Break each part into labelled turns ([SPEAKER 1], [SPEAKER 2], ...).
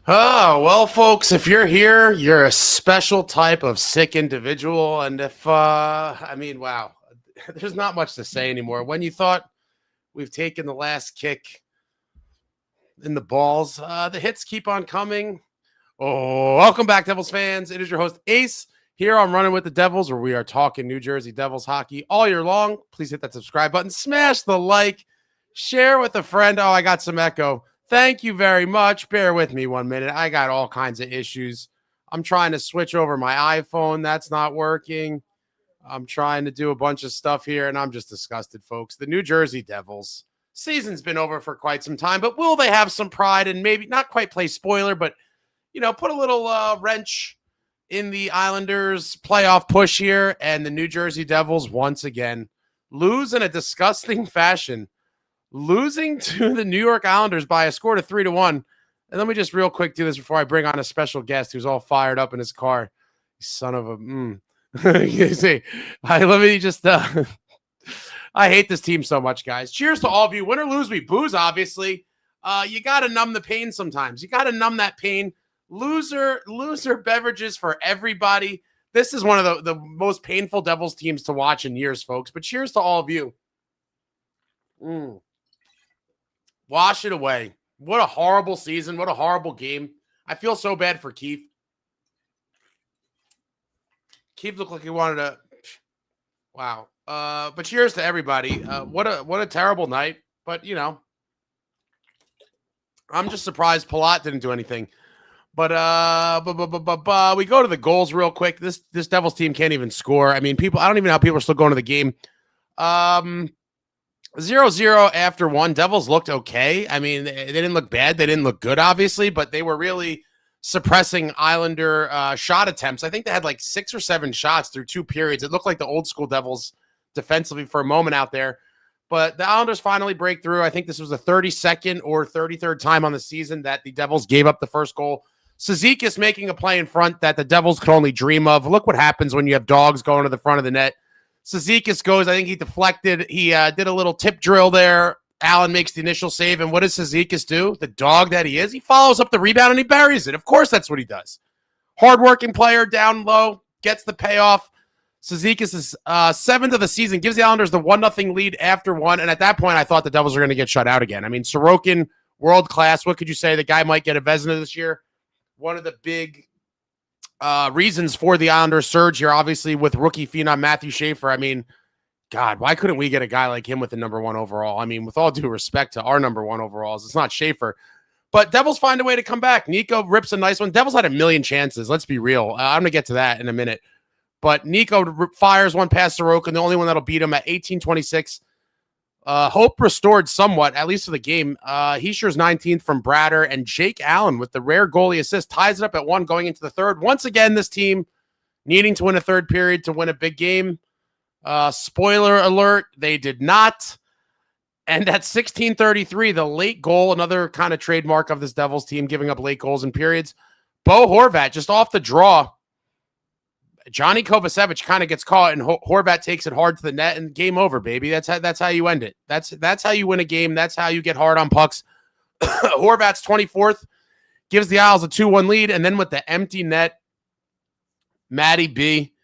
[SPEAKER 1] Oh, well, folks, if you're here, you're a special type of sick individual. And wow, there's not much to say anymore. When you thought we've taken the last kick in the balls, the hits keep on coming. Oh, welcome back, Devils fans. It is your host, Ace, here on Running with the Devils, where we are talking New Jersey Devils hockey all year long. Please hit that subscribe button, smash the like, share with a friend. Oh, I got some echo. Thank you very much. Bear with me 1 minute. I got all kinds of issues. I'm trying to switch over my iPhone. That's not working. I'm trying to do a bunch of stuff here, and I'm just disgusted, folks. The New Jersey Devils season's been over for quite some time, but will they have some pride and maybe not quite play spoiler, but, put a little wrench in the Islanders' playoff push here, and the New Jersey Devils once again lose in a disgusting fashion, losing to the New York Islanders by a score of 3-1. And let me just real quick do this before I bring on a special guest who's all fired up in his car. Son of a see, let me just I hate this team so much, guys. Cheers to all of you. Win or lose, we booze, obviously. You got to numb the pain sometimes. You got to numb that pain. Loser beverages for everybody. This is one of the most painful Devils teams to watch in years, folks. But cheers to all of you. Wash it away. What a horrible season. What a horrible game. I feel so bad for Keith. Keith looked like he wanted to. Wow. But cheers to everybody. What a terrible night. But, I'm just surprised Palat didn't do anything. But we go to the goals real quick. This Devils team can't even score. I mean, I don't even know how people are still going to the game. 0-0 after one. Devils looked okay. I mean, they didn't look bad. They didn't look good, obviously, but they were really suppressing Islander shot attempts. I think they had like 6 or 7 shots through 2 periods. It looked like the old school Devils defensively for a moment out there. But the Islanders finally break through. I think this was the 32nd or 33rd time on the season that the Devils gave up the first goal. Suzuki is making a play in front that the Devils could only dream of. Look what happens when you have dogs going to the front of the net. Suzuki goes, I think he deflected. He did a little tip drill there. Allen makes the initial save. And what does Suzuki do? The dog that he is, he follows up the rebound and he buries it. Of course, that's what he does. Hardworking player down low, gets the payoff. Suzuki is 7th of the season, gives the Islanders the 1-0 lead after 1. And at that point, I thought the Devils were going to get shut out again. I mean, Sorokin, world class. What could you say? The guy might get a Vezina this year. One of the big reasons for the Islanders surge here, obviously, with rookie phenom Matthew Schaefer. I mean, God, why couldn't we get a guy like him with the number 1 overall? I mean, with all due respect to our number 1 overalls, it's not Schaefer. But Devils find a way to come back. Nico rips a nice one. Devils had a million chances. Let's be real. I'm going to get to that in a minute. But Nico fires one past Sorokin, the only one that'll beat him at 18:26. Hope restored somewhat, at least for the game. Hischier's 19th from Bratter, and Jake Allen with the rare goalie assist ties it up at 1 going into the third. Once again, this team needing to win a third period to win a big game. Spoiler alert, they did not. And at 16:33, the late goal, another kind of trademark of this Devils team, giving up late goals in periods. Bo Horvat, just off the draw. Johnny Kovacevic kind of gets caught, and Horvat takes it hard to the net, and game over, baby. That's how you end it. That's how you win a game. That's how you get hard on pucks. Horvat's 24th, gives the Isles a 2-1 lead, and then with the empty net, Matty B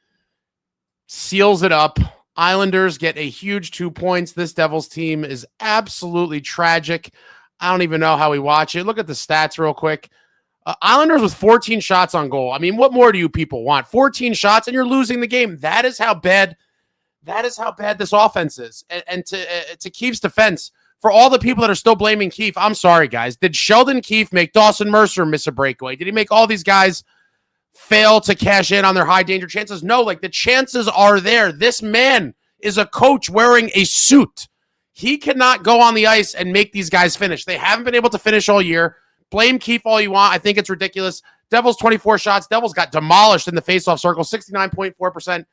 [SPEAKER 1] seals it up. Islanders get a huge 2 points. This Devils team is absolutely tragic. I don't even know how we watch it. Look at the stats real quick. Islanders with 14 shots on goal. I mean, what more do you people want? 14 shots and you're losing the game. That is how bad this offense is. And to Keefe's defense, for all the people that are still blaming Keefe, I'm sorry, guys. Did Sheldon Keefe make Dawson Mercer miss a breakaway? Did he make all these guys fail to cash in on their high danger chances? No, like the chances are there. This man is a coach wearing a suit. He cannot go on the ice and make these guys finish. They haven't been able to finish all year. Blame Keefe all you want. I think it's ridiculous. Devils 24 shots. Devils got demolished in the faceoff circle, 69.4%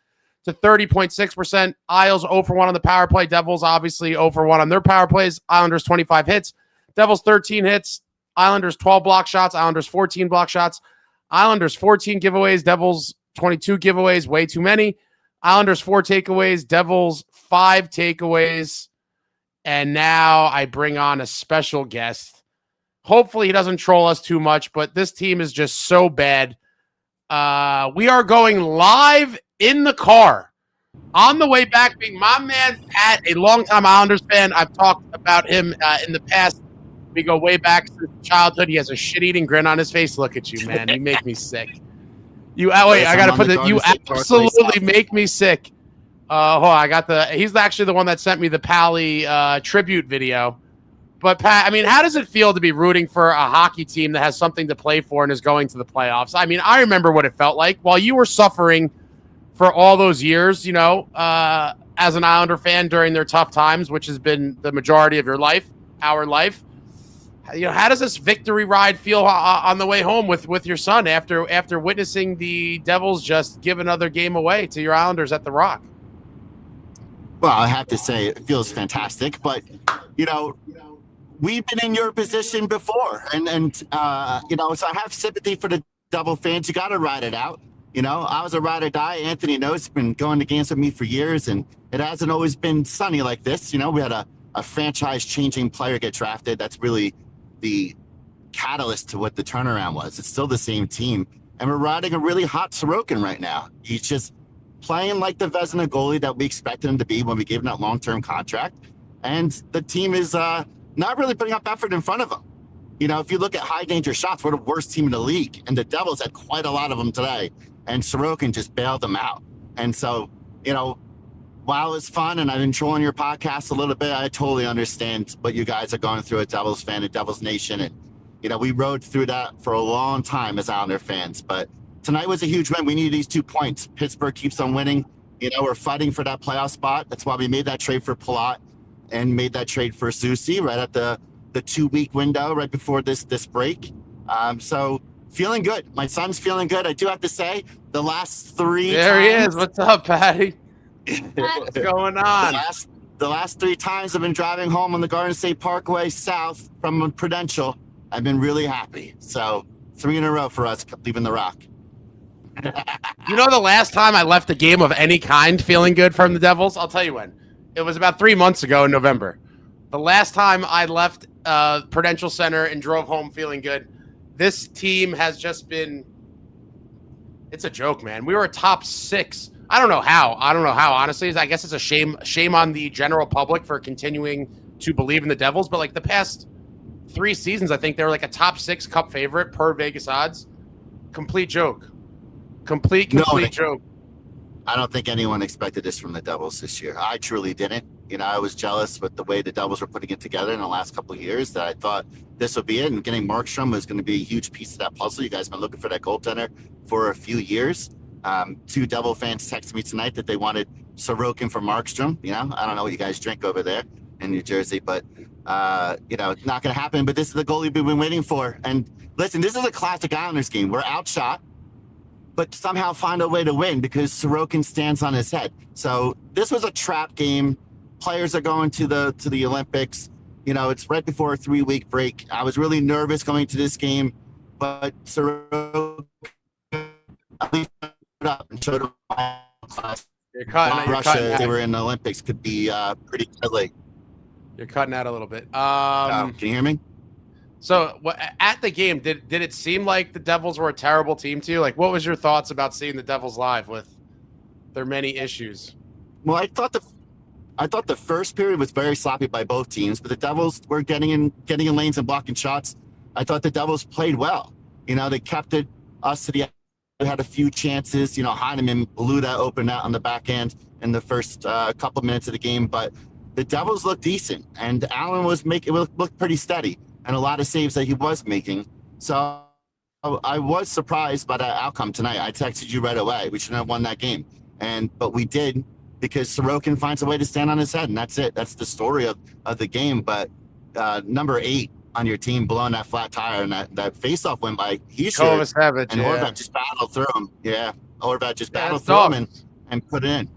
[SPEAKER 1] to 30.6%. Isles 0 for 1 on the power play. Devils obviously 0 for 1 on their power plays. Islanders 25 hits. Devils 13 hits. Islanders 12 block shots. Islanders 14 block shots. Islanders 14 giveaways. Devils 22 giveaways. Way too many. Islanders 4 takeaways. Devils 5 takeaways. And now I bring on a special guest. Hopefully he doesn't troll us too much, but this team is just so bad. We are going live in the car. On the way back, being my man Pat, a longtime Islanders fan. I've talked about him in the past. We go way back since childhood. He has a shit-eating grin on his face. Look at you, man. You make me sick. Wait, I got to put that. You absolutely make me sick. Hold on, he's actually the one that sent me the Pally tribute video. But Pat, I mean, how does it feel to be rooting for a hockey team that has something to play for and is going to the playoffs? I mean, I remember what it felt like while you were suffering for all those years, as an Islander fan during their tough times, which has been the majority of your life, our life. How does this victory ride feel on the way home with your son after witnessing the Devils just give another game away to your Islanders at the Rock?
[SPEAKER 2] Well, I have to say it feels fantastic, but we've been in your position before, and so I have sympathy for the Devil fans. You got to ride it out. I was a ride or die. Anthony knows, been going to games with me for years, and it hasn't always been sunny like this. We had a franchise-changing player get drafted. That's really the catalyst to what the turnaround was. It's still the same team, and we're riding a really hot Sorokin right now. He's just playing like the Vezina goalie that we expected him to be when we gave him that long-term contract, and the team is not really putting up effort in front of him. If you look at high-danger shots, we're the worst team in the league, and the Devils had quite a lot of them today, and Sorokin just bailed them out. And so, while it's fun, and I've been trolling your podcast a little bit, I totally understand what you guys are going through as Devils fan and Devils Nation. And, we rode through that for a long time as Islander fans. But tonight was a huge win. We needed these 2 points. Pittsburgh keeps on winning. We're fighting for that playoff spot. That's why we made that trade for Palat and made that trade for Susi right at the 2-week window right before this break. So feeling good. My son's feeling good. I do have to say, the last 3
[SPEAKER 1] There
[SPEAKER 2] times,
[SPEAKER 1] he is. What's up, Patty? What's going on?
[SPEAKER 2] The last 3 times I've been driving home on the Garden State Parkway south from Prudential, I've been really happy. So 3 in a row for us leaving the Rock.
[SPEAKER 1] The last time I left a game of any kind feeling good from the Devils? I'll tell you when. It was about 3 months ago in November. The last time I left Prudential Center and drove home feeling good. This team has just been – it's a joke, man. We were a top 6. I don't know how, honestly. I guess it's a shame on the general public for continuing to believe in the Devils. But, the past 3 seasons, I think they were, a top 6 cup favorite per Vegas odds. Complete joke. Complete joke.
[SPEAKER 2] I don't think anyone expected this from the Devils this year. I truly didn't. I was jealous with the way the Devils were putting it together in the last couple of years that I thought this would be it. And getting Markstrom was going to be a huge piece of that puzzle. You guys have been looking for that goaltender for a few years. 2 Devil fans texted me tonight that they wanted Sorokin for Markstrom. I don't know what you guys drink over there in New Jersey, but, not going to happen. But this is the goalie we've been waiting for. And listen, this is a classic Islanders game. We're outshot, but somehow find a way to win because Sorokin stands on his head. So this was a trap game. Players are going to the Olympics. It's right before a 3-week break. I was really nervous going to this game, but Sorokin at least up and showed class. Russia, they were in the Olympics, could be pretty deadly.
[SPEAKER 1] You're cutting out a little bit.
[SPEAKER 2] Can you hear me?
[SPEAKER 1] So at the game, did it seem like the Devils were a terrible team to you? What was your thoughts about seeing the Devils live with their many issues?
[SPEAKER 2] Well, I thought the first period was very sloppy by both teams, but the Devils were getting in lanes and blocking shots. I thought the Devils played well. They kept us to the end. We had a few chances. Heineman blew that open out on the back end in the first couple minutes of the game, but the Devils looked decent, and Allen looked pretty steady, and a lot of saves that he was making. So I was surprised by that outcome tonight. I texted you right away. We shouldn't have won that game, but we did because Sorokin finds a way to stand on his head, and that's it. That's the story of the game. But number 8 on your team blowing that flat tire, and that face-off went by Hughes, and Horvat just battled through him. Yeah, Horvat just battled through him and put it in.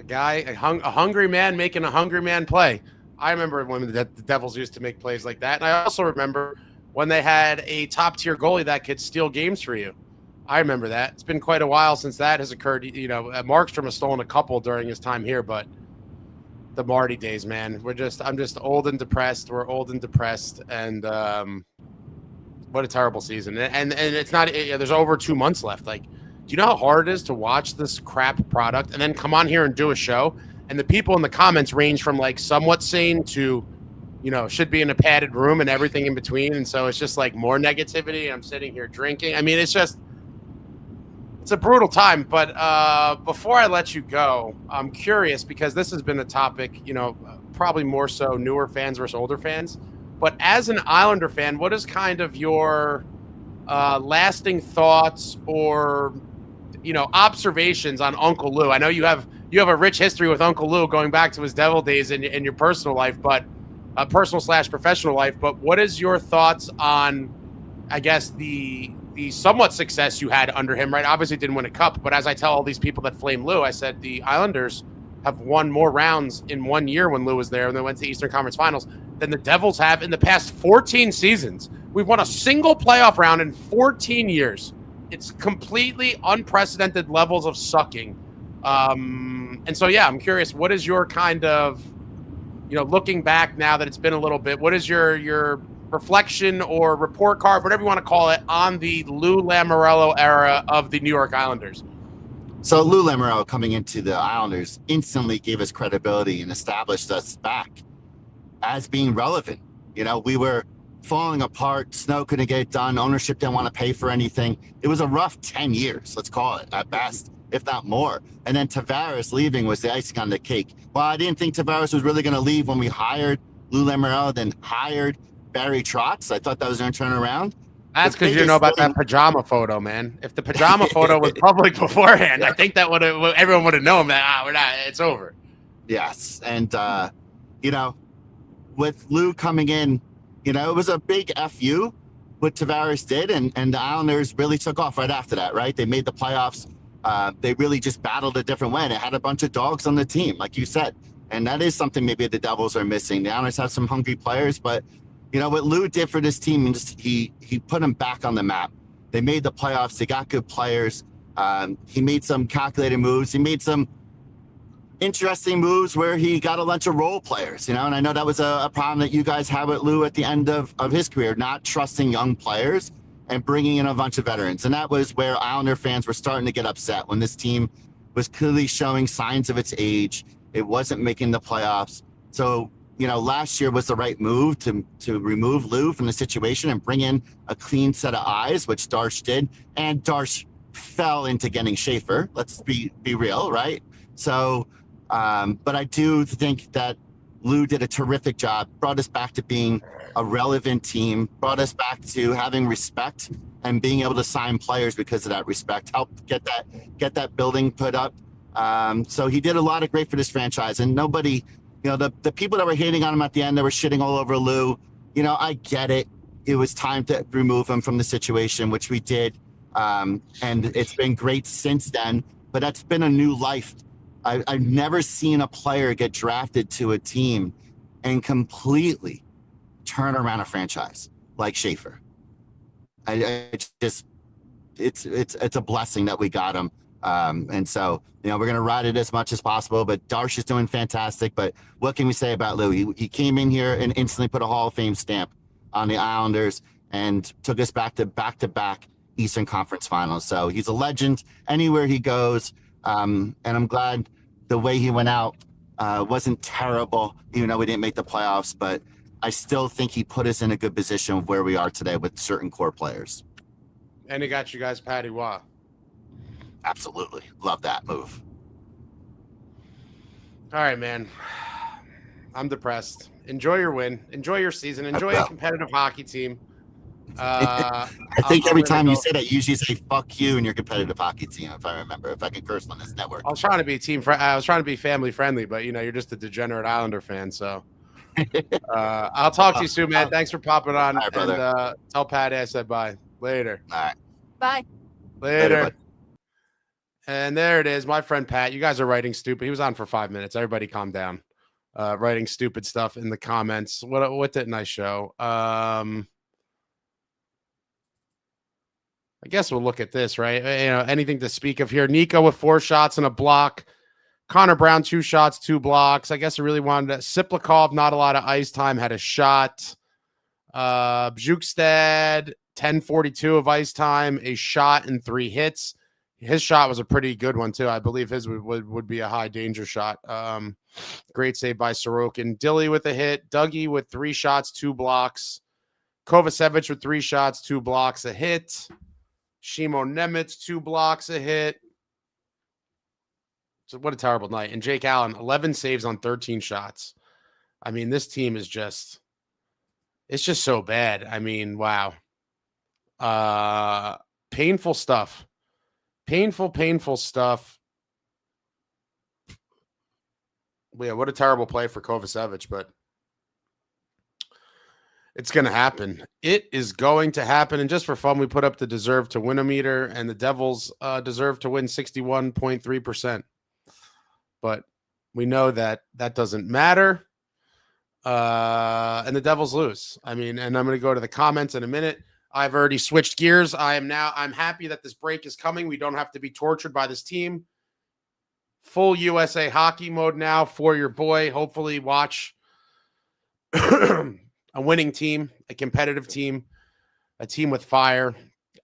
[SPEAKER 1] A hungry man making a hungry man play. I remember when the Devils used to make plays like that, and I also remember when they had a top-tier goalie that could steal games for you. I remember that. It's been quite a while since that has occurred. Markstrom has stolen a couple during his time here, but the Marty days, man. I'm just old and depressed. We're old and depressed, and what a terrible season. And it's not. There's over 2 months left. Like, do you know how hard it is to watch this crap product and then come on here and do a show? And the people in the comments range from like somewhat sane to, should be in a padded room and everything in between. And so it's just like more negativity. I'm sitting here drinking. I mean, it's a brutal time. But before I let you go, I'm curious because this has been a topic, probably more so newer fans versus older fans. But as an Islander fan, what is kind of your lasting thoughts or, observations on Uncle Lou? I know you have a rich history with Uncle Lou going back to his Devil days in your personal life, but personal/professional life. But what is your thoughts on, I guess, the somewhat success you had under him, right? Obviously didn't win a cup, but as I tell all these people that flame Lou, I said the Islanders have won more rounds in 1 year when Lou was there and they went to Eastern Conference Finals than the Devils have in the past 14 seasons. We've won a single playoff round in 14 years. It's completely unprecedented levels of sucking. And so, yeah, I'm curious, what is your kind of, looking back now that it's been a little bit, what is your reflection or report card, whatever you want to call it, on the Lou Lamoriello era of the New York Islanders?
[SPEAKER 2] So Lou Lamoriello coming into the Islanders instantly gave us credibility and established us back as being relevant. We were falling apart. Snow couldn't get it done. Ownership didn't want to pay for anything. It was a rough 10 years, let's call it, at best, if not more. And then Tavares leaving was the icing on the cake. Well, I didn't think Tavares was really going to leave when we hired Lou Lamoriello, then hired Barry Trotz. I thought that was going to turn around.
[SPEAKER 1] That's because you know about that pajama photo, man. If the pajama photo was public beforehand, I think that everyone would have known that we're not. It's over.
[SPEAKER 2] Yes, and with Lou coming in, it was a big FU what Tavares did, and the Islanders really took off right after that. Right, they made the playoffs. They really just battled a different way. They had a bunch of dogs on the team, like you said, and that is something maybe the Devils are missing. The Islanders have some hungry players, but. What Lou did for this team, he put them back on the map. They made the playoffs. They got good players. He made some calculated moves. He made some interesting moves where he got a bunch of role players, and I know that was a problem that you guys had with Lou at the end of his career, not trusting young players and bringing in a bunch of veterans. And that was where Islander fans were starting to get upset when this team was clearly showing signs of its age. It wasn't making the playoffs. So, last year was the right move to remove Lou from the situation and bring in a clean set of eyes, which Darsh did. And Darsh fell into getting Schaefer. Let's be real, right? So, but I do think that Lou did a terrific job, brought us back to being a relevant team, brought us back to having respect and being able to sign players because of that respect, helped get that building put up. So he did a lot of great for this franchise, and nobody, the people that were hating on him at the end, that were shitting all over Lou, I get it. It was time to remove him from the situation, which we did. And it's been great since then, but that's been a new life. I've never seen a player get drafted to a team and completely turn around a franchise like Schaefer. It's a blessing that we got him. And so, we're going to ride it as much as possible, but Darsh is doing fantastic. But what can we say about Lou? He came in here and instantly put a Hall of Fame stamp on the Islanders and took us back to back-to-back Eastern Conference Finals. So he's a legend anywhere he goes. And I'm glad the way he went out wasn't terrible, even though we didn't make the playoffs. But I still think he put us in a good position of where we are today with certain core players.
[SPEAKER 1] And he got you guys Patty Waugh.
[SPEAKER 2] Absolutely. Love that move.
[SPEAKER 1] All right, man. I'm depressed. Enjoy your win. Enjoy your season. Enjoy a competitive hockey team.
[SPEAKER 2] I think every time you say that, you usually say "fuck you" and your competitive hockey team. If I remember, if I can curse on this network.
[SPEAKER 1] I was trying to be I was trying to be family friendly, but you're just a degenerate Islander fan. So I'll talk to you soon, man. Thanks for popping on. All right, brother. And tell Patty I said bye. Later.
[SPEAKER 2] All right.
[SPEAKER 3] Bye.
[SPEAKER 1] Later. And there it is, my friend Pat. You guys are writing stupid. He was on for 5 minutes. Everybody calm down. Writing stupid stuff in the comments. What didn't I show? I guess we'll look at this, right? Anything to speak of here. Nico with 4 shots and a block. Connor Brown, 2 shots, 2 blocks. I guess I really wanted to. Siplikov, not a lot of ice time, had a shot. Bjukstad, 10:42 of ice time, a shot and 3 hits. His shot was a pretty good one, too. I believe his would be a high danger shot. Great save by Sorokin. Dilly with a hit. Dougie with 3 shots, 2 blocks. Kovacevic with 3 shots, 2 blocks, a hit. Shimo Nemitz, 2 blocks, a hit. So what a terrible night. And Jake Allen, 11 saves on 13 shots. I mean, this team is just, it's just so bad. I mean, wow. Painful stuff. Painful stuff. Yeah, what a terrible play for Kovacevic, but it's going to happen. It is going to happen. And just for fun, we put up the deserve to win meter, and the Devils deserve to win 61.3%. But we know that that doesn't matter. And the Devils lose. I mean, and I'm going to go to the comments in a minute. I've already switched gears. I'm happy that this break is coming. We don't have to be tortured by this team. Full USA hockey mode now for your boy. Hopefully watch a winning team, a competitive team, a team with fire,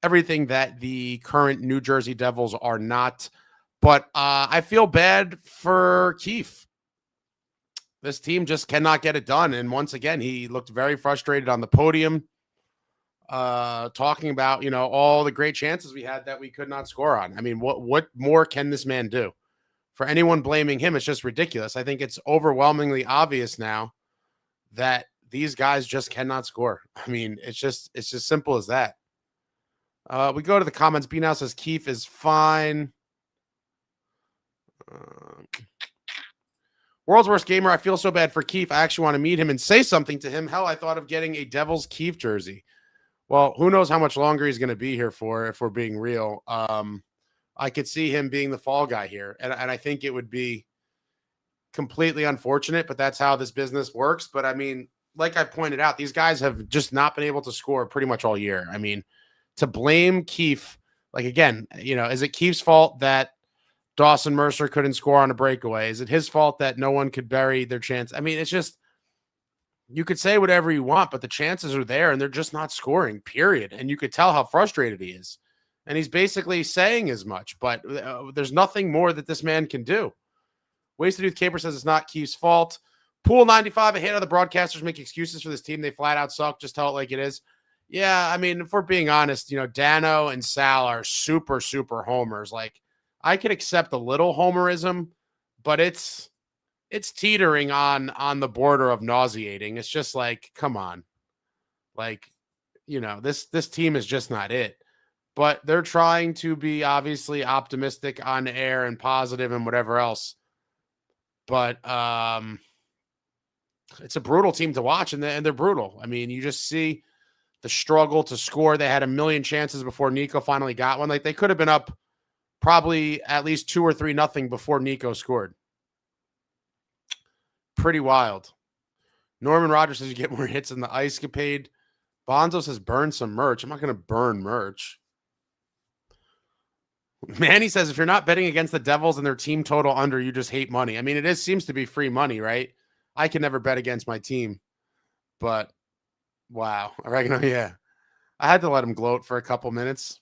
[SPEAKER 1] everything that the current New Jersey Devils are not. But I feel bad for Keefe. This team just cannot get it done. And once again, he looked very frustrated on the podium, talking about, all the great chances we had that we could not score on. I mean, what more can this man do? For anyone blaming him, it's just ridiculous. I think it's overwhelmingly obvious now that these guys just cannot score. I mean, it's just simple as that. We go to the comments. B now says Keefe is fine. World's worst gamer. I feel so bad for Keefe. I actually want to meet him and say something to him. Hell, I thought of getting a Devils Keefe jersey. Well, who knows how much longer he's going to be here for, if we're being real. I could see him being the fall guy here. And I think it would be completely unfortunate, but that's how this business works. But I mean, like I pointed out, these guys have just not been able to score pretty much all year. I mean, to blame Keefe, like, again, is it Keefe's fault that Dawson Mercer couldn't score on a breakaway? Is it his fault that no one could bury their chance? I mean, it's just, you could say whatever you want, but the chances are there and they're just not scoring, period. And you could tell how frustrated he is. And he's basically saying as much, but there's nothing more that this man can do. Wasted Youth Caper says it's not Keefe's fault. Pool 95, I hate how the broadcasters make excuses for this team. They flat out suck. Just tell it like it is. Yeah, I mean, if we're being honest, Dano and Sal are super, super homers. Like, I could accept a little homerism, but it's teetering on the border of nauseating. It's just like, come on. Like, this team is just not it. But they're trying to be obviously optimistic on air and positive and whatever else. But it's a brutal team to watch, and they're brutal. I mean, you just see the struggle to score. They had a million chances before Nico finally got one. Like, they could have been up probably at least 2 or 3-0 before Nico scored. Pretty wild. Norman Rogers says you get more hits in the ice capade. Bonzo says burn some merch. I'm not going to burn merch. Manny says if you're not betting against the Devils and their team total under, you just hate money. I mean, it seems to be free money, right? I can never bet against my team. But, wow. I reckon, yeah. I had to let him gloat for a couple minutes.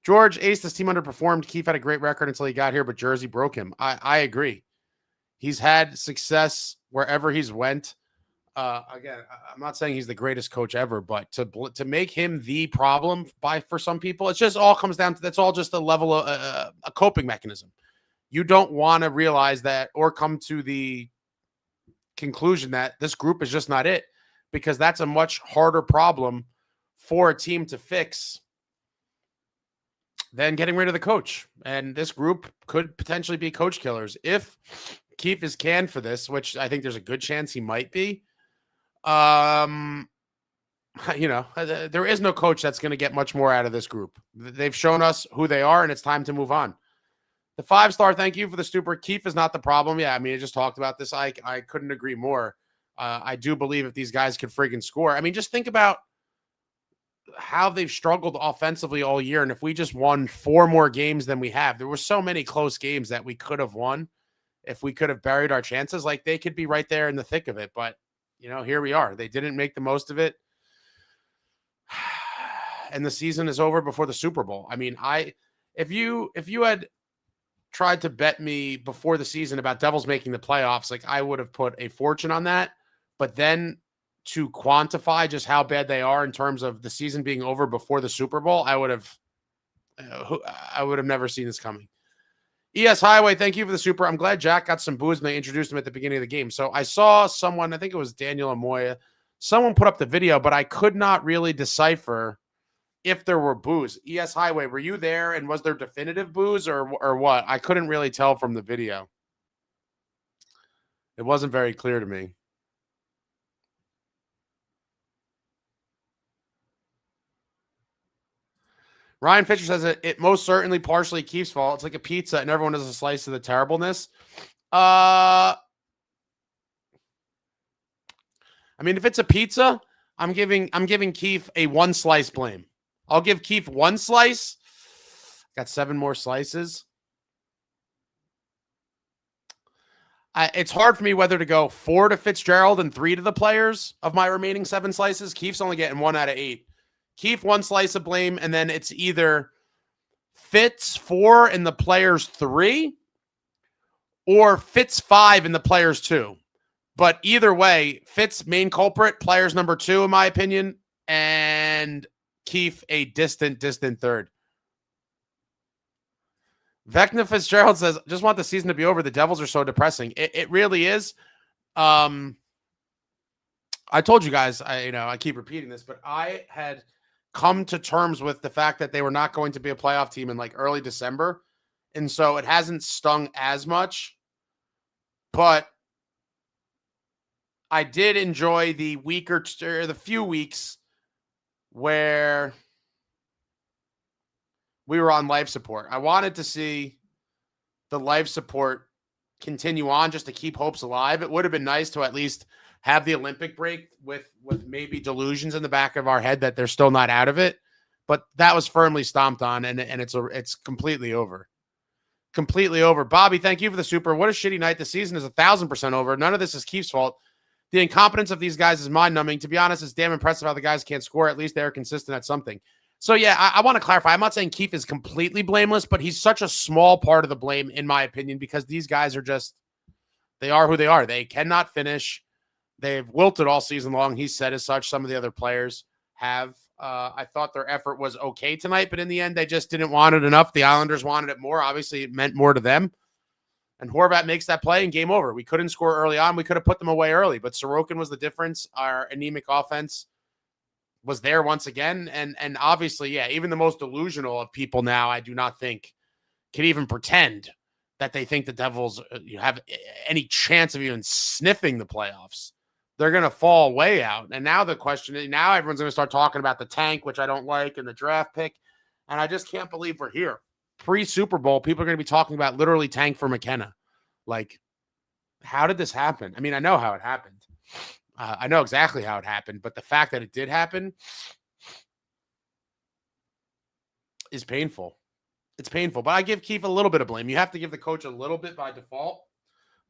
[SPEAKER 1] George, Ace, this team underperformed. Keefe had a great record until he got here, but Jersey broke him. I agree. He's had success wherever he's went. Again, I'm not saying he's the greatest coach ever, but to make him the problem for some people, it just all comes down to, that's all just a level of a coping mechanism. You don't want to realize that or come to the conclusion that this group is just not it, because that's a much harder problem for a team to fix than getting rid of the coach. And this group could potentially be coach killers if Keefe is canned for this, which I think there's a good chance he might be. There is no coach that's going to get much more out of this group. They've shown us who they are, and it's time to move on. The 5-star, thank you for the stupor. Keefe is not the problem. Yeah, I mean, I just talked about this. I couldn't agree more. I do believe if these guys could friggin' score. I mean, just think about how they've struggled offensively all year. And if we just won 4 more games than we have, there were so many close games that we could have won. if we could have buried our chances, like they could be right there in the thick of it. But, you know, here we are. They didn't make the most of it. And the season is over before the Super Bowl. I mean, if you had tried to bet me before the season about Devils making the playoffs, like I would have put a fortune on that. But then to quantify just how bad they are in terms of the season being over before the Super Bowl, I would have never seen this coming. ES Highway, thank you for the super. I'm glad Jack got some booze when they introduced him at the beginning of the game. So I saw someone, I think it was Daniel Amoya, someone put up the video, but I could not really decipher if there were boos. ES Highway, were you there, and was there definitive boos or what? I couldn't really tell from the video. It wasn't very clear to me. Ryan Fisher says it most certainly partially Keefe's fault. It's like a pizza and everyone has a slice of the terribleness. I mean, if it's a pizza, I'm giving Keefe a one slice blame. I'll give Keefe one slice. Got 7 more slices. It's hard for me whether to go 4 to Fitzgerald and 3 to the players of my remaining 7 slices. Keefe's only getting 1 out of 8. Keefe, 1 slice of blame, and then it's either Fitz 4 and the players 3 or Fitz 5 and the players 2. But either way, Fitz main culprit, players number 2 in my opinion, and Keefe a distant third. Vecna Fitzgerald says, just want the season to be over. The Devils are so depressing. It really is. I told you guys, I keep repeating this, but I had come to terms with the fact that they were not going to be a playoff team in like early December. And so it hasn't stung as much, but I did enjoy the the few weeks where we were on life support. I wanted to see the life support continue on just to keep hopes alive. It would have been nice to at least have the Olympic break with maybe delusions in the back of our head that they're still not out of it. But that was firmly stomped on, and it's completely over. Completely over. Bobby, thank you for the super. What a shitty night. The season is 1,000% over. None of this is Keefe's fault. The incompetence of these guys is mind-numbing. To be honest, it's damn impressive how the guys can't score. At least they're consistent at something. So, yeah, I want to clarify. I'm not saying Keefe is completely blameless, but he's such a small part of the blame, in my opinion, because these guys are just – they are who they are. They cannot finish. They've wilted all season long. He said as such. Some of the other players have. I thought their effort was okay tonight, but in the end, they just didn't want it enough. The Islanders wanted it more. Obviously, it meant more to them. And Horvat makes that play and game over. We couldn't score early on. We could have put them away early, but Sorokin was the difference. Our anemic offense was there once again. And obviously, yeah, even the most delusional of people now, I do not think can even pretend that they think the Devils have any chance of even sniffing the playoffs. They're going to fall way out. And now the question is, now everyone's going to start talking about the tank, which I don't like, and the draft pick. And I just can't believe we're here. Pre-Super Bowl, people are going to be talking about literally tank for McKenna. Like, how did this happen? I mean, I know how it happened. I know exactly how it happened, but the fact that it did happen is painful. It's painful, but I give Keefe a little bit of blame. You have to give the coach a little bit by default,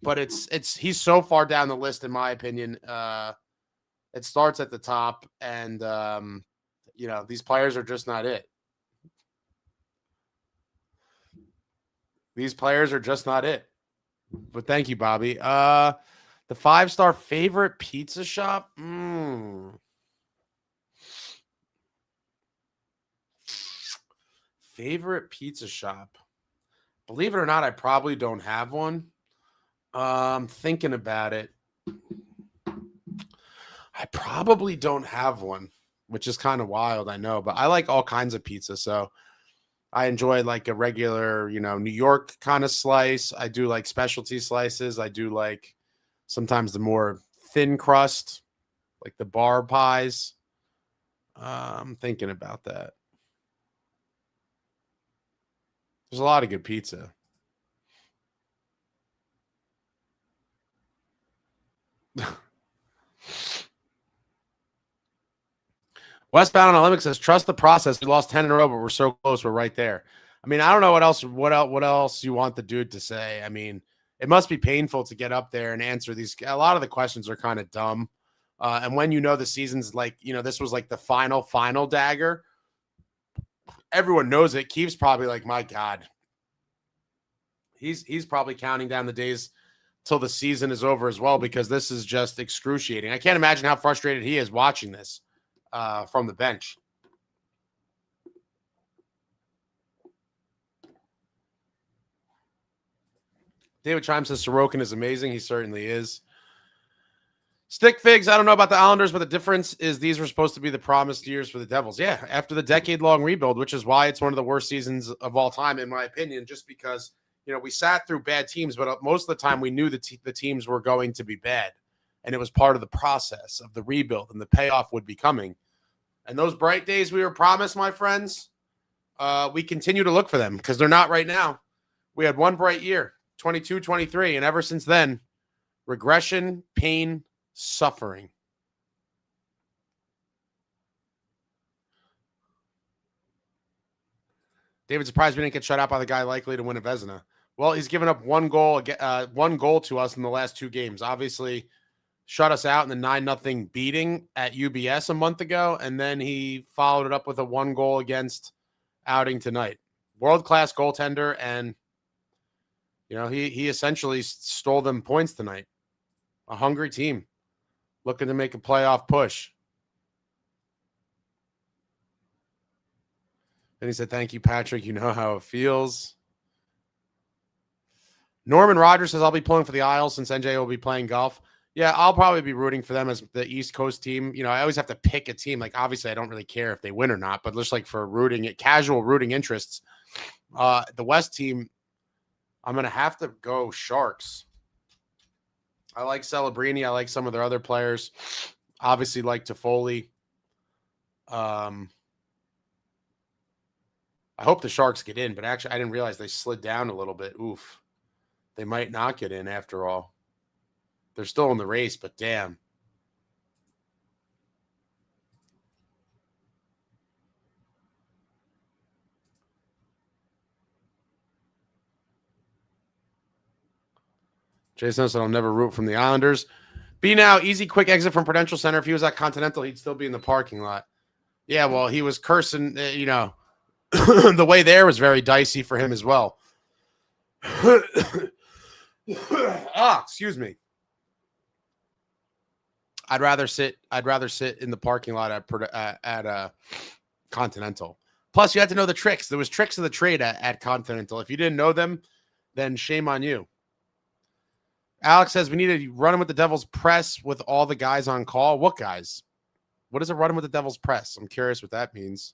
[SPEAKER 1] but he's so far down the list, in my opinion. It starts at the top, and these players are just not it. These players are just not it. But thank you, Bobby. The 5-star favorite pizza shop. Favorite pizza shop. Believe it or not, I probably don't have one. I'm thinking about it. I probably don't have one, which is kind of wild, I know. But I like all kinds of pizza, so I enjoy like a regular, New York kind of slice. I do like specialty slices. I do like sometimes the more thin crust, like the bar pies. I'm thinking about that. There's a lot of good pizza. Westbound on Olympic says, trust the process. We lost 10 in a row, but we're so close. We're right there. I mean, I don't know what else you want the dude to say. I mean, it must be painful to get up there and answer these. A lot of the questions are kind of dumb. And when you know the season's like, this was like the final dagger, everyone knows it. Keith's probably like, my God. He's probably counting down the days till the season is over as well, because this is just excruciating. I can't imagine how frustrated he is watching this from the bench. David Chime says Sorokin is amazing. He certainly is. Stick Figs, I don't know about the Islanders, but the difference is these were supposed to be the promised years for the Devils. Yeah, after the decade-long rebuild, which is why it's one of the worst seasons of all time, in my opinion, just because, we sat through bad teams, but most of the time we knew the teams were going to be bad, and it was part of the process of the rebuild, and the payoff would be coming. And those bright days we were promised, my friends, we continue to look for them because they're not right now. We had one bright year, 22, 23, and ever since then, regression, pain, suffering. David, surprised we didn't get shut out by the guy likely to win a Vezina. Well, he's given up one goal to us in the last 2 games. Obviously, shut us out in the 9-0 beating at UBS a month ago, and then he followed it up with a 1 goal against outing tonight. World-class goaltender, and he essentially stole them points tonight. A hungry team looking to make a playoff push. And he said, thank you, Patrick. You know how it feels. Norman Rogers says, I'll be pulling for the Isles since NJ will be playing golf. Yeah, I'll probably be rooting for them as the East Coast team. I always have to pick a team. Like, obviously, I don't really care if they win or not, but just like for casual rooting interests, the West team, I'm going to have to go Sharks. I like Celebrini. I like some of their other players. Obviously, like Toffoli. I hope the Sharks get in, but actually, I didn't realize they slid down a little bit. Oof. They might not get in after all. They're still in the race, but damn. Jason said, I'll never root from the Islanders. B now, easy, quick exit from Prudential Center. If he was at Continental, he'd still be in the parking lot. Yeah, well, he was cursing, the way there was very dicey for him as well. Excuse me. I'd rather sit in the parking lot at Continental. Plus, you had to know the tricks. There was tricks of the trade at Continental. If you didn't know them, then shame on you. Alex says we need to run with the Devils press with all the guys on call. What guys? What is a run with the Devils press? I'm curious what that means.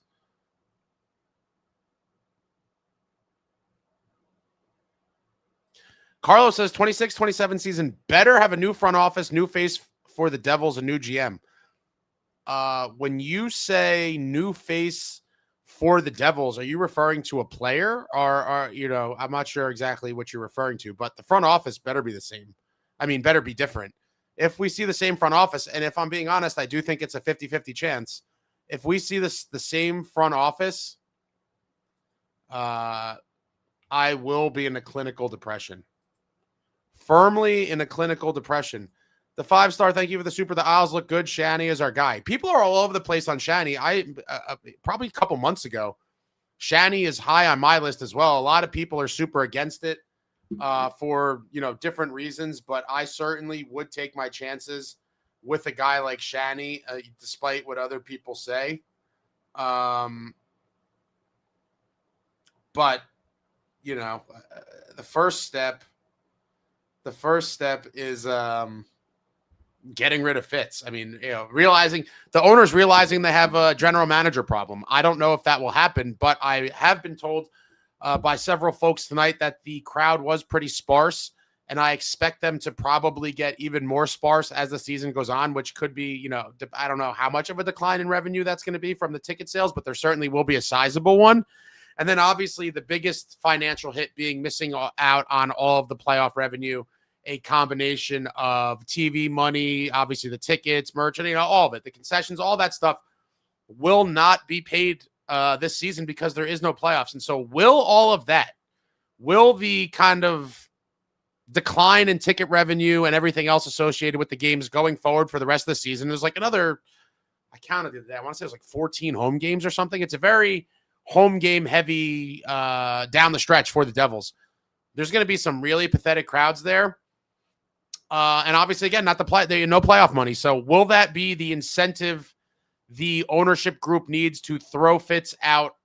[SPEAKER 1] Carlos says 26-27 season better have a new front office, new face for the Devils, a new GM. When you say new face for the Devils, are you referring to a player or I'm not sure exactly what you're referring to, but the front office better be the same. I mean, better be different. If we see the same front office, and if I'm being honest, I do think it's a 50-50 chance. If we see the same front office, I will be in a clinical depression. Firmly in a clinical depression. The 5-star, thank you for the super. The Isles look good. Shanny is our guy. People are all over the place on Shanny. Probably a couple months ago, Shanny is high on my list as well. A lot of people are super against it for different reasons, but I certainly would take my chances with a guy like Shanny, despite what other people say. But the first step is getting rid of Fitz. I mean, realizing the owners realizing they have a general manager problem. I don't know if that will happen, but I have been told by several folks tonight that the crowd was pretty sparse, and I expect them to probably get even more sparse as the season goes on, which could be, I don't know how much of a decline in revenue that's going to be from the ticket sales, but there certainly will be a sizable one. And then obviously the biggest financial hit being missing out on all of the playoff revenue, a combination of TV money, obviously the tickets, merch, and all of it, the concessions, all that stuff will not be paid this season because there is no playoffs. And so will the decline in ticket revenue and everything else associated with the games going forward for the rest of the season. There's like another, I counted it, I want to say it was like 14 home games or something. It's a very home game heavy down the stretch for the Devils. There's going to be some really pathetic crowds there. And obviously, again, no playoff money. So will that be the incentive the ownership group needs to throw Fitz out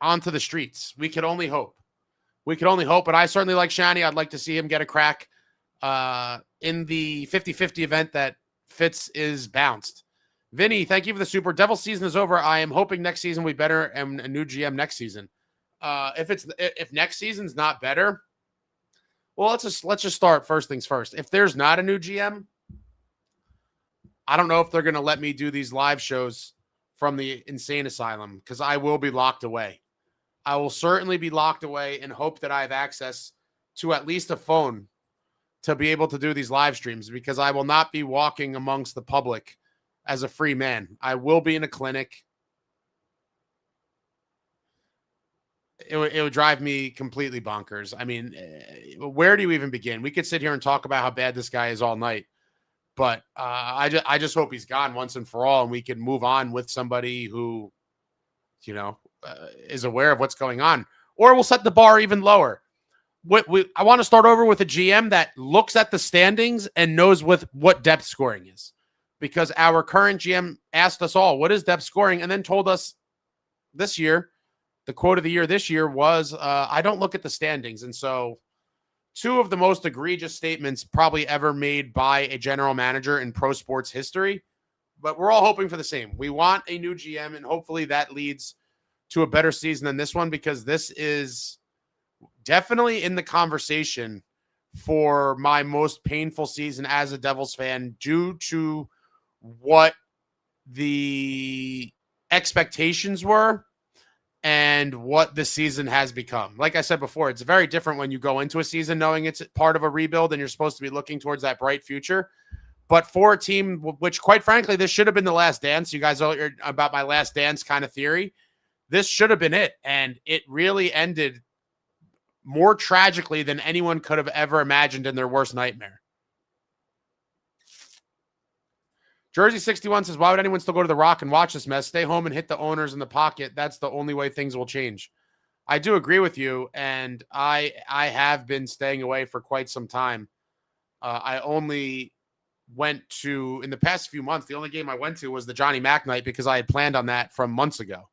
[SPEAKER 1] onto the streets? We could only hope. We could only hope, but I certainly like Shani. I'd like to see him get a crack in the 50-50 event that Fitz is bounced. Vinny, thank you for the super. Devil season is over. I am hoping next season will be better and a new GM next season. If next season's not better, well, let's just start first things first. If there's not a new GM, I don't know if they're going to let me do these live shows from the insane asylum because I will be locked away. I will certainly be locked away and hope that I have access to at least a phone to be able to do these live streams because I will not be walking amongst the public as a free man. I will be in a clinic. It would drive me completely bonkers. I mean, where do you even begin? We could sit here and talk about how bad this guy is all night, but I just hope he's gone once and for all, and we can move on with somebody who, is aware of what's going on, or we'll set the bar even lower. I want to start over with a GM that looks at the standings and knows what depth scoring is, because our current GM asked us all, what is depth scoring? And then told us this year, the quote of the year this year was, I don't look at the standings. And so two of the most egregious statements probably ever made by a general manager in pro sports history, but we're all hoping for the same. We want a new GM, and hopefully that leads to a better season than this one, because this is definitely in the conversation for my most painful season as a Devils fan due to what the expectations were and what the season has become. Like I said before, it's very different when you go into a season knowing it's part of a rebuild and you're supposed to be looking towards that bright future. But for a team, which quite frankly, this should have been the last dance. You guys all heard about my last dance kind of theory. This should have been it. And it really ended more tragically than anyone could have ever imagined in their worst nightmare. Jersey 61 says, why would anyone still go to the Rock and watch this mess? Stay home and hit the owners in the pocket. That's the only way things will change. I do agree with you, and I have been staying away for quite some time. I only went to, in the past few months, the only game I went to was the Johnny Mac night because I had planned on that from months ago.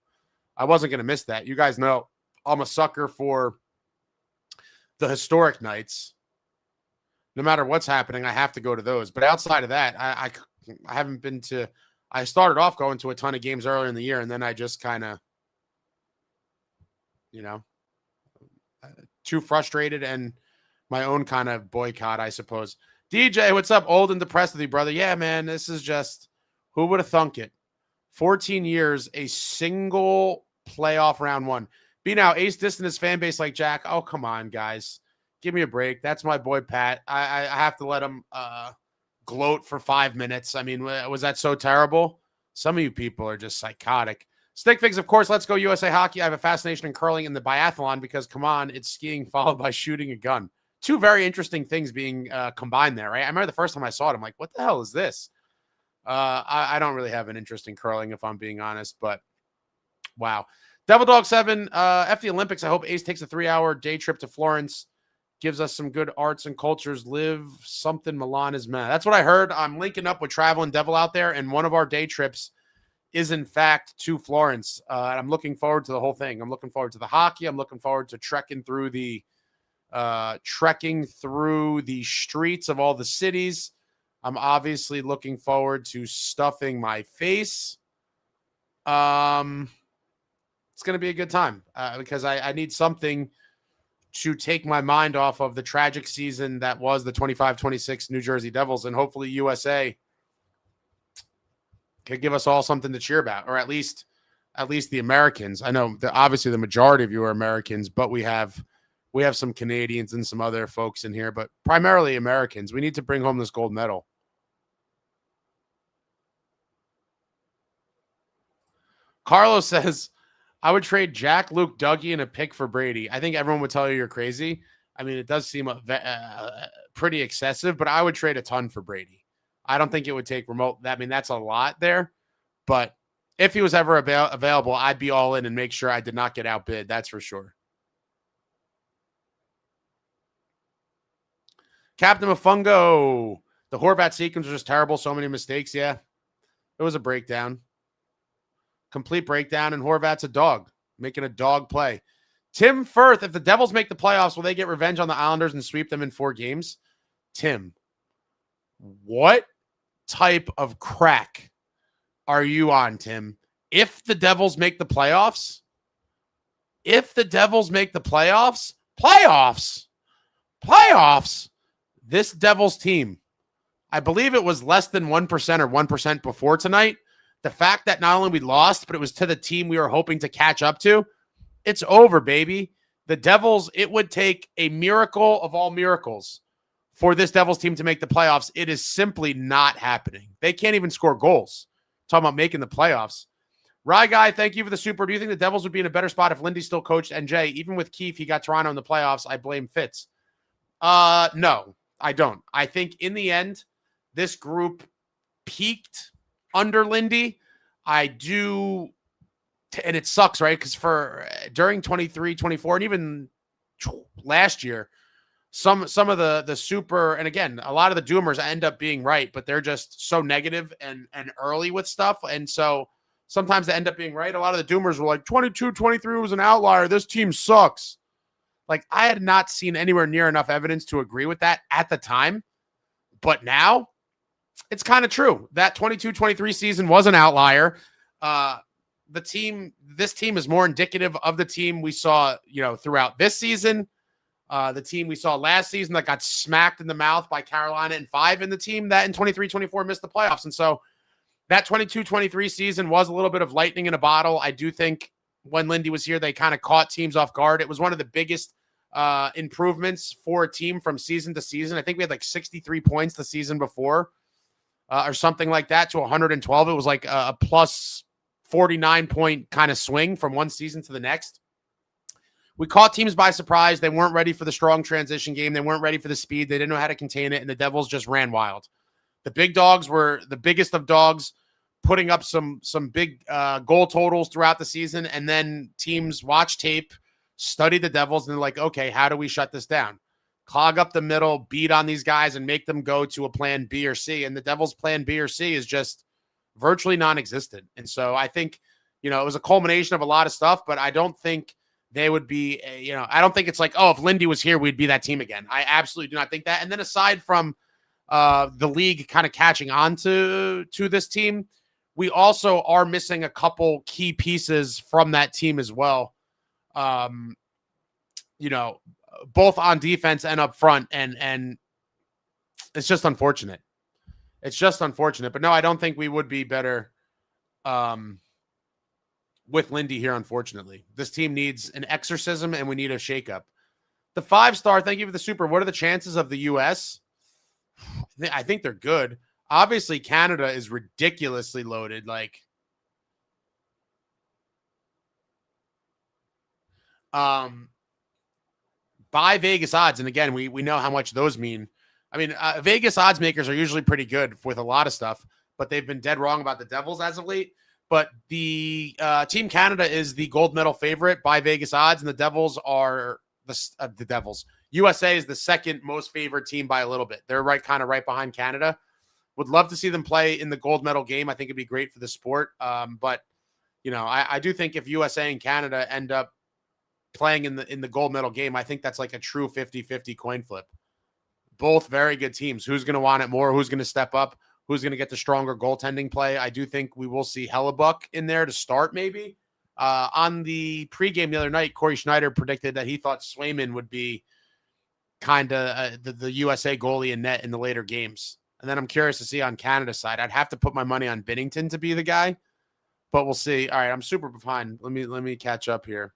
[SPEAKER 1] I wasn't going to miss that. You guys know I'm a sucker for the historic nights. No matter what's happening, I have to go to those. But outside of that, I haven't been to, I started off going to a ton of games earlier in the year, and then I just kind of, too frustrated and my own kind of boycott, I suppose. DJ, what's up? Old and depressed with you, brother. Yeah, man, this is just, who would have thunk it? 14 years, a single playoff round one. Be now, Ace dissing his fan base like Jack. Oh, come on, guys. Give me a break. That's my boy, Pat. I have to let him gloat for 5 minutes. I mean, was that so terrible? Some of you people are just psychotic. Stickfigs, of course, let's go USA Hockey. I have a fascination in curling in the biathlon because, come on, it's skiing followed by shooting a gun. Two very interesting things being combined there, right? I remember the first time I saw it, I'm like, what the hell is this? I don't really have an interest in curling, if I'm being honest, but wow. Devil Dog 7, F the Olympics. I hope Ace takes a 3-hour day trip to Florence. Gives us some good arts and cultures. Live something Milan is mad. That's what I heard. I'm linking up with Traveling Devil out there, and one of our day trips is, in fact, to Florence. And I'm looking forward to the whole thing. I'm looking forward to the hockey. I'm looking forward to trekking through the streets of all the cities. I'm obviously looking forward to stuffing my face. It's going to be a good time because I need something to take my mind off of the tragic season that was the 25-26 New Jersey Devils, and hopefully USA could give us all something to cheer about, or at least the Americans. I know that obviously the majority of you are Americans, but we have some Canadians and some other folks in here, but primarily Americans. We need to bring home this gold medal. Carlos says, I would trade Jack, Luke, Dougie, and a pick for Brady. I think everyone would tell you you're crazy. I mean, it does seem pretty excessive, but I would trade a ton for Brady. I don't think it would take remote. I mean, that's a lot there, but if he was ever available, I'd be all in and make sure I did not get outbid. That's for sure. Captain Mafungo. The Horvat sequence was just terrible. So many mistakes. Yeah, it was a breakdown. Complete breakdown, and Horvat's a dog, making a dog play. Tim Firth, if the Devils make the playoffs, will they get revenge on the Islanders and sweep them in 4 games? Tim, what type of crack are you on, Tim? If the Devils make the playoffs, playoffs, this Devils team, I believe it was less than 1% or 1% before tonight. The fact that not only we lost, but it was to the team we were hoping to catch up to, it's over, baby. The Devils, it would take a miracle of all miracles for this Devils team to make the playoffs. It is simply not happening. They can't even score goals. Talking about making the playoffs. Rye Guy, thank you for the super. Do you think the Devils would be in a better spot if Lindy still coached NJ? Even with Keefe, he got Toronto in the playoffs. I blame Fitz. No, I don't. I think in the end, this group peaked under Lindy. I do, and it sucks, right? Because during 23, 24, and even last year, some of the super, and again, a lot of the doomers end up being right, but they're just so negative and early with stuff. And so sometimes they end up being right. A lot of the doomers were like 22, 23 was an outlier. This team sucks. Like, I had not seen anywhere near enough evidence to agree with that at the time. But now it's kind of true. That 22-23 season was an outlier. This team is more indicative of the team we saw, throughout this season. The team we saw last season that got smacked in the mouth by Carolina in 5, and the team that in 23-24 missed the playoffs. And so that 22-23 season was a little bit of lightning in a bottle. I do think when Lindy was here, they kind of caught teams off guard. It was one of the biggest improvements for a team from season to season. I think we had like 63 points the season before or something like that to 112. It was like a plus 49 point kind of swing from one season to the next. We caught teams by surprise. They weren't ready for the strong transition game. They weren't ready for the speed. They didn't know how to contain it, and the Devils just ran wild. The big dogs were the biggest of dogs, putting up some big goal totals throughout the season, and then teams watch tape, study the Devils, and they're like, okay, how do we shut this down? Clog up the middle, beat on these guys, and make them go to a plan B or C. And the Devils' plan B or C is just virtually non-existent. And so I think, it was a culmination of a lot of stuff, but I don't think they would be, I don't think it's like, oh, if Lindy was here, we'd be that team again. I absolutely do not think that. And then aside from the league kind of catching on to this team, we also are missing a couple key pieces from that team as well. Both on defense and up front. And it's just unfortunate. But no, I don't think we would be better with Lindy here, unfortunately. This team needs an exorcism, and we need a shakeup. The 5-star, thank you for the super. What are the chances of the U.S.? I think they're good. Obviously, Canada is ridiculously loaded. By Vegas odds, and again, we know how much those mean. I mean, Vegas odds makers are usually pretty good with a lot of stuff, but they've been dead wrong about the Devils as of late. But the Team Canada is the gold medal favorite by Vegas odds, and the Devils are the Devils. USA is the second most favored team by a little bit. They're right behind Canada. Would love to see them play in the gold medal game. I think it'd be great for the sport. But I do think if USA and Canada end up playing in the gold medal game, I think that's like a true 50-50 coin flip. Both very good teams. Who's going to want it more? Who's going to step up? Who's going to get the stronger goaltending play? I do think we will see Hellebuck in there to start maybe. On the pregame the other night, Corey Schneider predicted that he thought Swayman would be kind of the USA goalie in net in the later games. And then I'm curious to see on Canada's side. I'd have to put my money on Binnington to be the guy, but we'll see. All right, I'm super behind. Let me catch up here.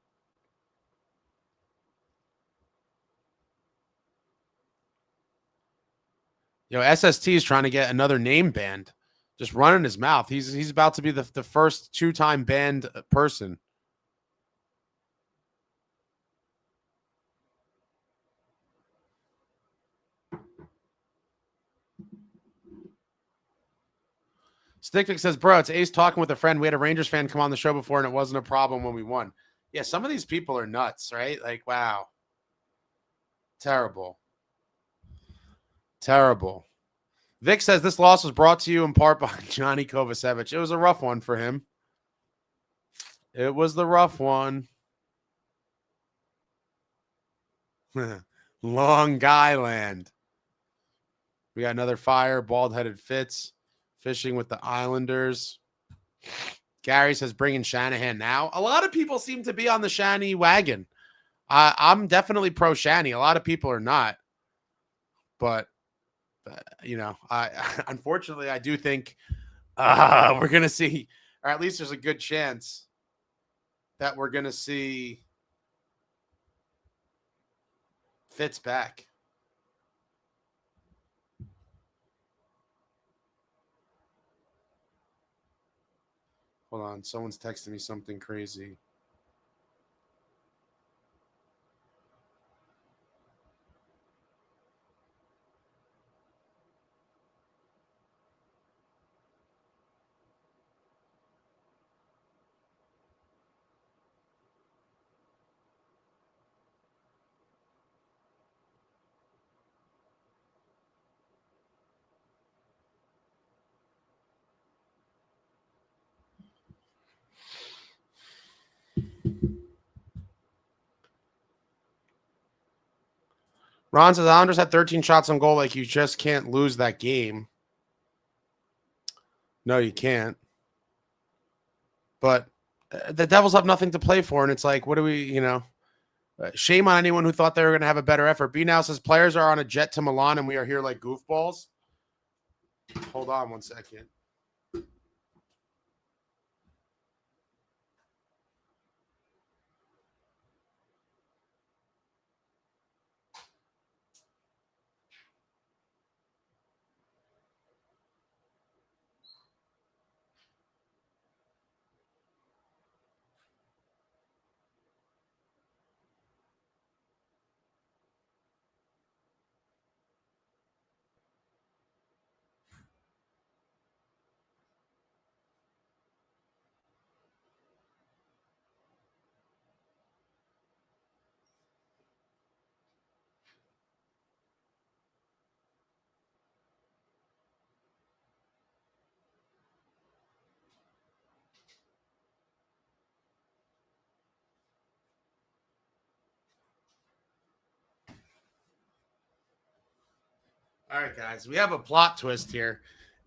[SPEAKER 1] SST is trying to get another name banned. Just running his mouth. He's about to be the first 2-time banned person. Stickvic says, bro, it's Ace talking with a friend. We had a Rangers fan come on the show before, and it wasn't a problem when we won. Yeah, some of these people are nuts, right? Like, wow. Terrible. Terrible. Vic says, this loss was brought to you in part by Johnny Kovacevic. It was a rough one for him. It was the rough one. Long Island. We got another fire. Bald-headed Fitz. Fishing with the Islanders. Gary says, bringing Shanahan now. A lot of people seem to be on the Shanny wagon. I'm definitely pro Shanny. A lot of people are not. But, you know, unfortunately, I do think we're going to see, or at least there's a good chance that we're going to see Fitz back. Hold on. Someone's texting me something crazy. Ron says, Islanders had 13 shots on goal. Like, you just can't lose that game. No, you can't. But the Devils have nothing to play for, and it's like, what do we, you know, shame on anyone who thought they were going to have a better effort. B now says, players are on a jet to Milan, and we are here like goofballs. Hold on one second. All right, guys, we have a plot twist here.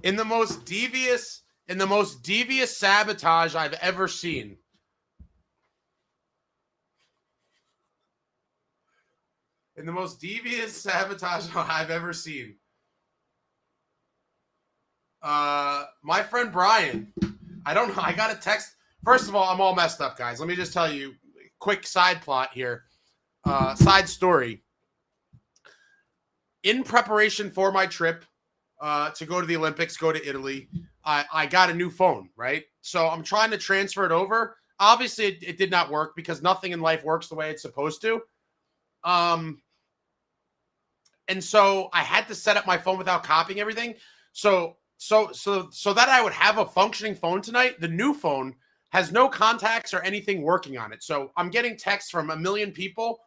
[SPEAKER 1] In the most devious sabotage I've ever seen. In the most devious sabotage I've ever seen. My friend Brian, I don't know. I got a text. First of all, I'm all messed up, guys. Let me just tell you, quick side plot here. Side story. In preparation for my trip to go to the Olympics, go to Italy, I got a new phone, right? So I'm trying to transfer it over. Obviously, it did not work because nothing in life works the way it's supposed to. And so I had to set up my phone without copying everything. So that I would have a functioning phone tonight, the new phone has no contacts or anything working on it. So I'm getting texts from a million people.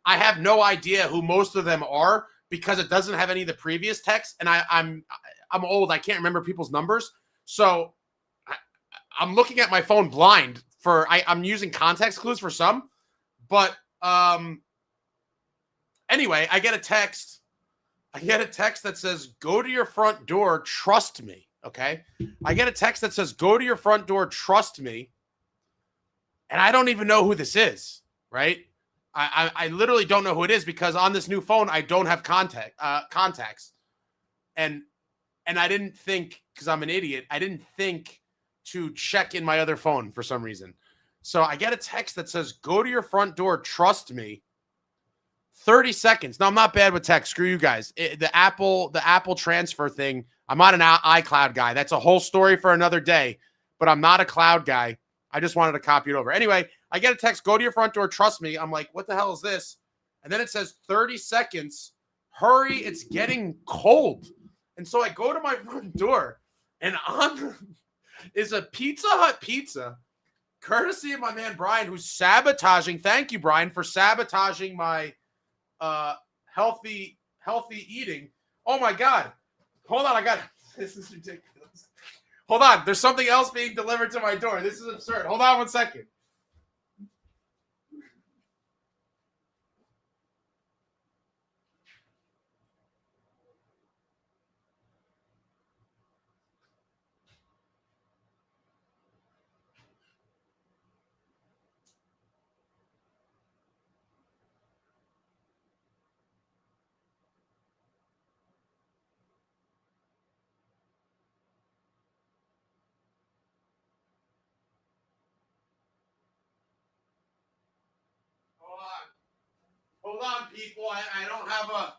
[SPEAKER 1] I have no idea who most of them are because it doesn't have any of the previous texts. And I'm old. I can't remember people's numbers. So I'm looking at my phone blind for, I'm using context clues for some, but anyway, I get a text that says, go to your front door, trust me. Okay. I get a text that says, go to your front door, trust me. And I don't even know who this is. Right. I literally don't know who it is because on this new phone, I don't have contacts. And I didn't think, because I'm an idiot, I didn't think to check in my other phone for some reason. So I get a text that says, go to your front door, trust me. 30 seconds. Now, I'm not bad with text. Screw you guys. The Apple transfer thing, I'm not an iCloud guy. That's a whole story for another day, but I'm not a cloud guy. I just wanted to copy it over. Anyway, I get a text, go to your front door, trust me. I'm like, what the hell is this? And then it says 30 seconds. Hurry, it's getting cold. And so I go to my front door, And on is a Pizza Hut pizza, courtesy of my man Brian, who's sabotaging. Thank you, Brian, for sabotaging my healthy eating. Oh my God. Hold on, this is ridiculous. Hold on, there's something else being delivered to my door. This is absurd. Hold on 1 second. Hold on, people. I don't have a...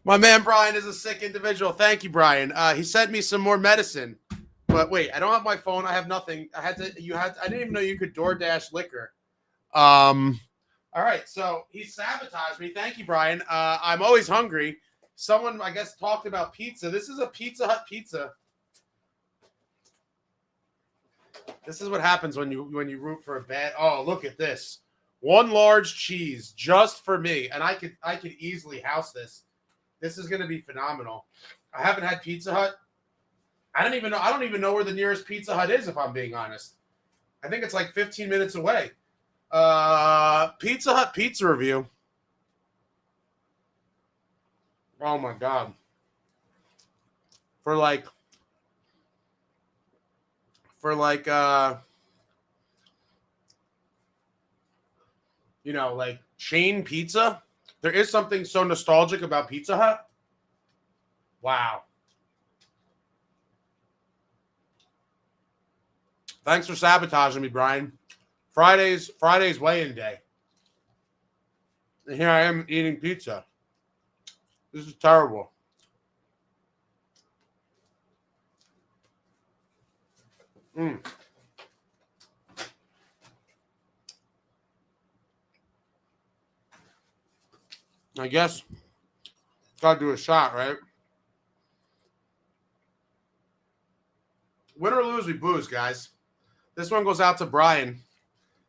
[SPEAKER 1] My man Brian is a sick individual. Thank you, Brian. He sent me some more medicine. But wait, I don't have my phone. I have nothing. I didn't even know you could DoorDash liquor. All right, so he sabotaged me. Thank you, Brian. I'm always hungry. Someone, I guess, talked about pizza. This is a Pizza Hut pizza. This is what happens when you root for a bad. Oh, look at this. 1 large cheese just for me, and I could easily house this. This is going to be phenomenal. I haven't had Pizza Hut. I don't even know where the nearest Pizza Hut is, if I'm being honest. I think it's like 15 minutes away. Pizza Hut pizza review. Oh my God. For like like chain pizza. There is something so nostalgic about Pizza Hut. Wow. Thanks for sabotaging me, Brian. Friday's weigh-in day. And here I am eating pizza. This is terrible. I guess gotta do a shot, right? Win or lose, we booze, guys. This one goes out to Brian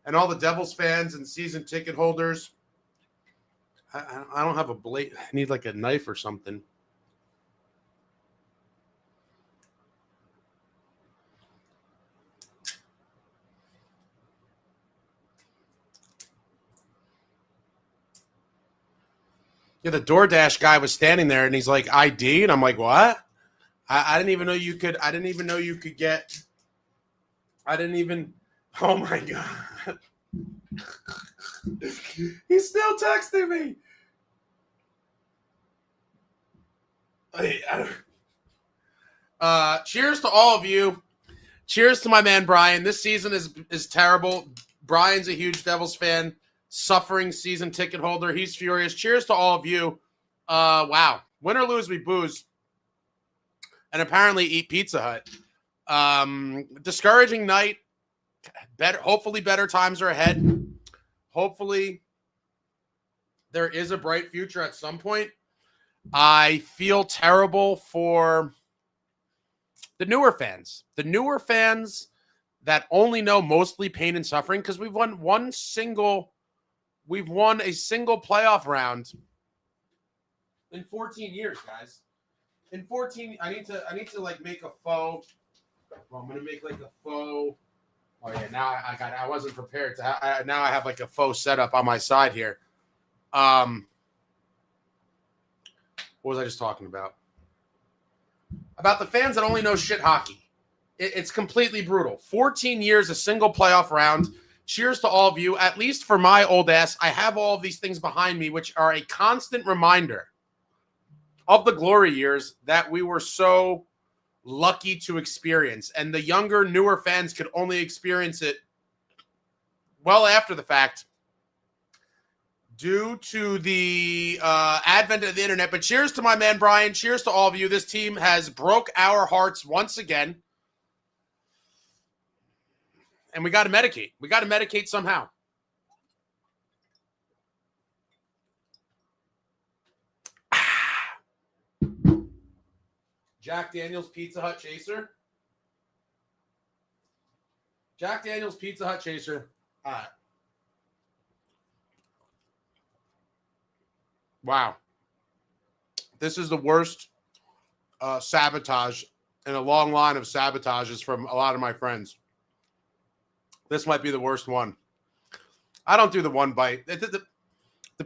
[SPEAKER 1] and all the Devils fans and season ticket holders. I don't have a blade. I need like a knife or something. Yeah, the DoorDash guy was standing there and he's like, ID? And I'm like, what? I didn't even know you could. I didn't even know you could get. I didn't even. Oh my God. He's still texting me. Cheers to all of you. Cheers to my man Brian. This season is terrible. Brian's a huge Devils fan, suffering season ticket holder. He's furious. Cheers to all of you. Wow. Win or lose, we booze. And apparently eat Pizza Hut. Discouraging night. Hopefully better times are ahead. Hopefully there is a bright future at some point. I feel terrible for the newer fans. The newer fans that only know mostly pain and suffering, because we've won a single playoff round in 14 years, guys. In 14, I need to like make a faux. Well, I'm gonna make like a faux. Oh yeah, now I wasn't prepared to. Now I have like a faux setup on my side here. What was I just talking about? About the fans that only know shit hockey. It's completely brutal. 14 years, a single playoff round. Cheers to all of you. At least for my old ass, I have all of these things behind me, which are a constant reminder of the glory years that we were so lucky to experience. And the younger, newer fans could only experience it well after the fact due to the advent of the internet. But cheers to my man, Brian. Cheers to all of you. This team has broke our hearts once again. And we got to medicate. We got to medicate somehow. Jack Daniels Pizza Hut Chaser. Jack Daniels Pizza Hut Chaser. All right. Wow. This is the worst sabotage in a long line of sabotages from a lot of my friends. This might be the worst one. I don't do the one bite. The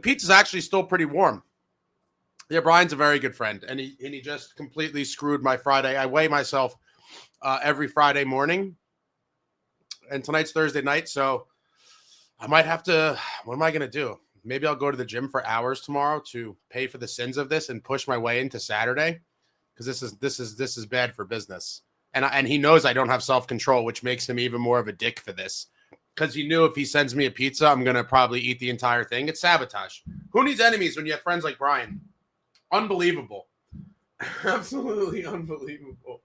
[SPEAKER 1] pizza's actually still pretty warm. Yeah, Brian's a very good friend, and he just completely screwed my Friday. I weigh myself every Friday morning, and tonight's Thursday night, so I might have to. What am I going to do? Maybe I'll go to the gym for hours tomorrow to pay for the sins of this and push my way into Saturday, because this is bad for business. And he knows I don't have self-control, which makes him even more of a dick for this. Because he knew if he sends me a pizza, I'm going to probably eat the entire thing. It's sabotage. Who needs enemies when you have friends like Brian? Unbelievable. Absolutely unbelievable.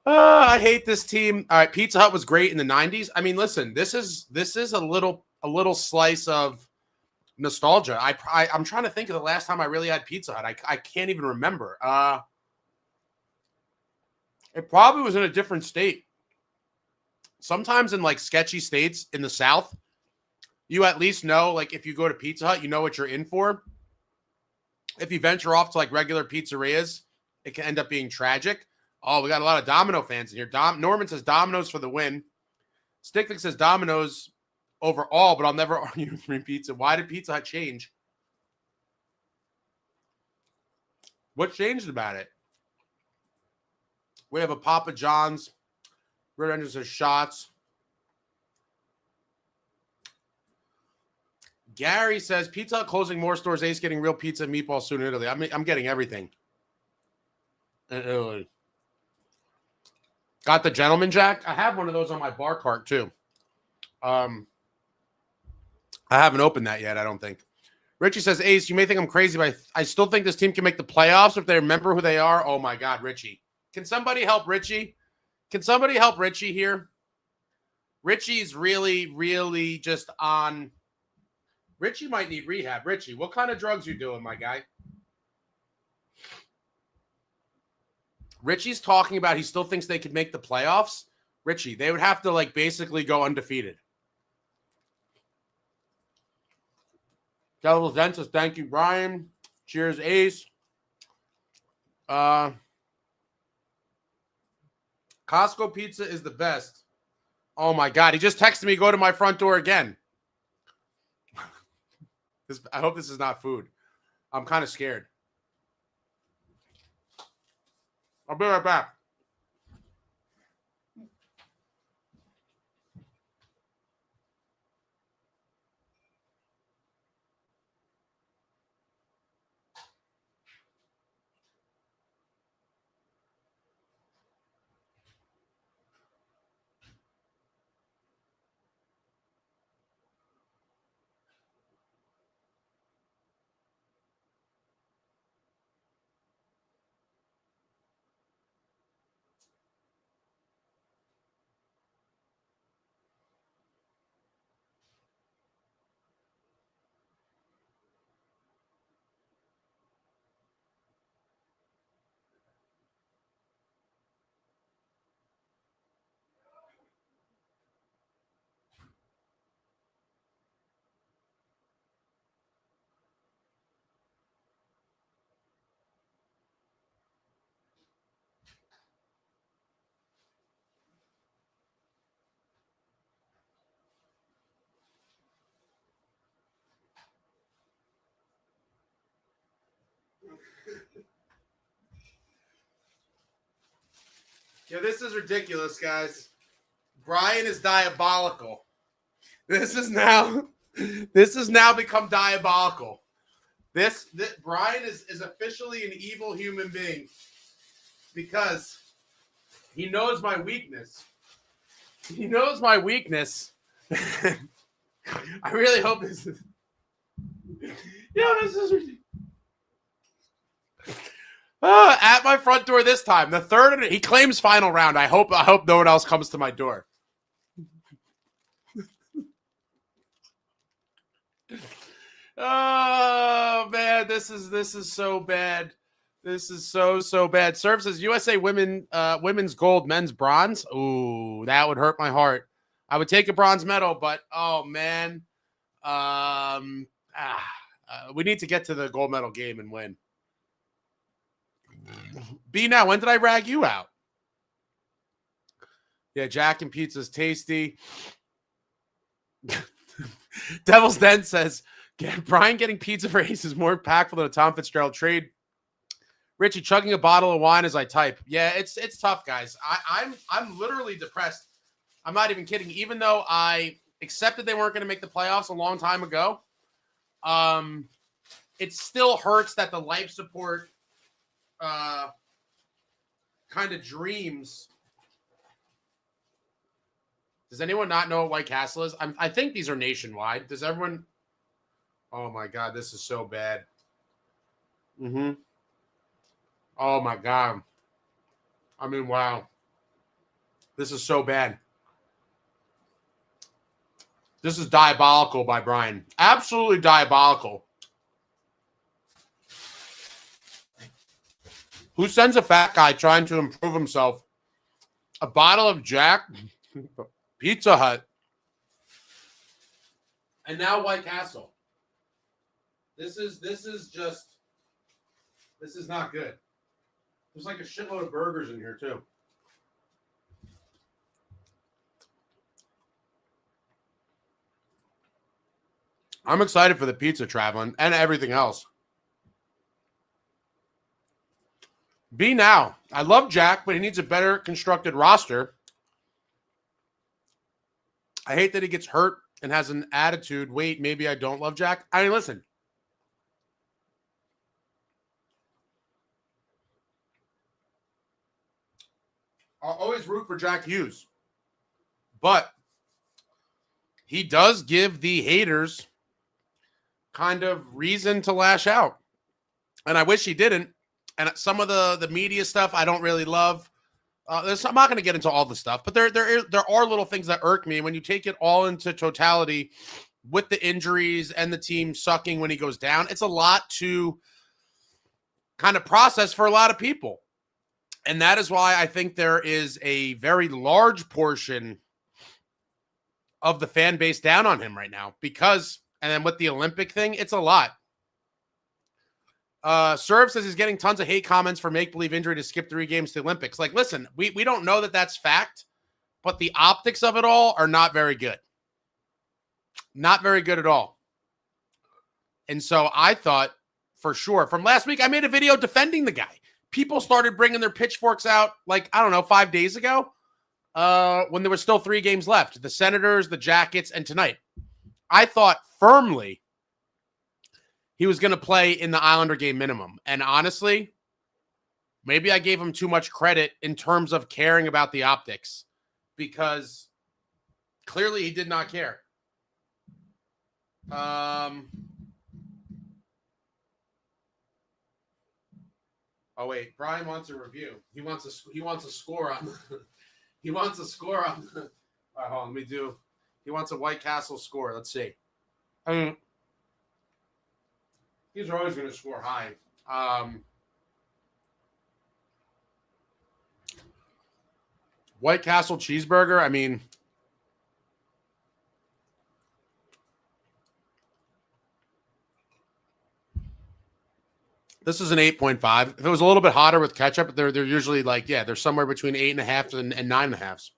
[SPEAKER 1] I hate this team. All right, Pizza Hut was great in the 90s. I mean, listen, this is a little slice of nostalgia. I'm trying to think of the last time I really had Pizza Hut. I can't even remember. It probably was in a different state. Sometimes in like sketchy states in the South, you at least know, like if you go to Pizza Hut, you know what you're in for. If you venture off to like regular pizzerias, it can end up being tragic. Oh, we got a lot of Domino fans in here. Norman says Domino's for the win. Sticklick says Domino's overall, but I'll never argue with free pizza. Why did Pizza Hut change? What changed about it? We have a Papa John's. Red Angel says shots. Gary says Pizza Hut closing more stores. Ace getting real pizza and meatballs soon in Italy. I'm getting everything in Italy. Got the Gentleman Jack. I have one of those on my bar cart too. I haven't opened that yet, I don't think. Richie says, Ace, you may think I'm crazy, but I still think this team can make the playoffs if they remember who they are. Oh my God, Richie. Can somebody help Richie? Can somebody help Richie here? Richie's really, really just on. Richie might need rehab. Richie, what kind of drugs you doing, my guy? Richie's talking about he still thinks they could make the playoffs. Richie, they would have to like basically go undefeated. Devils Den says, thank you, Brian. Cheers, Ace. Costco pizza is the best. Oh my God. He just texted me, go to my front door again. I hope this is not food. I'm kind of scared. I'll be right back. Yeah, this is ridiculous, guys. Brian is diabolical. This has now become diabolical. This Brian is officially an evil human being because he knows my weakness. He knows my weakness. I really hope this is. Yeah, this is ridiculous. At my front door this time. The third, he claims final round. I hope no one else comes to my door. Oh man, this is so bad. This is so bad. Serve says USA women's gold, men's bronze. Ooh, that would hurt my heart. I would take a bronze medal, but oh man, we need to get to the gold medal game and win. B now, when did I rag you out? Yeah, Jack and Pizza's tasty. Devil's Den says, Brian getting pizza for Ace is more impactful than a Tom Fitzgerald trade. Richie chugging a bottle of wine as I type. Yeah, it's tough, guys. I'm literally depressed. I'm not even kidding. Even though I accepted they weren't going to make the playoffs a long time ago, it still hurts that the life support kind of dreams. Does anyone not know what White Castle is? I think these are nationwide. Does everyone? Oh my God, this is so bad. Oh my God. I mean, wow. This is so bad. This is diabolical by Brian. Absolutely diabolical. Who sends a fat guy trying to improve himself a bottle of Jack, Pizza Hut, and now White Castle? This is not good. There's like a shitload of burgers in here too. I'm excited for the pizza traveling and everything else. B now. I love Jack, but he needs a better constructed roster. I hate that he gets hurt and has an attitude. Wait, maybe I don't love Jack. I mean, listen. I'll always root for Jack Hughes. But he does give the haters kind of reason to lash out. And I wish he didn't. And some of the media stuff I don't really love. I'm not going to get into all the stuff, but there are little things that irk me. When you take it all into totality with the injuries and the team sucking when he goes down, it's a lot to kind of process for a lot of people. And that is why I think there is a very large portion of the fan base down on him right now because, and then with the Olympic thing, it's a lot. Serve says he's getting tons of hate comments for make-believe injury to skip 3 games to the Olympics. Like, listen, we don't know that that's fact, but the optics of it all are not very good. Not very good at all. And so I thought for sure from last week, I made a video defending the guy. People started bringing their pitchforks out like, I don't know, 5 days ago when there were still 3 games left. The Senators, the Jackets, and tonight. I thought firmly he was going to play in the Islander game minimum. And honestly, maybe I gave him too much credit in terms of caring about the optics because clearly he did not care. Oh wait, Brian wants a review. He wants a score on. He wants a score on. All right, hold on, let me do. He wants a White Castle score. Let's see. I mean, these are always going to score high. White Castle cheeseburger. I mean, this is an 8.5. If it was a little bit hotter with ketchup, they're usually like, yeah, they're somewhere between 8.5 and 9.5.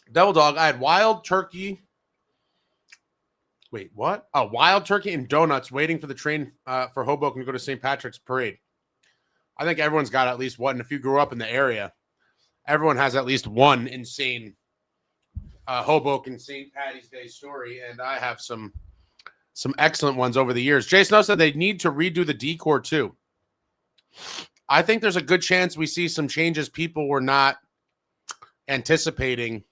[SPEAKER 1] Devil Dog, I had wild turkey. Wait, what? Oh, wild turkey and donuts waiting for the train for Hoboken to go to St. Patrick's Parade. I think everyone's got at least one. If you grew up in the area, everyone has at least one insane Hoboken St. Patty's Day story, and I have some excellent ones over the years. Jason Snow said they need to redo the decor too. I think there's a good chance we see some changes people were not anticipating.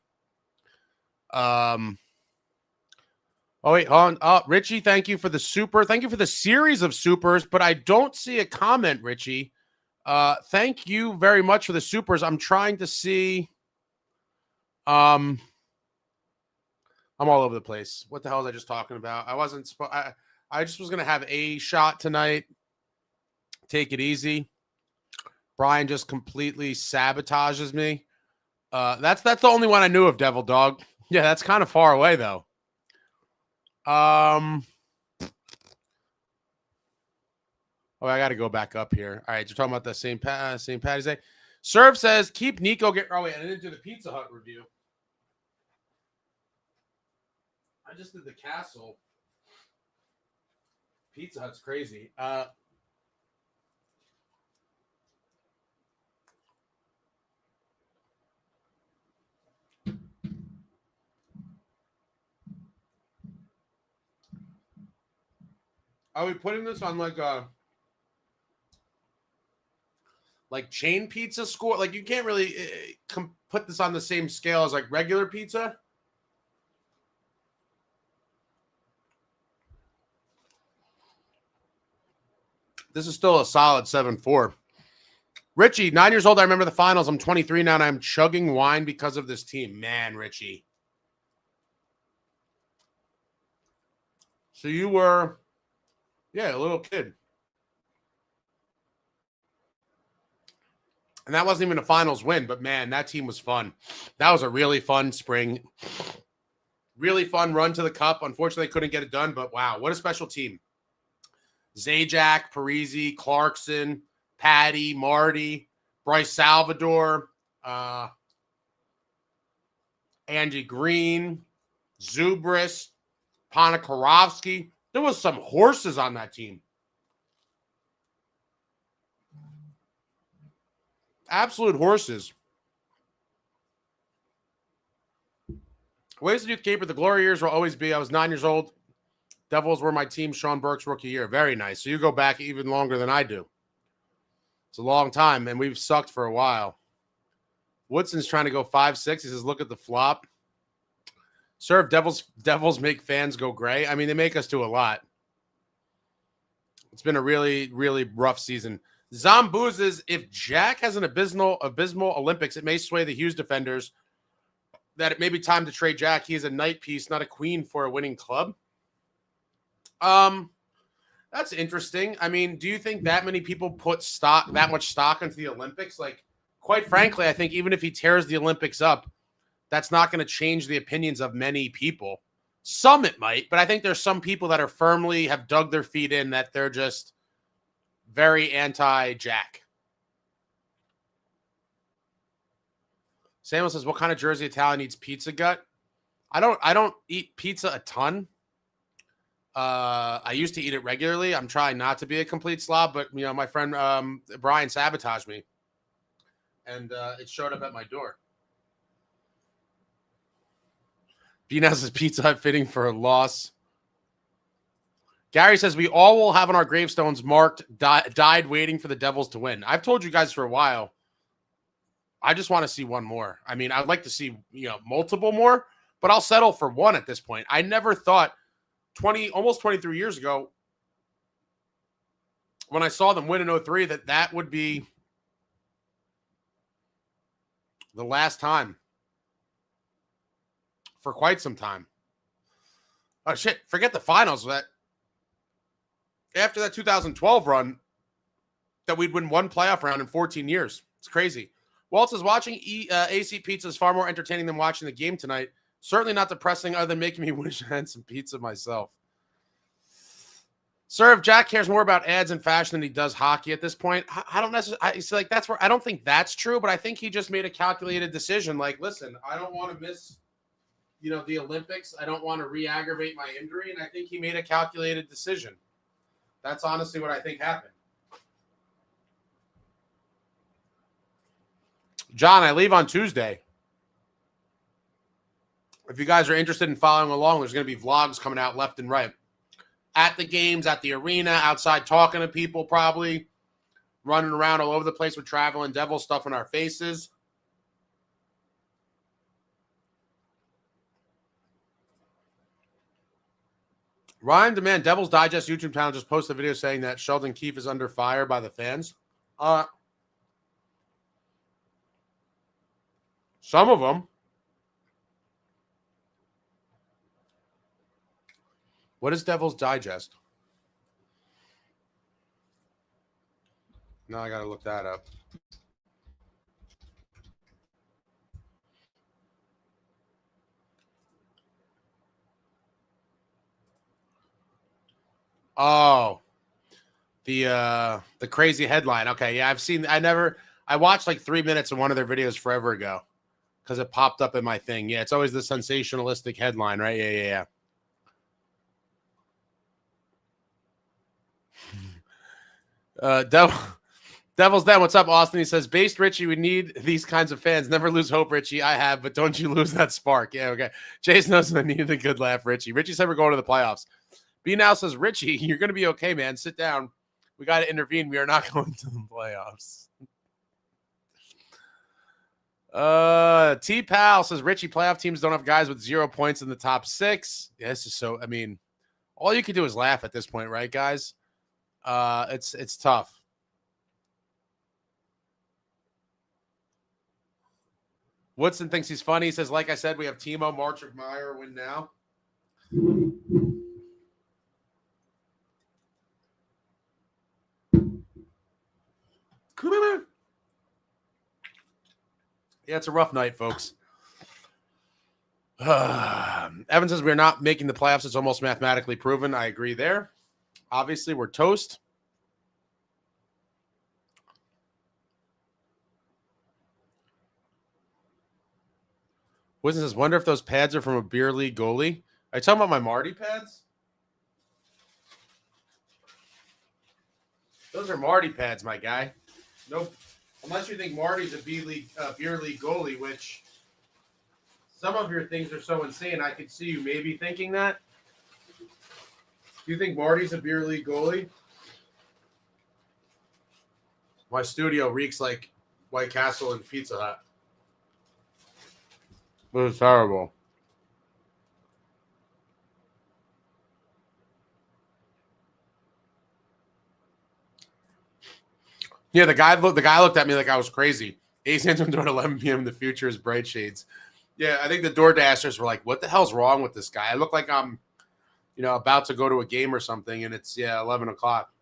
[SPEAKER 1] Oh, wait, hold on. Oh, Richie, thank you for the super. Thank you for the series of supers, but I don't see a comment, Richie. Thank you very much for the supers. I'm trying to see. I'm all over the place. What the hell was I just talking about? I just was going to have a shot tonight. Take it easy. Brian just completely sabotages me. That's the only one I knew of, Devil Dog. Yeah, that's kind of far away, though. Oh, I got to go back up here. All right, you're talking about the St. Patty's Day. Serve says, keep Nico. Oh, wait, I didn't do the Pizza Hut review. I just did the Castle. Pizza Hut's crazy. Are we putting this on like chain pizza score? Like you can't really put this on the same scale as like regular pizza. This is still a solid 7-4. Richie, 9 years old. I remember the finals. I'm 23 now, and I'm chugging wine because of this team. Man, Richie. So you were, yeah, a little kid. And that wasn't even a finals win, but man, that team was fun. That was a really fun spring. Really fun run to the cup. Unfortunately, couldn't get it done, but wow, what a special team. Zajac, Parisi, Clarkson, Patty, Marty, Bryce Salvador, Andy Green, Zubris, Ponikarovsky. There was some horses on that team. Absolute horses. Ways to do caper. The glory years will always be. I was 9 years old. Devils were my team. Sean Burke's rookie year. Very nice. So you go back even longer than I do. It's a long time, and we've sucked for a while. Woodson's trying to go 5-6. He says, look at the flop. Serve Devils make fans go gray. I mean, they make us do a lot. It's been a really, really rough season. Zomboozes, if Jack has an abysmal Olympics, it may sway the Hughes defenders that it may be time to trade Jack. He is a knight piece, not a queen for a winning club. That's interesting. I mean, do you think that many people put that much stock into the Olympics? Like, quite frankly, I think even if he tears the Olympics up, that's not going to change the opinions of many people. Some it might, but I think there's some people that are firmly have dug their feet in that they're just very anti-Jack. Samuel says, what kind of Jersey Italian eats pizza gut? I don't eat pizza a ton. I used to eat it regularly. I'm trying not to be a complete slob, but you know, my friend Brian sabotaged me, and it showed up at my door. B-Naz is Pizza Hut fitting for a loss. Gary says we all will have on our gravestones marked died waiting for the Devils to win. I've told you guys for a while. I just want to see one more. I mean, I'd like to see multiple more, but I'll settle for one at this point. I never thought almost 23 years ago, when I saw them win in 03, that would be the last time for quite some time. Oh, shit. Forget the finals. After that 2012 run, that we'd win one playoff round in 14 years. It's crazy. Waltz is watching AC Pizza is far more entertaining than watching the game tonight. Certainly not depressing other than making me wish I had some pizza myself. Sir, if Jack cares more about ads and fashion than he does hockey at this point, I don't necessarily. That's where I don't think that's true, but I think he just made a calculated decision. Like, listen, I don't want to miss the Olympics. I don't want to re-aggravate my injury, and I think he made a calculated decision. That's honestly what I think happened. John, I leave on Tuesday. If you guys are interested in following along, there's going to be vlogs coming out left and right. At the games, at the arena, outside talking to people probably, running around all over the place with Traveling Devil stuff in our faces. Ryan Demand, Devil's Digest YouTube channel just posted a video saying that Sheldon Keefe is under fire by the fans. Some of them. What is Devil's Digest? Now I got to look that up. Oh, the crazy headline. Okay, yeah, I watched like 3 minutes of one of their videos forever ago because it popped up in my thing. Yeah, it's always the sensationalistic headline, right? Yeah. Devil's Den, what's up, Austin? He says, based Richie, we need these kinds of fans. Never lose hope, Richie. I have, but don't you lose that spark. Yeah, okay. Jason knows I needed a good laugh, Richie. Richie said we're going to the playoffs. B now says, Richie, you're going to be okay, man. Sit down. We got to intervene. We are not going to the playoffs. T-Pal says, Richie, playoff teams don't have guys with 0 points in the top 6. Yeah, this is so, I mean, all you can do is laugh at this point, right, guys? It's tough. Woodson thinks he's funny. He says, like I said, we have Timo Meyer win now. Yeah, it's a rough night, folks. Evan says we're not making the playoffs. It's almost mathematically proven. I agree there. Obviously, we're toast. Winston says, wonder if those pads are from a beer league goalie. Are you talking about my Marty pads? Those are Marty pads, my guy. Nope. Unless you think Marty's a beer league goalie, which some of your things are so insane, I could see you maybe thinking that. Do you think Marty's a beer league goalie? My studio reeks like White Castle and Pizza Hut. It was terrible. Yeah, the guy looked at me like I was crazy. Ace Anton doing 11 p.m. The future is bright shades. Yeah, I think the Door Dashers were like, what the hell's wrong with this guy? I look like I'm, about to go to a game or something, and it's, 11 o'clock.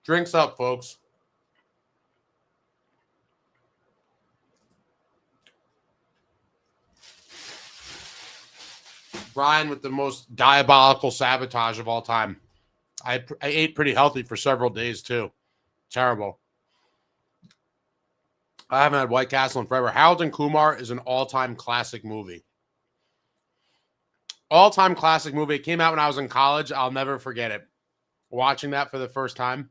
[SPEAKER 1] Drinks up, folks. Brian with the most diabolical sabotage of all time. I ate pretty healthy for several days, too. Terrible. I haven't had White Castle in forever. Harold and Kumar is an all-time classic movie. All-time classic movie. It came out when I was in college. I'll never forget it. Watching that for the first time.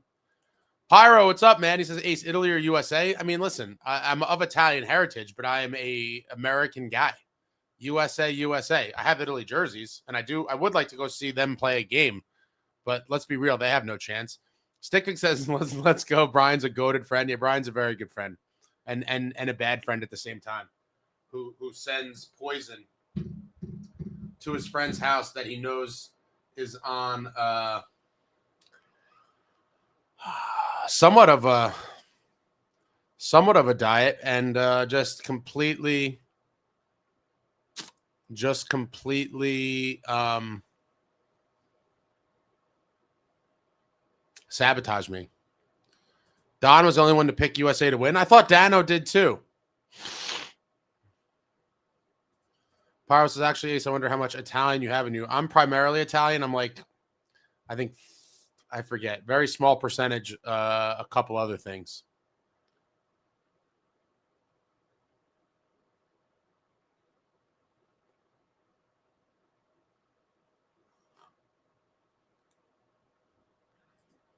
[SPEAKER 1] Pyro, what's up, man? He says, Ace, Italy or USA? I mean, listen, I'm of Italian heritage, but I am a American guy. USA. I have Italy jerseys, and I would like to go see them play a game, but let's be real, they have no chance. Stickwick says, let's go. Brian's a goated friend. Yeah, Brian's a very good friend, and a bad friend at the same time, who sends poison to his friend's house that he knows is on somewhat of a diet, and just completely sabotage me. Don was the only one to pick USA to win. I thought Dano did too. Pyros is actually Ace. I wonder how much Italian you have in you. I'm primarily Italian. I'm like, I think I forget. Very small percentage, a couple other things.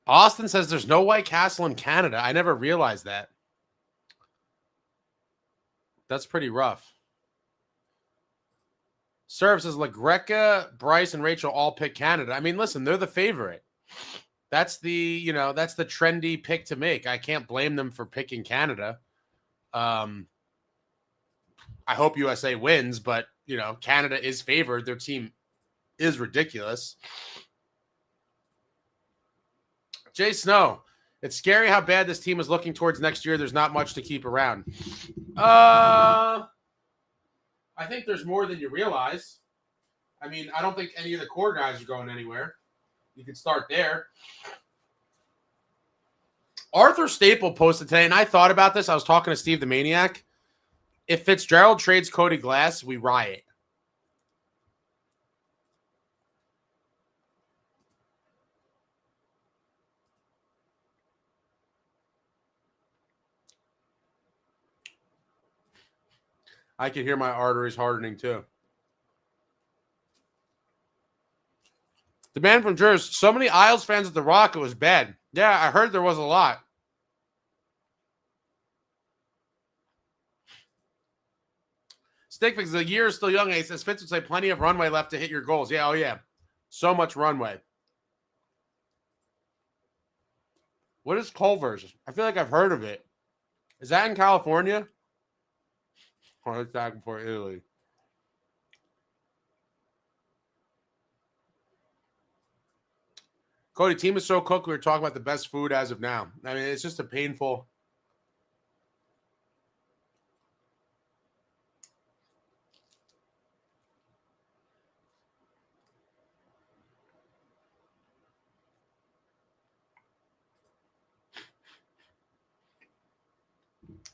[SPEAKER 1] Austin says there's no White Castle in Canada. I never realized that. That's pretty rough. Serve says LaGreca, Bryce, and Rachel all pick Canada. I mean, listen, they're the favorite. That's the trendy pick to make. I can't blame them for picking Canada. I hope USA wins, but Canada is favored. Their team is ridiculous. Jay Snow, it's scary how bad this team is looking towards next year. There's not much to keep around. I think there's more than you realize. I mean, I don't think any of the core guys are going anywhere. You can start there. Arthur Staple posted today, and I thought about this. I was talking to Steve the Maniac. If Fitzgerald trades Cody Glass, we riot. I can hear my arteries hardening too. The man from Jersey, so many Isles fans at the Rock, it was bad. Yeah, I heard there was a lot. Stickfix, the year is still young. He says Fitz would say plenty of runway left to hit your goals. Yeah, oh yeah. So much runway. What is Culver's? I feel like I've heard of it. Is that in California? Oh, it's back before Italy. Cody, team is so cooked. We were talking about the best food as of now. I mean, it's just a painful.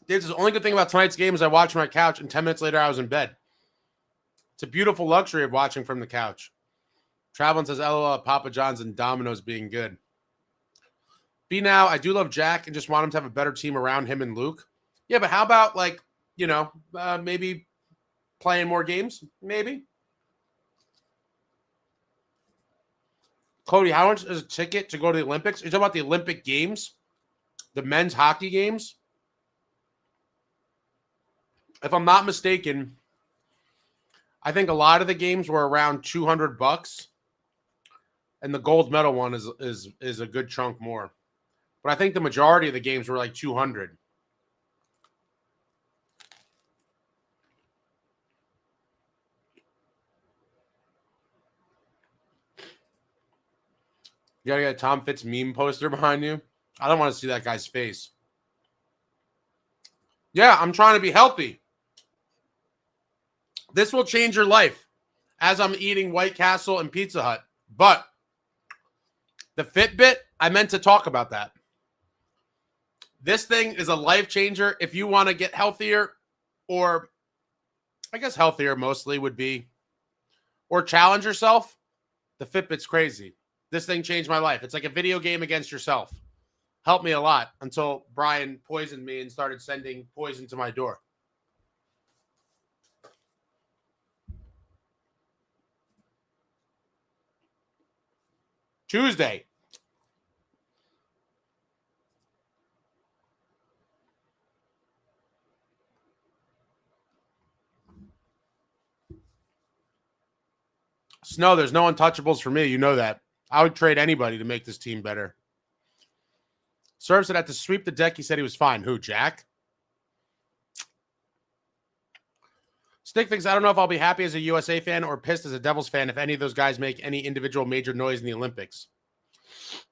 [SPEAKER 1] Dave says, the only good thing about tonight's game is I watched from my couch, and 10 minutes later, I was in bed. It's a beautiful luxury of watching from the couch. Travelin says, LOL, Papa John's and Domino's being good. B now, I do love Jack and just want him to have a better team around him and Luke. Yeah, but how about, maybe playing more games? Maybe. Cody, how much is a ticket to go to the Olympics? You're talking about the Olympic Games? The men's hockey games? If I'm not mistaken, I think a lot of the games were around $200, and the gold medal one is a good chunk more. But I think the majority of the games were like $200. You gotta get a Tom Fitz meme poster behind you. I don't want to see that guy's face. Yeah, I'm trying to be healthy. This will change your life as I'm eating White Castle and Pizza Hut. But the Fitbit, I meant to talk about that. This thing is a life changer if you want to get healthier, or I guess healthier mostly would be, or challenge yourself. The Fitbit's crazy. This thing changed my life. It's like a video game against yourself. Helped me a lot until Brian poisoned me and started sending poison to my door. Tuesday. Snow, there's no untouchables for me. You know that. I would trade anybody to make this team better. Serve said had to sweep the deck. He said he was fine. Who, Jack? Stick thinks, I don't know if I'll be happy as a USA fan or pissed as a Devils fan if any of those guys make any individual major noise in the Olympics.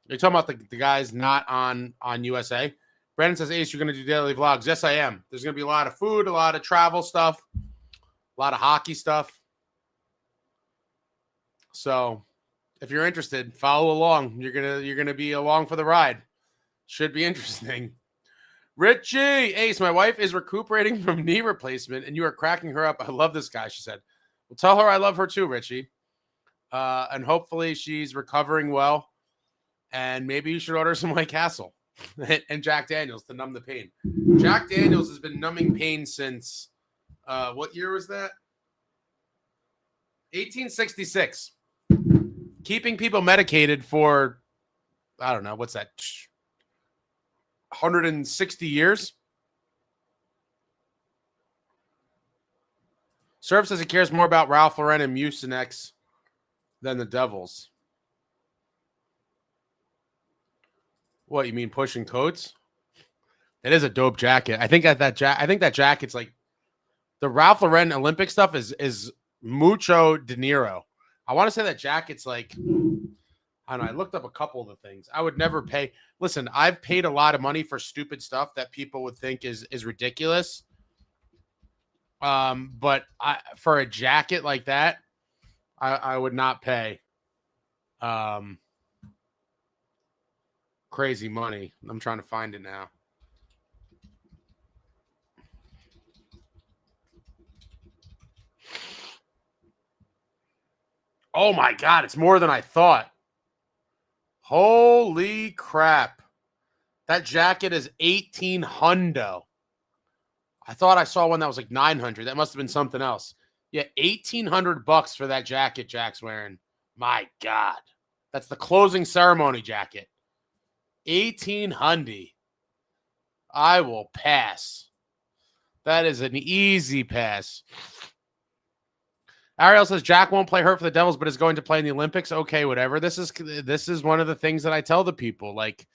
[SPEAKER 1] You're talking about the guys not on USA? Brandon says, Ace, you're going to do daily vlogs. Yes, I am. There's going to be a lot of food, a lot of travel stuff, a lot of hockey stuff. So if you're interested, follow along. You're gonna be along for the ride. Should be interesting. Richie, Ace, my wife is recuperating from knee replacement, and you are cracking her up. I love this guy, she said. Well, tell her I love her too, Richie. And hopefully she's recovering well And maybe you should order some White Castle and Jack Daniels to numb the pain. Jack Daniels has been numbing pain since, what year was that? 1866. Keeping people medicated for, I don't know, what's that? 160 years? Serv says he cares more about Ralph Lauren and Mucinex than the Devils. What, you mean pushing coats? It is a dope jacket. I think that jacket's like the Ralph Lauren Olympic stuff is mucho De Niro. I want to say that jacket's like, I don't know. I looked up a couple of the things. I would never pay. Listen, I've paid a lot of money for stupid stuff that people would think is ridiculous. But for a jacket like that, I would not pay crazy money. I'm trying to find it now. Oh my God, it's more than I thought. Holy crap. That jacket is 1,800. I thought I saw one that was like 900. That must have been something else. Yeah, $1,800 for that jacket Jack's wearing. My God. That's the closing ceremony jacket. 1,800. I will pass. That is an easy pass. Ariel says Jack won't play hurt for the Devils, but is going to play in the Olympics. Okay, whatever. This is one of the things that I tell the people. Like,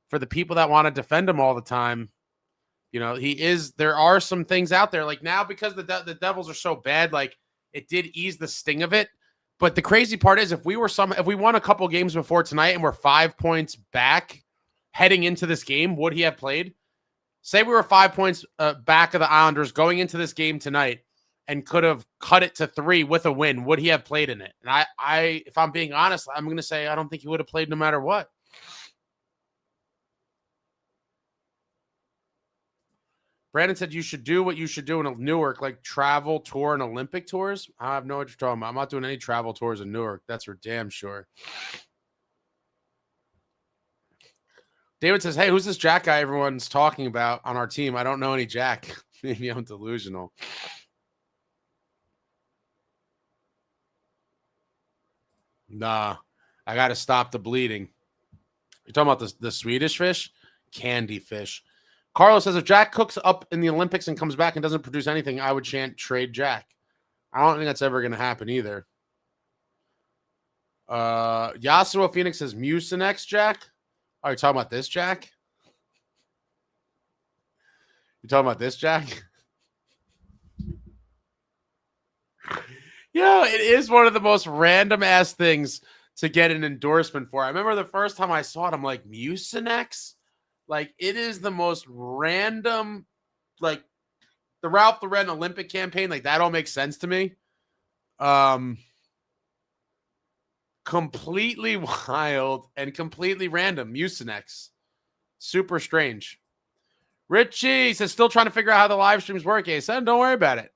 [SPEAKER 1] for the people that want to defend him all the time, you know, there are some things out there. Like now, because the Devils are so bad, like it did ease the sting of it. But the crazy part is if we won a couple games before tonight and we're 5 points back heading into this game, would he have played? Say we were 5 points back of the Islanders going into this game tonight and could have cut it to 3 with a win. Would he have played in it? And I if I'm being honest, I'm going to say I don't think he would have played no matter what. Brandon said you should do what you should do in Newark, like travel, tour, and Olympic tours. I have no idea what you're talking about. I'm not doing any travel tours in Newark. That's for damn sure. David says, hey, who's this Jack guy everyone's talking about on our team? I don't know any Jack. Maybe I'm delusional. Nah, I got to stop the bleeding. You're talking about the Swedish fish? Candy fish. Carlos says, if Jack cooks up in the Olympics and comes back and doesn't produce anything, I would chant trade Jack. I don't think that's ever going to happen either. Yasuo Phoenix says, Mucinex Jack? Are you talking about this Jack? You talking about this Jack? It is one of the most random ass things to get an endorsement for. I remember the first time I saw it, I'm like, Mucinex? Like, it is the most random, like, the Ralph Lauren Olympic campaign, like, that all makes sense to me. Completely wild and completely random. Mucinex. Super strange. Richie says, still trying to figure out how the live streams work. Hey, son, don't worry about it.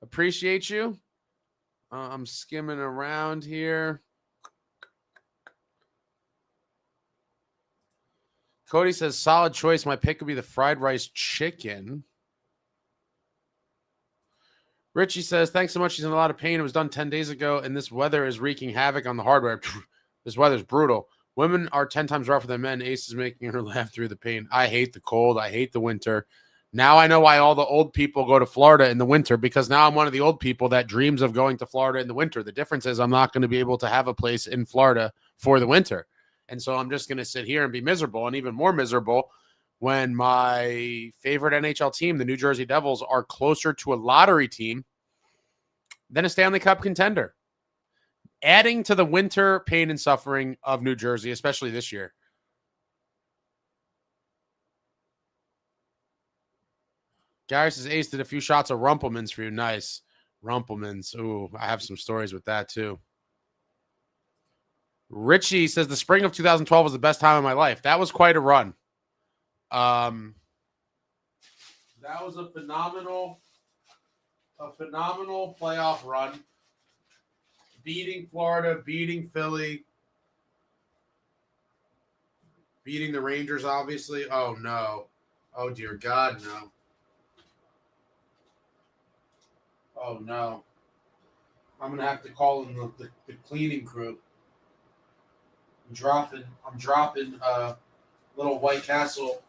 [SPEAKER 1] Appreciate you. I'm skimming around here. Cody says, solid choice. My pick would be the fried rice chicken. Richie says, thanks so much. He's in a lot of pain. It was done 10 days ago, and this weather is wreaking havoc on the hardware. This weather's brutal. Women are 10 times rougher than men. Ace is making her laugh through the pain. I hate the cold. I hate the winter. Now I know why all the old people go to Florida in the winter, because now I'm one of the old people that dreams of going to Florida in the winter. The difference is I'm not going to be able to have a place in Florida for the winter. And so I'm just going to sit here and be miserable, and even more miserable when my favorite NHL team, the New Jersey Devils, are closer to a lottery team than a Stanley Cup contender. Adding to the winter pain and suffering of New Jersey, especially this year. Gary says, Ace did a few shots of Rumpelmans for you. Nice. Rumpelmans. Ooh, I have some stories with that too. Richie says the spring of 2012 was the best time of my life. That was quite a run. That was a phenomenal playoff run. beating Florida, beating Philly, beating the Rangers, obviously. Oh, no. Oh, dear God, no. Oh, no. I'm going to have to call in the cleaning crew. I'm dropping little White Castle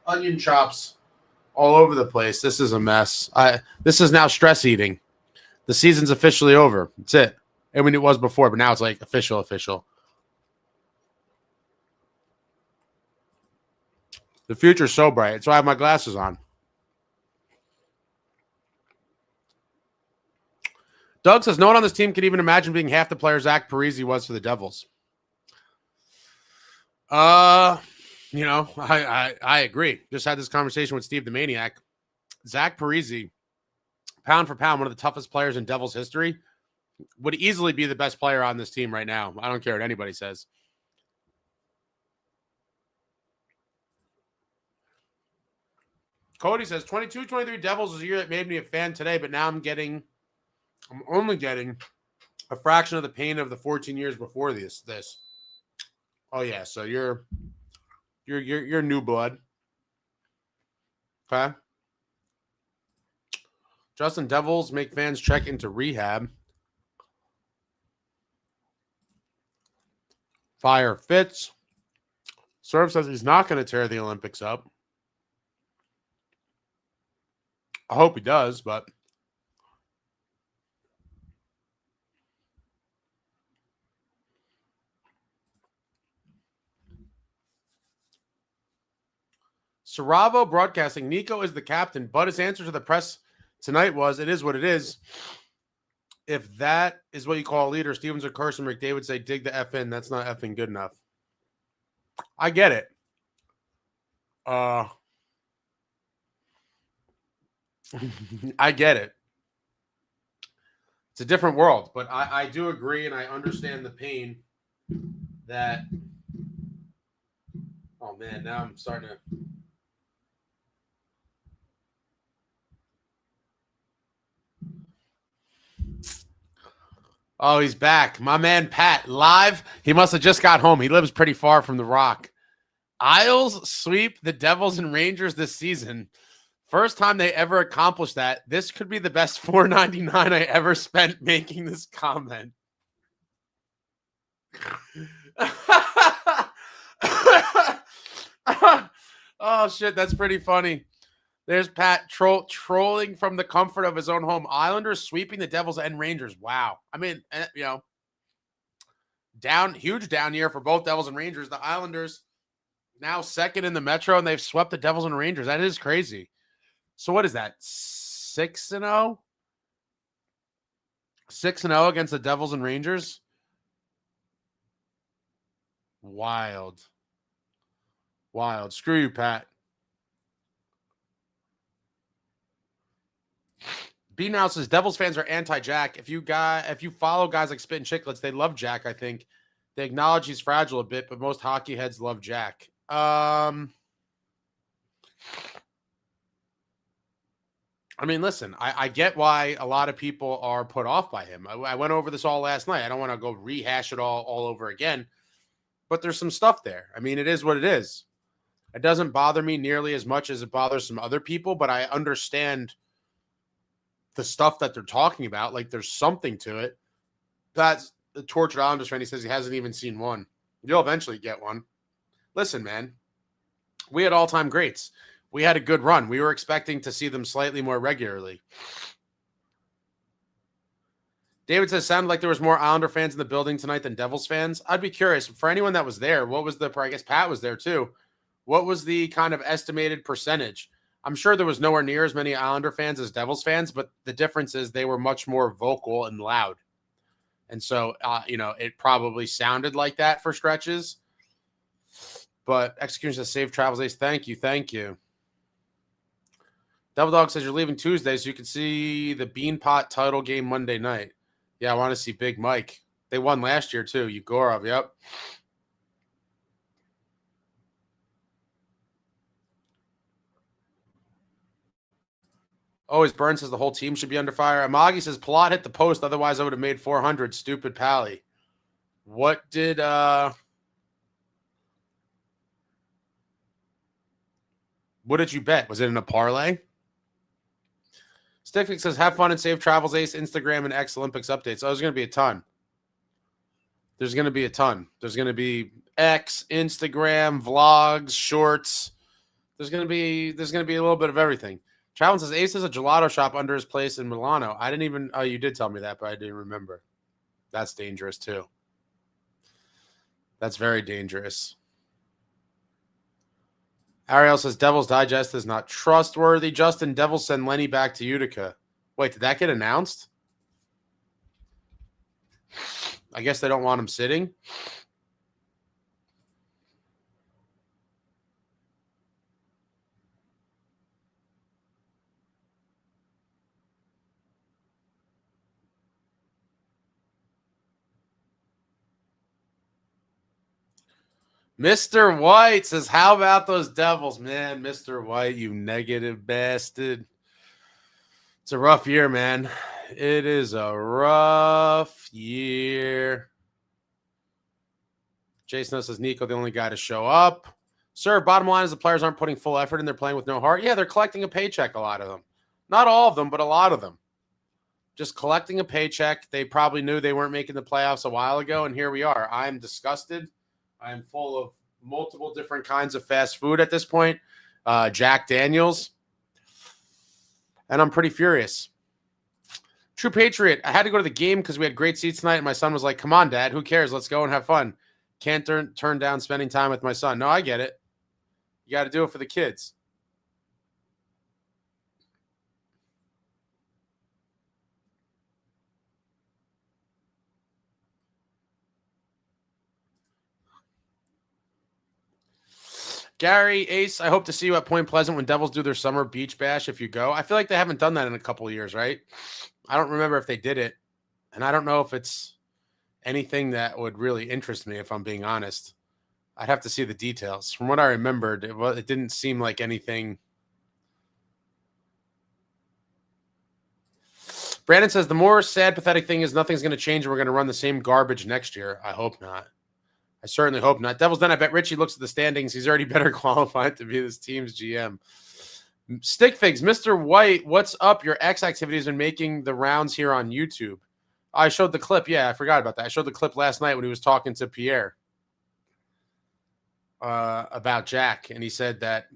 [SPEAKER 1] onion chops all over the place. This is a mess. This is now stress eating. The season's officially over. That's it. I mean, it was before, but now it's like official. The future's so bright. So I have my glasses on. Doug says, no one on this team can even imagine being half the player Zach Parise was for the Devils. I agree. Just had this conversation with Steve the Maniac. Zach Parise, pound for pound, one of the toughest players in Devils history, would easily be the best player on this team right now. I don't care what anybody says. Cody says, 22-23 Devils was a year that made me a fan today, but now I'm only getting a fraction of the pain of the 14 years before this. Oh yeah, so you're new blood. Okay. Justin, Devils make fans check into rehab. Fire Fitz. Serve says he's not going to tear the Olympics up. I hope he does, but Saravo Broadcasting, Nico is the captain, but his answer to the press tonight was, it is what it is. If that is what you call a leader, Stevens or Carson McDavid would say, dig the F in. That's not effing good enough. I get it. I get it. It's a different world, but I do agree, and I understand the pain that. Oh man, now I'm starting to. Oh, he's back. My man Pat, live. He must have just got home. He lives pretty far from the Rock. Isles sweep the Devils and Rangers this season. First time they ever accomplished that. This could be the best $4.99 I ever spent making this comment. Oh, shit. That's pretty funny. There's Pat trolling from the comfort of his own home. Islanders sweeping the Devils and Rangers. Wow. I mean, huge down year for both Devils and Rangers. The Islanders now second in the Metro, and they've swept the Devils and Rangers. That is crazy. So what is that? 6-0? 6-0 against the Devils and Rangers? Wild. Screw you, Pat. B now says Devils fans are anti-Jack. If you follow guys like Spit and Chicklets, they love Jack, I think. They acknowledge he's fragile a bit, but most hockey heads love Jack. I mean, listen, I get why a lot of people are put off by him. I went over this all last night. I don't want to go rehash it all over again, but there's some stuff there. I mean, it is what it is. It doesn't bother me nearly as much as it bothers some other people, but I understand the stuff that they're talking about. Like, there's something to it. That's the Tortured Islanders fan. He says he hasn't even seen one. You'll eventually get one. Listen, man, we had all-time greats. We had a good run. We were expecting to see them slightly more regularly. David says, sounded like there was more Islander fans in the building tonight than Devils fans. I'd be curious. For anyone that was there, what was I guess Pat was there too. What was the kind of estimated percentage? I'm sure there was nowhere near as many Islander fans as Devils fans, but the difference is they were much more vocal and loud. And so, it probably sounded like that for stretches. But Execution says, safe travels, Ace. Thank you. Devil Dog says, you're leaving Tuesday, so you can see the Beanpot title game Monday night. Yeah, I want to see Big Mike. They won last year, too. Yegorov, yep. Always Burns says the whole team should be under fire. Amagi says Palat hit the post, otherwise I would have made 400. Stupid Pally. What did you bet? Was it in a parlay? Stickfix says have fun and safe travels, Ace, Instagram, and X Olympics updates. Oh, there's going to be a ton. There's going to be a ton. There's going to be X, Instagram, vlogs, shorts. There's going to be a little bit of everything. Travelin says Ace has a gelato shop under his place in Milano. I didn't even. Oh, you did tell me that, but I didn't remember. That's dangerous too. That's very dangerous. Ariel says Devil's Digest is not trustworthy. Justin, Devils send Lenny back to Utica. Wait, did that get announced? I guess they don't want him sitting. Mr. White says, how about those Devils? Man, Mr. White, you negative bastard. It's a rough year, man. It is a rough year. Jason says, Nico, the only guy to show up. Sir, bottom line is the players aren't putting full effort and they're playing with no heart. Yeah, they're collecting a paycheck, a lot of them. Not all of them, but a lot of them. Just collecting a paycheck. They probably knew they weren't making the playoffs a while ago, and here we are. I'm disgusted. I'm full of multiple different kinds of fast food at this point. Jack Daniels. And I'm pretty furious. True Patriot. I had to go to the game because we had great seats tonight, and my son was like, come on, Dad. Who cares? Let's go and have fun. Can't turn down spending time with my son. No, I get it. You got to do it for the kids. Gary, Ace, I hope to see you at Point Pleasant when Devils do their summer beach bash if you go. I feel like they haven't done that in a couple of years, right? I don't remember if they did it, and I don't know if it's anything that would really interest me, if I'm being honest. I'd have to see the details. From what I remembered, it didn't seem like anything. Brandon says, the more sad, pathetic thing is nothing's going to change and we're going to run the same garbage next year. I hope not. I certainly hope not. Devils Den, I bet Richie looks at the standings. He's already better qualified to be this team's GM. Stickfigs, Mr. White, what's up? Your X activity has been making the rounds here on YouTube. I showed the clip. Yeah, I forgot about that. I showed the clip last night when he was talking to Pierre about Jack, and he said that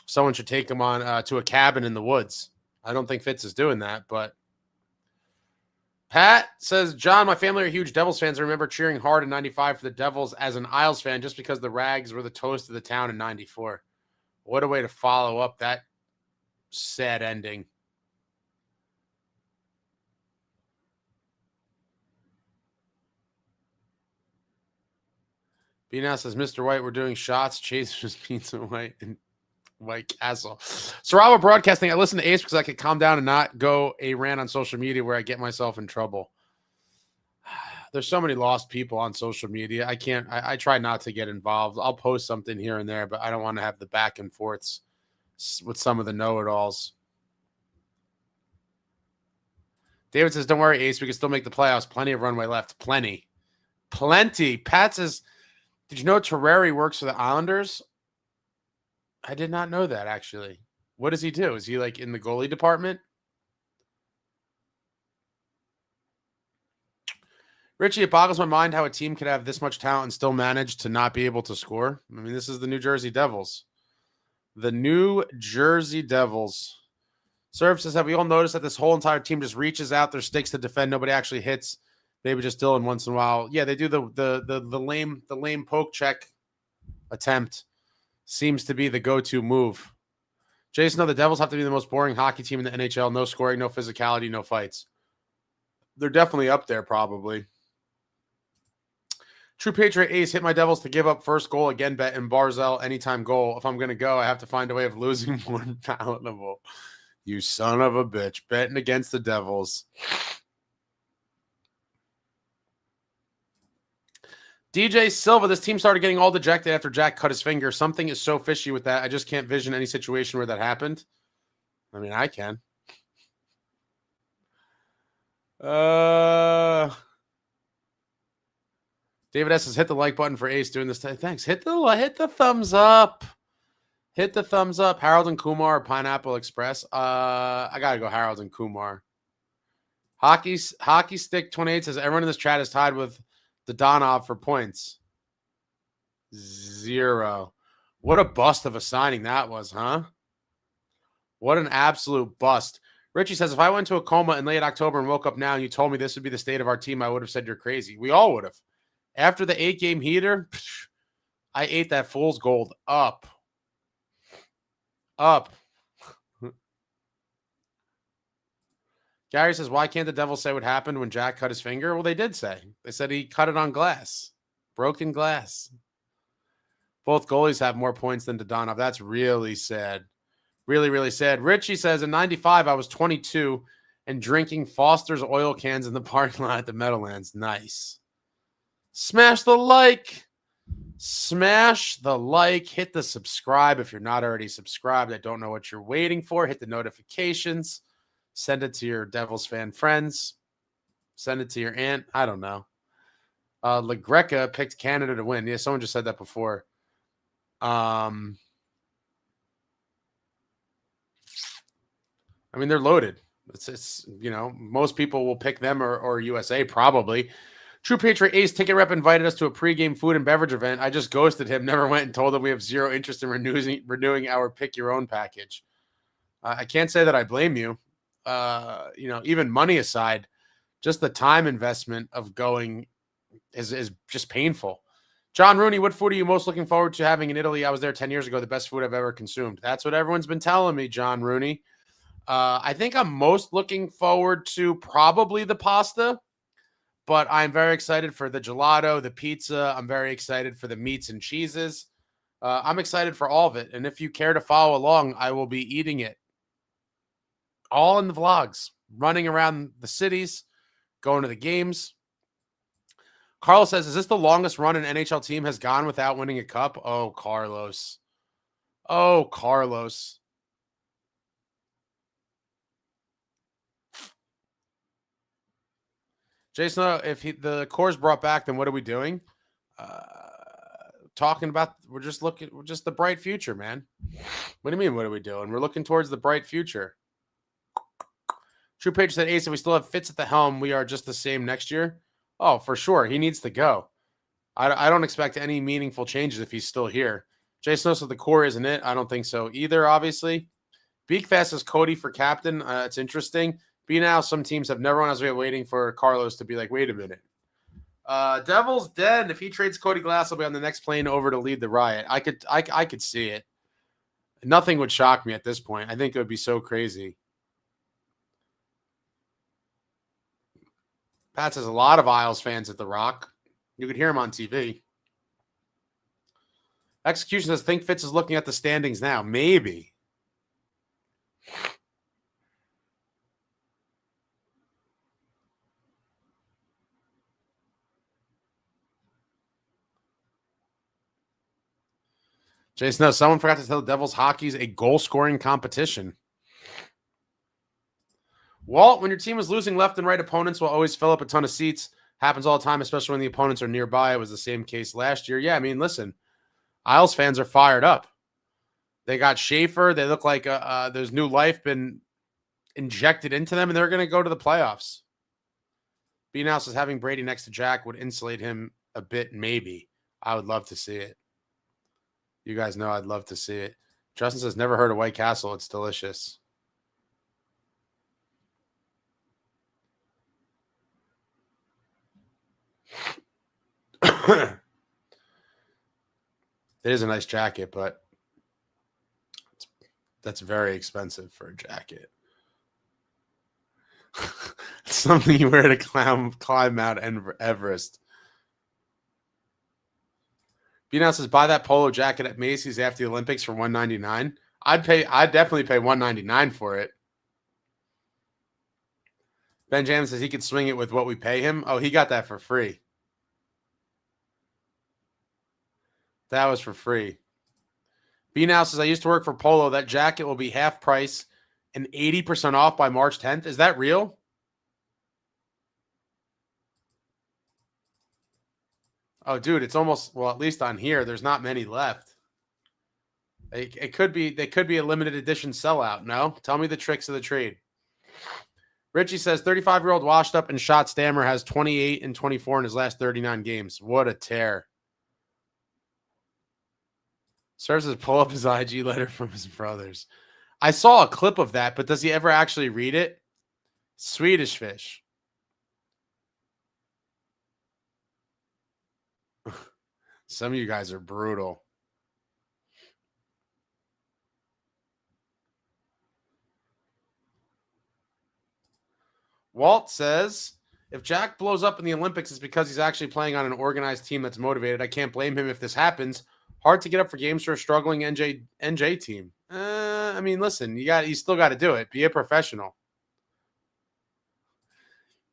[SPEAKER 1] someone should take him on to a cabin in the woods. I don't think Fitz is doing that, but Pat says, John, my family are huge Devils fans. I remember cheering hard in 95 for the Devils as an Isles fan just because the Rags were the toast of the town in 94. What a way to follow up that sad ending. B now says, Mr. White, we're doing shots. Chase just Pizza White and White Castle. Sarava Broadcasting. I listen to Ace because I could calm down and not go a rant on social media where I get myself in trouble. There's so many lost people on social media. I try not to get involved. I'll post something here and there, but I don't want to have the back and forths with some of the know-it-alls. David says, don't worry, Ace. We can still make the playoffs. Plenty of runway left. Plenty. Pat says, did you know Terreri works for the Islanders? I did not know that, actually. What does he do? Is he, like, in the goalie department? Richie, it boggles my mind how a team could have this much talent and still manage to not be able to score. I mean, this is the New Jersey Devils. The New Jersey Devils. Serve says, have we all noticed that this whole entire team just reaches out their sticks to defend? Nobody actually hits. Maybe just Dylan once in a while. Yeah, they do the lame poke check attempt. Seems to be the go-to move. Jason, no, the Devils have to be the most boring hockey team in the NHL. No scoring, no physicality, no fights. They're definitely up there, probably. True Patriot Ace, hit my Devils to give up first goal again, bet in Barzell anytime goal. If I'm going to go, I have to find a way of losing more palatable. You son of a bitch. Betting against the Devils. DJ Silva, this team started getting all dejected after Jack cut his finger. Something is so fishy with that. I just can't vision any situation where that happened. I mean, I can. David S says, hit the like button for Ace doing this. Thanks. Hit the thumbs up. Hit the thumbs up. Harold and Kumar, Pineapple Express. I gotta go Harold and Kumar. Hockey Stick 28 says, everyone in this chat is tied with the Donov for points. 0. What a bust of a signing that was, huh? What an absolute bust. Richie says, if I went to a coma in late October and woke up now and you told me this would be the state of our team, I would have said you're crazy. We all would have. After the 8-game heater, I ate that fool's gold up. Gary says, why can't the Devils say what happened when Jack cut his finger? Well, they did say. They said he cut it on glass. Broken glass. Both goalies have more points than Dodonov. That's really sad. Really, really sad. Richie says, in 95, I was 22 and drinking Foster's oil cans in the parking lot at the Meadowlands. Nice. Smash the like. Smash the like. Hit the subscribe if you're not already subscribed. I don't know what you're waiting for. Hit the notifications. Send it to your Devils fan friends. Send it to your aunt. I don't know. LaGreca picked Canada to win. Yeah, someone just said that before. I mean, they're loaded. It's most people will pick them or USA probably. True Patriot Ace ticket rep invited us to a pregame food and beverage event. I just ghosted him, never went, and told him we have zero interest in renewing our pick your own package. I can't say that I blame you. Even money aside, just the time investment of going is just painful. John Rooney, what food are you most looking forward to having in Italy? I was there 10 years ago. The best food I've ever consumed. That's what everyone's been telling me, John Rooney. I think I'm most looking forward to probably the pasta, but I'm very excited for the gelato, the pizza. I'm very excited for the meats and cheeses. I'm excited for all of it. And if you care to follow along, I will be eating it all in the vlogs, running around the cities, going to the games. Carlos says, is this the longest run an NHL team has gone without winning a cup? Oh, Carlos. Oh, Carlos. Jason, if the core's brought back, then what are we doing? Talking about, we're just the bright future, man. What do you mean, what are we doing? We're looking towards the bright future. True Page said, Ace, if we still have Fitz at the helm, we are just the same next year. Oh, for sure. He needs to go. I don't expect any meaningful changes if he's still here. Jason knows that the core isn't it. I don't think so either, obviously. Beakfast says Cody for captain. It's interesting. Now some teams have never run as we're waiting for Carlos to be like, wait a minute. Devils dead. If he trades Cody Glass, he'll be on the next plane over to lead the riot. I could see it. Nothing would shock me at this point. I think it would be so crazy. Pat says a lot of Isles fans at the Rock. You could hear him on TV. Execution says, think Fitz is looking at the standings now. Maybe. Jason, no, someone forgot to tell the Devils hockey's a goal-scoring competition. Walt, when your team is losing left and right, opponents will always fill up a ton of seats. Happens all the time, especially when the opponents are nearby. It was the same case last year. Yeah, I mean, listen, Isles fans are fired up. They got Schaefer. They look like there's new life been injected into them, and they're going to go to the playoffs. B-Now says having Brady next to Jack would insulate him a bit, maybe. I would love to see it. You guys know I'd love to see it. Justin says, never heard of White Castle. It's delicious. It is a nice jacket, but that's very expensive for a jacket. It's something you wear to climb Mount Everest. B-Now says, buy that polo jacket at Macy's after the Olympics for $199. I'd definitely pay $199 for it. Ben Jam says he could swing it with what we pay him. Oh, he got that for free. That was for free. B-Now says, I used to work for Polo. That jacket will be half price and 80% off by March 10th. Is that real? Oh, dude, it's almost, well, at least on here, there's not many left. It could be, they could be a limited edition sellout. No? Tell me the tricks of the trade. Richie says 35-year-old washed up and shot Stammer has 28 and 24 in his last 39 games. What a tear. Serves as pull up his IG letter from his brothers. I saw a clip of that, but does he ever actually read it? Swedish fish. Some of you guys are brutal. Walt says, if Jack blows up in the Olympics, it's because he's actually playing on an organized team that's motivated. I can't blame him if this happens. Hard to get up for games for a struggling NJ team. I mean, listen, you still got to do it. Be a professional.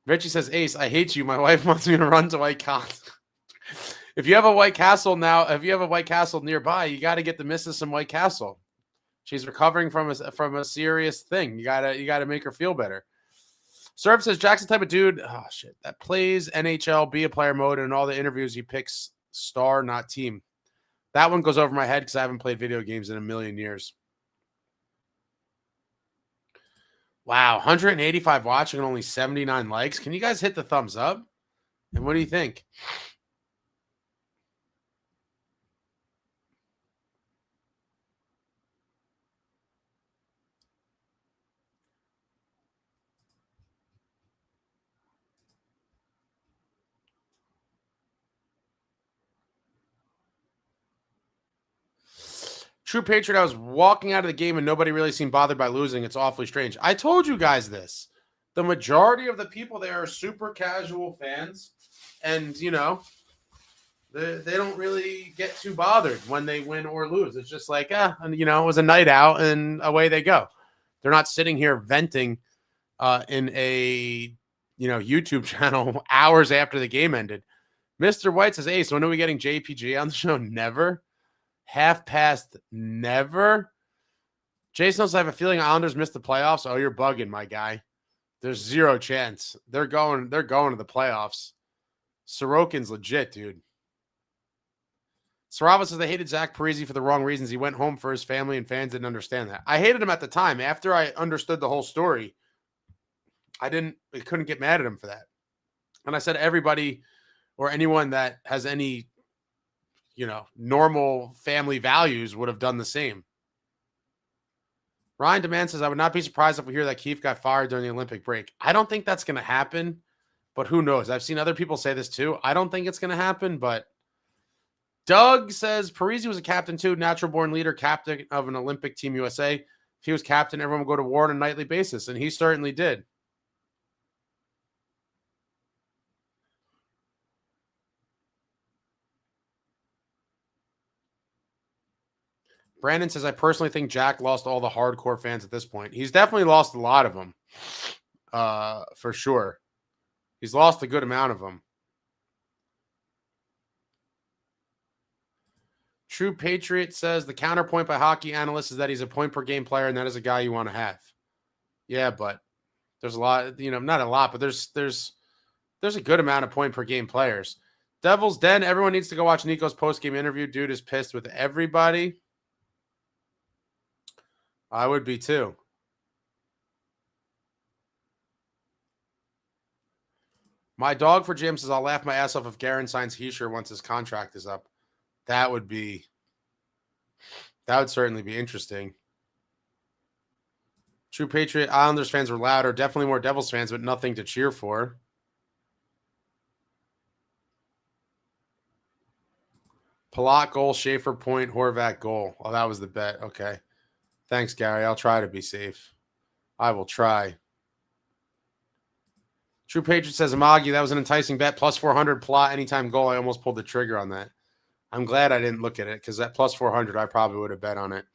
[SPEAKER 1] Richie says, Ace, I hate you. My wife wants me to run to White Castle. If you have a White Castle nearby, you got to get the missus some White Castle. She's recovering from a serious thing. You gotta make her feel better. Serve says Jack's the type of dude, oh shit, that plays NHL, be a player mode, and in all the interviews he picks star, not team. That one goes over my head because I haven't played video games in a million years. Wow, 185 watching and only 79 likes. Can you guys hit the thumbs up? And what do you think? True Patriot, I was walking out of the game and nobody really seemed bothered by losing. It's awfully strange. I told you guys this. The majority of the people there are super casual fans. And, you know, they don't really get too bothered when they win or lose. It's just like, you know, it was a night out and away they go. They're not sitting here venting in a, you know, YouTube channel hours after the game ended. Mr. White says, Ace, when are we getting JPG on the show? Never. Half past never. Jason knows I have a feeling Islanders missed the playoffs. Oh, you're bugging, my guy. There's zero chance. They're going to the playoffs. Sorokin's legit, dude. Sarava says they hated Zach Parise for the wrong reasons. He went home for his family and fans didn't understand that. I hated him at the time. After I understood the whole story, I couldn't get mad at him for that. And I said everybody or anyone that has any, you know, normal family values would have done the same. Ryan Demand says, I would not be surprised if we hear that Keefe got fired during the Olympic break. I don't think that's going to happen, but who knows? I've seen other people say this too. I don't think it's going to happen, but Doug says, Parise was a captain too, natural-born leader, captain of an Olympic Team USA. If he was captain, everyone would go to war on a nightly basis, and he certainly did. Brandon says, I personally think Jack lost all the hardcore fans at this point. He's definitely lost a lot of them, for sure. He's lost a good amount of them. True Patriot says, the counterpoint by hockey analysts is that he's a point-per-game player, and that is a guy you want to have. Yeah, but there's a lot, you know, not a lot, but there's a good amount of point-per-game players. Devil's Den, everyone needs to go watch Nico's post-game interview. Dude is pissed with everybody. I would be too. My dog for Jim says, I'll laugh my ass off if Garen signs Heischer once his contract is up. That would certainly be interesting. True Patriot, Islanders fans were louder. Definitely more Devils fans, but nothing to cheer for. Palat goal, Schaefer point, Horvat goal. Oh, that was the bet. Okay. Thanks, Gary. I'll try to be safe. I will try. True Patriot says, Amagi, that was an enticing bet. Plus 400 Palat anytime goal. I almost pulled the trigger on that. I'm glad I didn't look at it because that plus 400, I probably would have bet on it.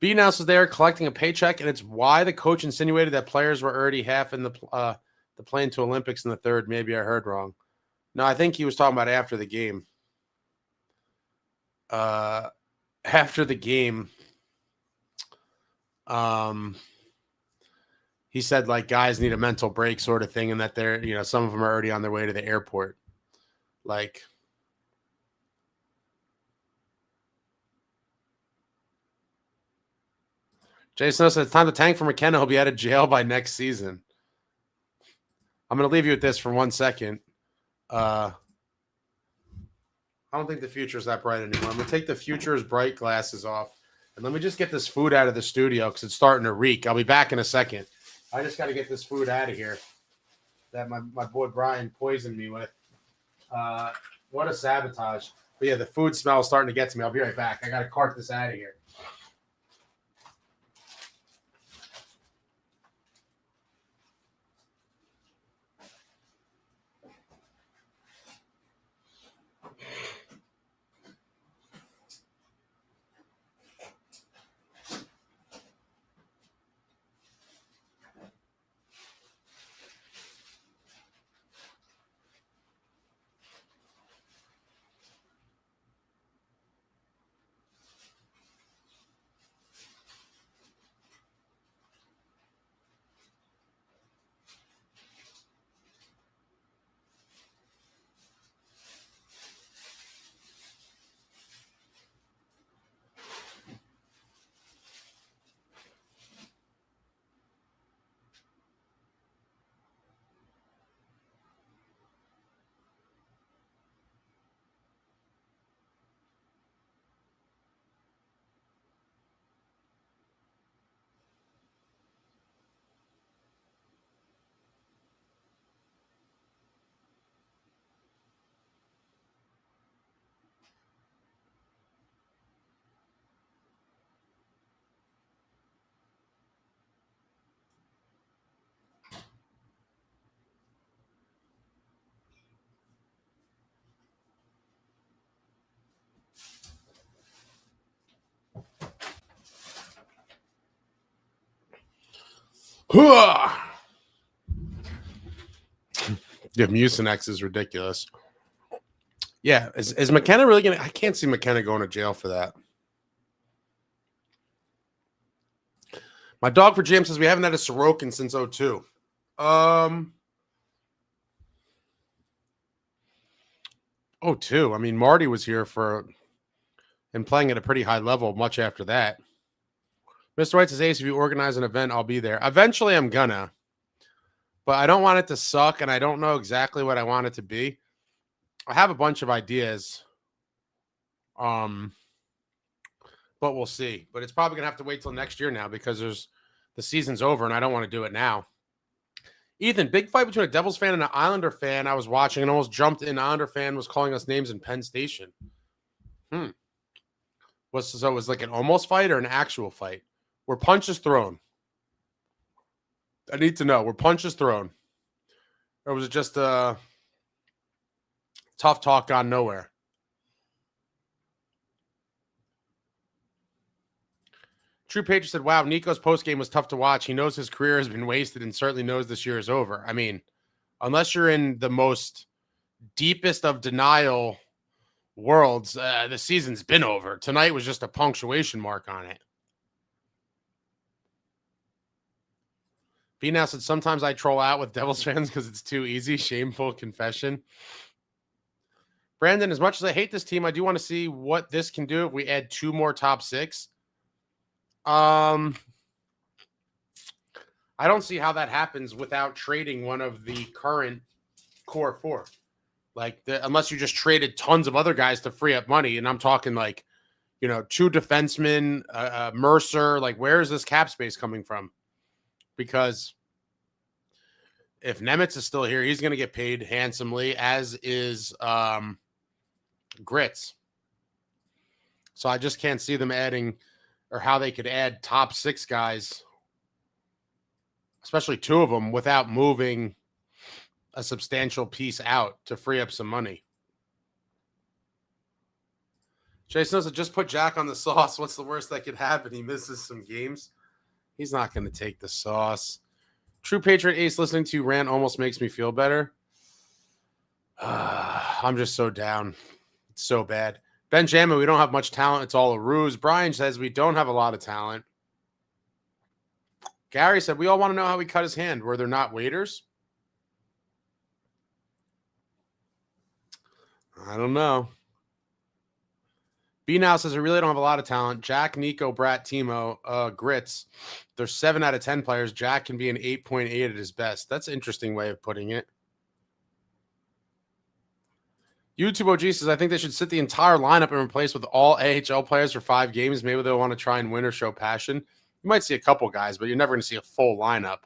[SPEAKER 1] B Nouse was there collecting a paycheck, and it's why the coach insinuated that players were already half in the plane to Olympics in the third. Maybe I heard wrong. No, I think he was talking about after the game. After the game, he said like guys need a mental break sort of thing, and that they're, you know, some of them are already on their way to the airport. Like, Jason said, it's time to tank for McKenna. He'll be out of jail by next season. I'm going to leave you with this for 1 second. I don't think the future is that bright anymore. I'm going to take the future is bright glasses off, and let me just get this food out of the studio because it's starting to reek. I'll be back in a second. I just got to get this food out of here that my boy Brian poisoned me with. What a sabotage. But yeah, the food smell is starting to get to me. I'll be right back. I got to cart this out of here. The Mucinex is ridiculous. Yeah, is McKenna really going to... I can't see McKenna going to jail for that. My dog for James says we haven't had a Sorokin since 02. 02. I mean, Marty was here for... and playing at a pretty high level much after that. Mr. White says, Ace, if you organize an event, I'll be there. Eventually, I'm gonna. But I don't want it to suck, and I don't know exactly what I want it to be. I have a bunch of ideas. But we'll see. But it's probably going to have to wait till next year now because the season's over, and I don't want to do it now. Ethan, big fight between a Devils fan and an Islander fan I was watching and almost jumped in. Islander fan was calling us names in Penn Station. So it was like an almost fight or an actual fight? Were punches thrown? I need to know. Were punches thrown? Or was it just tough talk gone nowhere? True Patriot said, wow, Nico's postgame was tough to watch. He knows his career has been wasted and certainly knows this year is over. I mean, unless you're in the most deepest of denial worlds, the season's been over. Tonight was just a punctuation mark on it. B now said, sometimes I troll out with Devils fans because it's too easy. Shameful confession. Brandon, as much as I hate this team, I do want to see what this can do if we add 2 more top 6. I don't see how that happens without trading one of the current core 4. Like, unless you just traded tons of other guys to free up money. And I'm talking like, 2 defensemen, Mercer. Like, where is this cap space coming from? Because if Nemitz is still here, he's going to get paid handsomely, as is Grits. So I just can't see them adding, or how they could add top 6 guys, especially 2 of them, without moving a substantial piece out to free up some money. Jason knows just put Jack on the sauce. What's the worst that could happen? He misses some games. He's not going to take the sauce. True Patriot Ace, listening to you rant almost makes me feel better. I'm just so down. It's so bad. Benjamin, we don't have much talent. It's all a ruse. Brian says we don't have a lot of talent. Gary said, we all want to know how he cut his hand. Were there not waiters? I don't know. B now says, I really don't have a lot of talent. Jack, Nico, Brat, Timo, Grits. They're 7 out of 10 players. Jack can be an 8.8 at his best. That's an interesting way of putting it. YouTube OG says, I think they should sit the entire lineup and replace with all AHL players for 5 games. Maybe they'll want to try and win or show passion. You might see a couple guys, but you're never going to see a full lineup.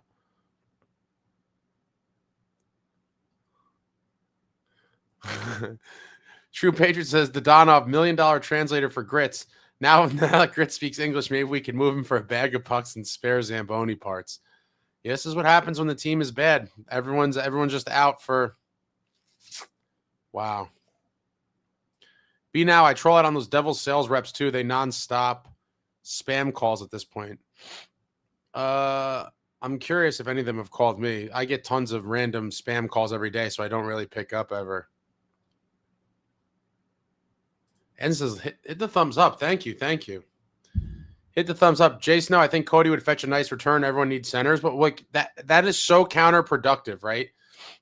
[SPEAKER 1] True Patriot says, Dodonov, $1 million translator for Grits. Now that Grits speaks English, maybe we can move him for a bag of pucks and spare Zamboni parts. Yeah, this is what happens when the team is bad. Everyone's just out for... Wow. B now, I troll out on those Devils sales reps too. They nonstop spam calls at this point. I'm curious if any of them have called me. I get tons of random spam calls every day, so I don't really pick up ever. And says, hit the thumbs up. Thank you. Thank you. Hit the thumbs up. Jason, no, I think Cody would fetch a nice return. Everyone needs centers, but like that is so counterproductive, right?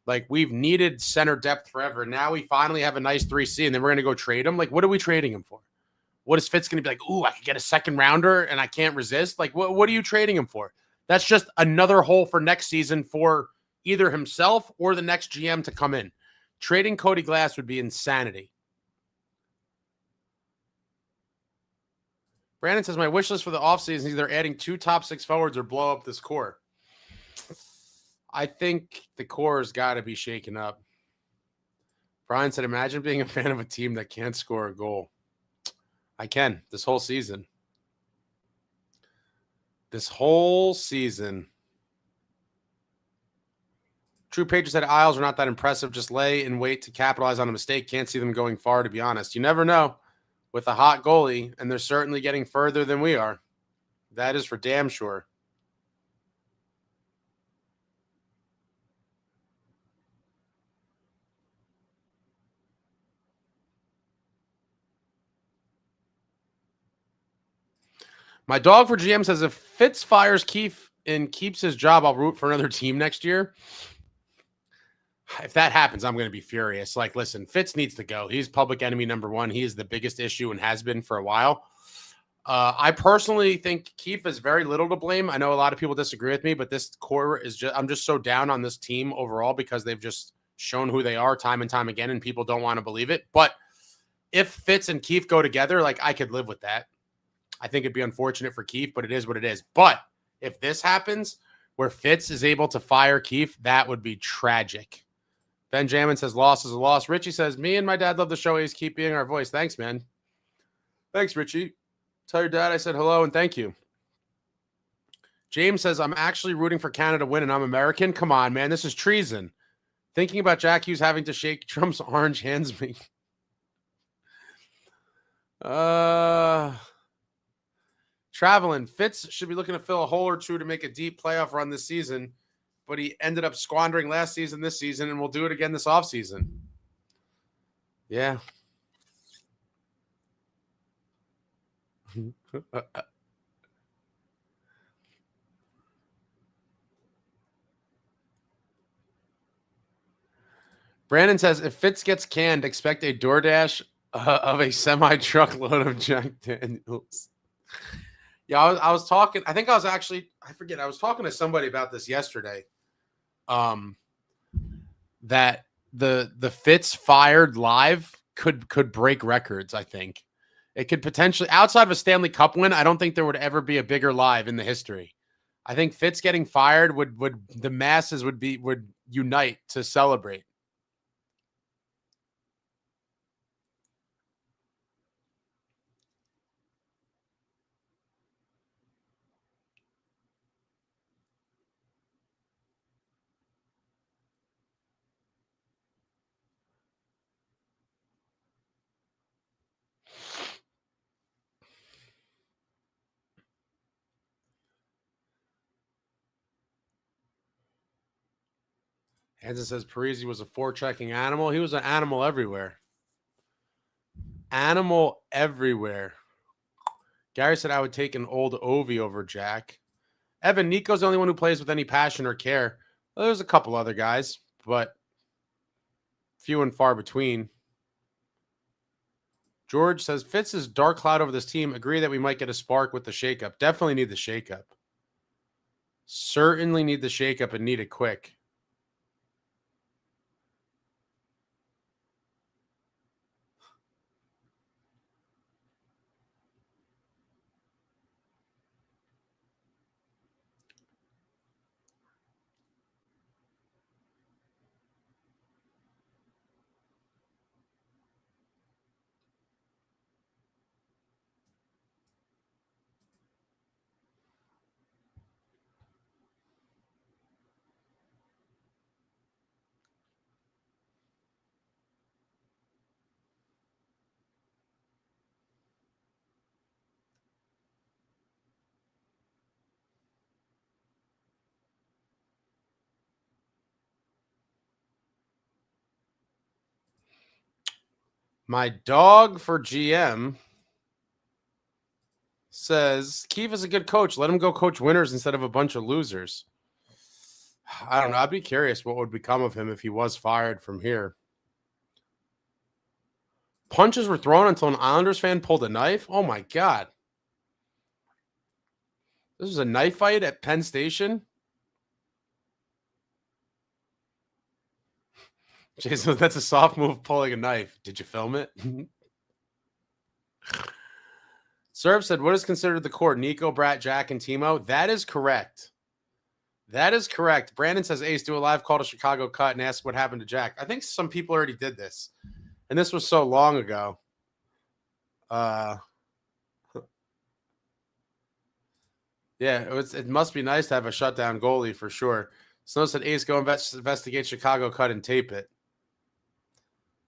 [SPEAKER 1] Like, we've needed center depth forever. Now we finally have a nice 3C, and then we're going to go trade him. Like, what are we trading him for? What is Fitz going to be like? Ooh, I could get a second rounder, and I can't resist. Like, what are you trading him for? That's just another hole for next season for either himself or the next GM to come in. Trading Cody Glass would be insanity. Brandon says, my wish list for the offseason is either adding 2 top 6 forwards or blow up this core. I think the core has got to be shaken up. Brian said, imagine being a fan of a team that can't score a goal. I can this whole season. This whole season. True Patriots said Isles are not that impressive. Just lay and wait to capitalize on a mistake. Can't see them going far, to be honest. You never know with a hot goalie, and they're certainly getting further than we are. That is for damn sure. My dog for GM says, if Fitz fires Keefe and keeps his job, I'll root for another team next year. If that happens, I'm going to be furious. Like, listen, Fitz needs to go. He's public enemy number 1. He is the biggest issue and has been for a while. I personally think Keefe is very little to blame. I know a lot of people disagree with me, but this core is just, I'm just so down on this team overall because they've just shown who they are time and time again, and people don't want to believe it. But if Fitz and Keefe go together, like, I could live with that. I think it'd be unfortunate for Keefe, but it is what it is. But if this happens where Fitz is able to fire Keefe, that would be tragic. Benjamin says loss is a loss. Richie says, me and my dad love the show. He's keep being our voice. Thanks, man. Thanks, Richie. Tell your dad I said hello and thank you. James says, I'm actually rooting for Canada to win and I'm American. Come on, man. This is treason. Thinking about Jack Hughes having to shake Trump's orange hands me. Traveling. Fitz should be looking to fill a hole or two to make a deep playoff run this season, but he ended up squandering last season, this season, and we'll do it again this offseason. Yeah. Brandon says, if Fitz gets canned, expect a DoorDash of a semi-truckload of Jack Daniels. Yeah, I was talking. I think I was actually, I forget. I was talking to somebody about this yesterday. That the Fitz fired live could break records. I think it could potentially, outside of a Stanley Cup win, I don't think there would ever be a bigger live in the history. I think Fitz getting fired would the masses would unite to celebrate. Hansen says Parisi was a forechecking animal. He was an animal everywhere. Animal everywhere. Gary said I would take an old Ovi over Jack. Evan, Nico's the only one who plays with any passion or care. Well, there's a couple other guys, but few and far between. George says, Fitz is dark cloud over this team. Agree that we might get a spark with the shakeup. Definitely need the shakeup. Certainly need the shakeup and need it quick. My dog for GM says, Keefe is a good coach. Let him go coach winners instead of a bunch of losers. I don't know. I'd be curious what would become of him if he was fired from here. Punches were thrown until an Islanders fan pulled a knife. Oh, my God. This was a knife fight at Penn Station? Jason, that's a soft move, pulling a knife. Did you film it? Serve said, what is considered the core? Nico, Brat, Jack, and Timo? That is correct. That is correct. Brandon says, Ace, do a live call to Chicago Cut and ask what happened to Jack. I think some people already did this. And this was so long ago. Yeah, it must be nice to have a shutdown goalie for sure. Snow said, Ace, go investigate Chicago Cut and tape it.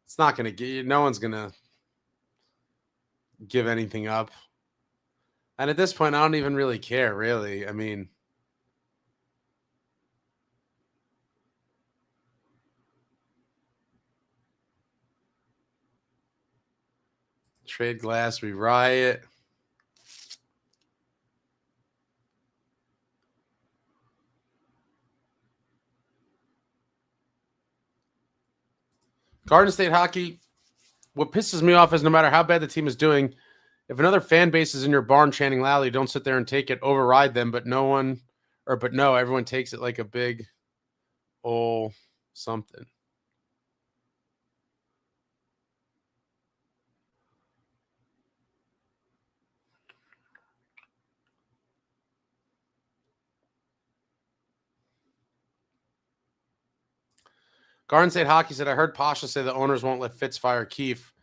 [SPEAKER 1] It's not going to get you. No one's going to give anything up. And at this point, I don't even really care, really. I mean, trade glass, we riot. Garden State hockey, what pisses me off is no matter how bad the team is doing, if another fan base is in your barn chanting loudly, don't sit there and take it, override them, but no, everyone takes it like a big old something. Garden State Hockey said, I heard Pasha say the owners won't let Fitz fire Keefe.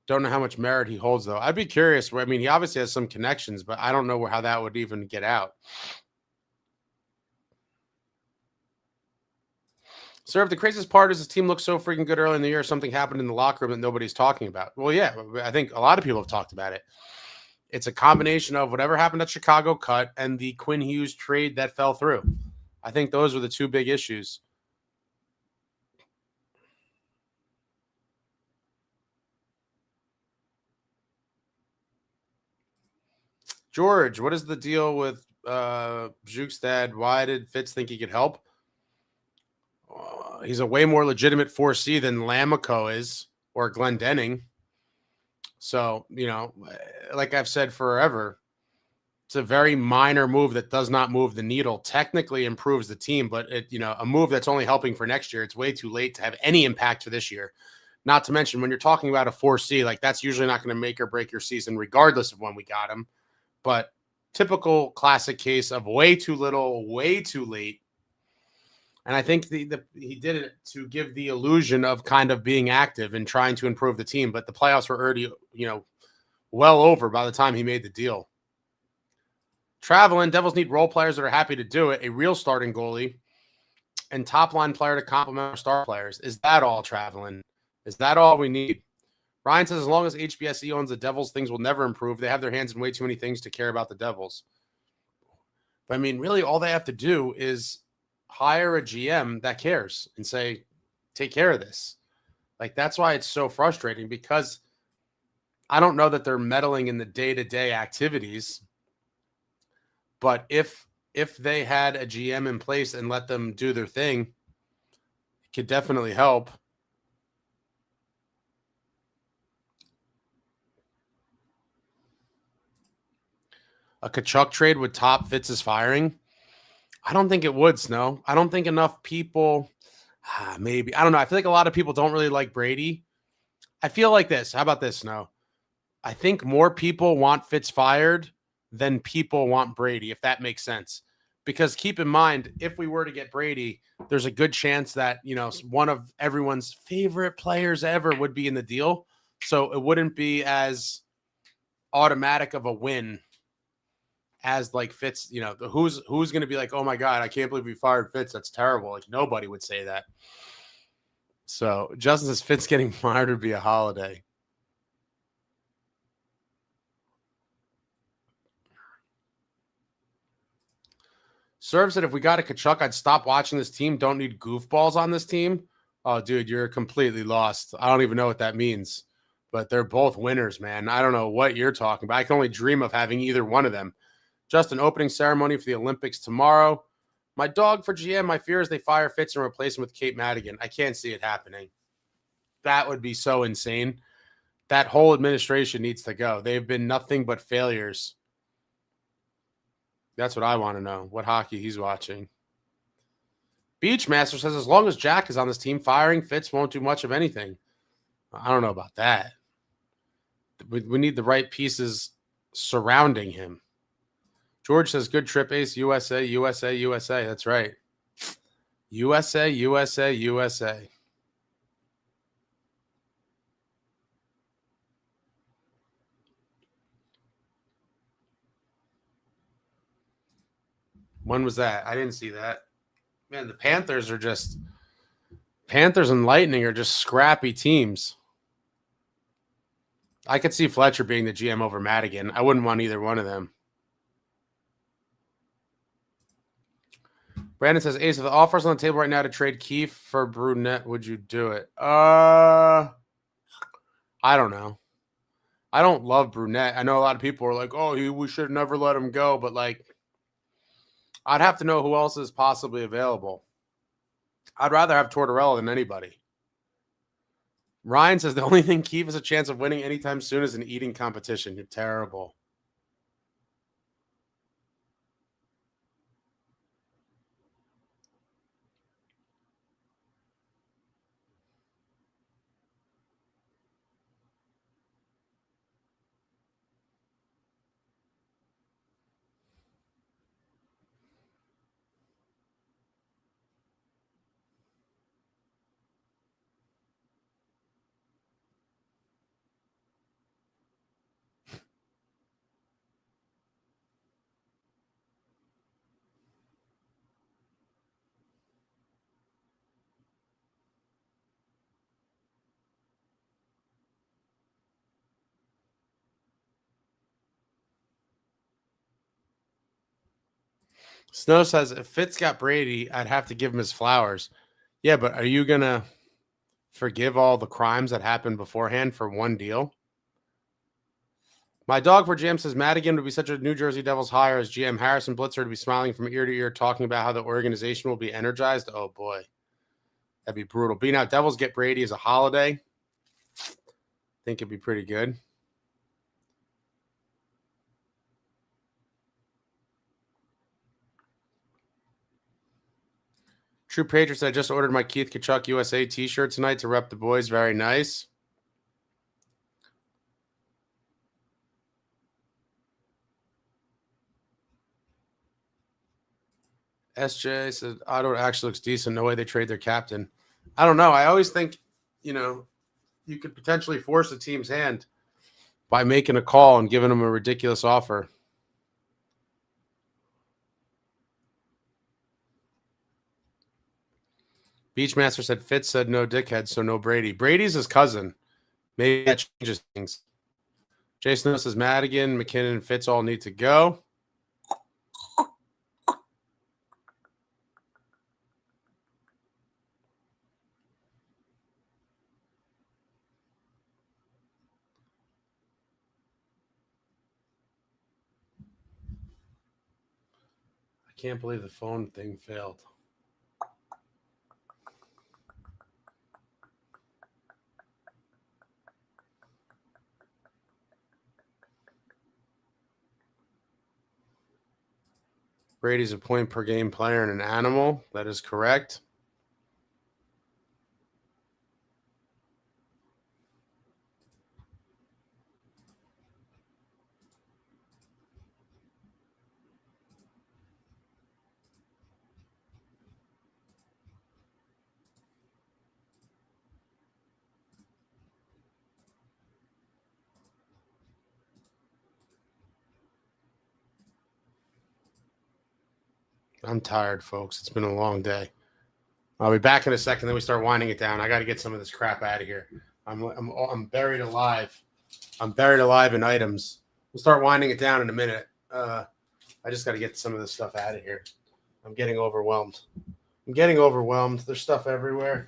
[SPEAKER 1] Don't know how much merit he holds, though. I'd be curious. I mean, he obviously has some connections, but I don't know how that would even get out. Sir, the craziest part is his team looked so freaking good early in the year. Something happened in the locker room that nobody's talking about. Well, yeah, I think a lot of people have talked about it. It's a combination of whatever happened at Chicago Cut and the Quinn Hughes trade that fell through. I think those were the two big issues. George, what is the deal with Zuk's dad? Why did Fitz think he could help? He's a way more legitimate 4C than Lamico is or Glendening. So, like I've said forever, it's a very minor move that does not move the needle. Technically improves the team, but a move that's only helping for next year. It's way too late to have any impact for this year. Not to mention when you're talking about a 4C, like that's usually not going to make or break your season regardless of when we got him. But typical classic case of way too little, way too late. And I think he did it to give the illusion of kind of being active and trying to improve the team. But the playoffs were already, well over by the time he made the deal. Traveling, Devils need role players that are happy to do it, a real starting goalie, and top-line player to complement our star players. Is that all, Traveling? Is that all we need? Ryan says, as long as HBSE owns the Devils, things will never improve. They have their hands in way too many things to care about the Devils. But, I mean, really all they have to do is hire a GM that cares and say, take care of this. Like, that's why it's so frustrating, because I don't know that they're meddling in the day-to-day activities, but if they had a GM in place and let them do their thing, it could definitely help. A Tkachuk trade would top Fitz's firing? I don't think it would, Snow. I don't think enough people, maybe. I don't know. I feel like a lot of people don't really like Brady. I feel like this. How about this, Snow? I think more people want Fitz fired than people want Brady, if that makes sense. Because keep in mind, if we were to get Brady, there's a good chance that, you know, one of everyone's favorite players ever would be in the deal. So it wouldn't be as automatic of a win as like Fitz, you know, who's going to be like, oh my God, I can't believe we fired Fitz. That's terrible. Like, nobody would say that. So Justin says Fitz getting fired would be a holiday. Serve said, if we got a Tkachuk, I'd stop watching this team. Don't need goofballs on this team. Oh, dude, you're completely lost. I don't even know what that means. But they're both winners, man. I don't know what you're talking about. I can only dream of having either one of them. Just an opening ceremony for the Olympics tomorrow. My dog for GM, my fear is they fire Fitz and replace him with Kate Madigan. I can't see it happening. That would be so insane. That whole administration needs to go. They've been nothing but failures. That's what I want to know, what hockey he's watching. Beachmaster says, as long as Jack is on this team, firing Fitz won't do much of anything. I don't know about that. We need the right pieces surrounding him. George says, good trip, Ace. USA, USA, USA. That's right. USA, USA, USA. When was that? I didn't see that. Man, the Panthers and Lightning are just scrappy teams. I could see Fletcher being the GM over Madigan. I wouldn't want either one of them. Brandon says, Ace, if the offer's on the table right now to trade Keefe for Brunette, would you do it? I don't know. I don't love Brunette. I know a lot of people are like, oh, we should never let him go. But, like, I'd have to know who else is possibly available. I'd rather have Tortorella than anybody. Ryan says, the only thing Keefe has a chance of winning anytime soon is an eating competition. You're terrible. Snow says, if Fitz got Brady, I'd have to give him his flowers. Yeah, but are you going to forgive all the crimes that happened beforehand for one deal? My dog for GM says, Madigan would be such a New Jersey Devils hire as GM. Harrison Blitzer would be smiling from ear to ear, talking about how the organization will be energized. Oh, boy. That'd be brutal. Being out Devils get Brady as a holiday, I think it'd be pretty good. True Patriots, I just ordered my Keith Tkachuk USA t-shirt tonight to rep the boys. Very nice. SJ said, Otto actually looks decent. No way they trade their captain. I don't know. I always think, you could potentially force a team's hand by making a call and giving them a ridiculous offer. Beachmaster said, Fitz said no dickhead, so no Brady. Brady's his cousin. Maybe that changes things. Jason says, Madigan, McKinnon, and Fitz all need to go. Can't believe the phone thing failed. Brady's a point per game player and an animal. That is correct. I'm tired, folks. It's been a long day. I'll be back in a second. Then we start winding it down. I got to get some of this crap out of here. I'm buried alive. I'm buried alive in items. We'll start winding it down in a minute. I just got to get some of this stuff out of here. I'm getting overwhelmed. There's stuff everywhere.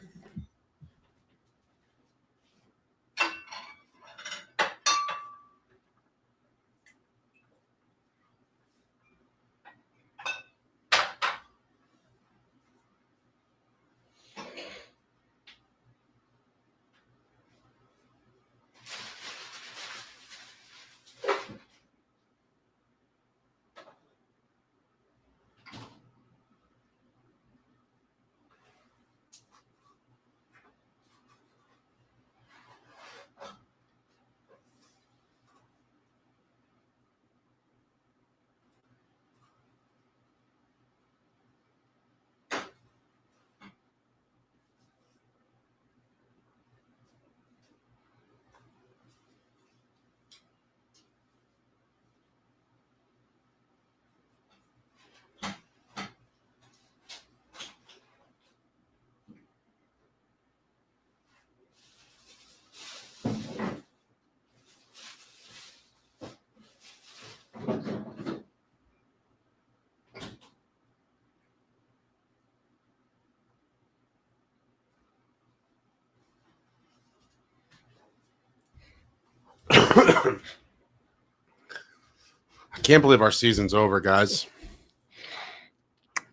[SPEAKER 1] I can't believe our season's over, guys.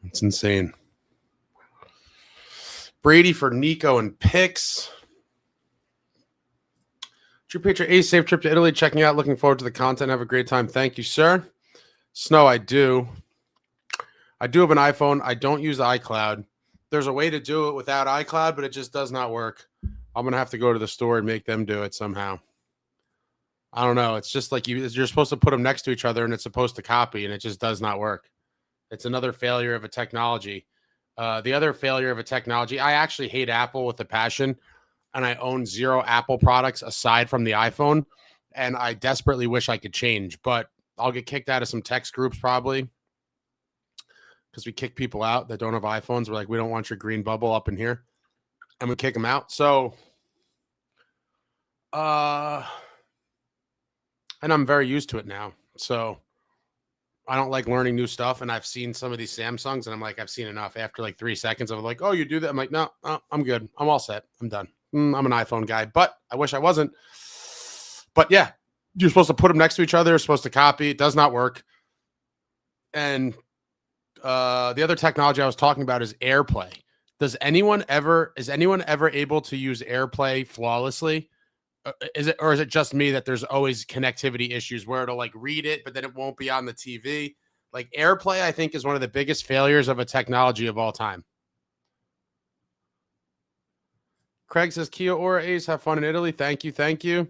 [SPEAKER 1] It's insane. Brady for Nico and picks. True Patriot, a safe trip to Italy. Checking out. Looking forward to the content. Have a great time. Thank you, sir. Snow, I do. I do have an iPhone. I don't use iCloud. There's a way to do it without iCloud, but it just does not work. I'm going to have to go to the store and make them do it somehow. I don't know. It's just like you're supposed to put them next to each other and it's supposed to copy, and it just does not work. It's another failure of a technology. The other failure of a technology, I actually hate Apple with a passion, and I own 0 Apple products aside from the iPhone, and I desperately wish I could change, but I'll get kicked out of some text groups probably because we kick people out that don't have iPhones. We're like, we don't want your green bubble up in here, and we kick them out. So, and I'm very used to it now. So I don't like learning new stuff. And I've seen some of these Samsungs and I'm like, I've seen enough. After like 3 seconds of like, oh, you do that. I'm like, no, I'm good. I'm all set. I'm done. I'm an iPhone guy, but I wish I wasn't. But yeah, you're supposed to put them next to each other. You're supposed to copy. It does not work. And the other technology I was talking about is AirPlay. Is anyone ever able to use AirPlay flawlessly? Is it just me that there's always connectivity issues where it'll like read it, but then it won't be on the TV? Like AirPlay, I think, is one of the biggest failures of a technology of all time. Craig says, Kia Ora Ace, have fun in Italy. Thank you. Thank you.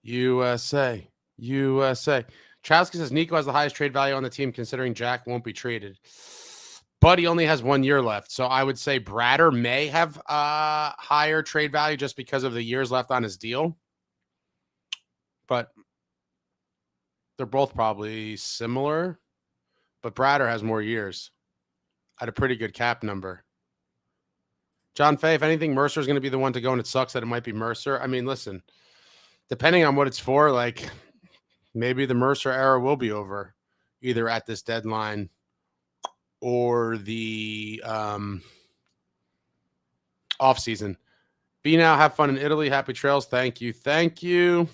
[SPEAKER 1] USA. Chowski says, Nico has the highest trade value on the team considering Jack won't be traded. But he only has 1 year left. So I would say Bratter may have higher trade value just because of the years left on his deal. But they're both probably similar. But Bratter has more years at a pretty good cap number. John Fay, if anything, Mercer is going to be the one to go, and it sucks that it might be Mercer. I mean, listen, depending on what it's for, like maybe the Mercer era will be over either at this deadline or the off season. Be now, have fun in Italy. Happy trails. Thank you.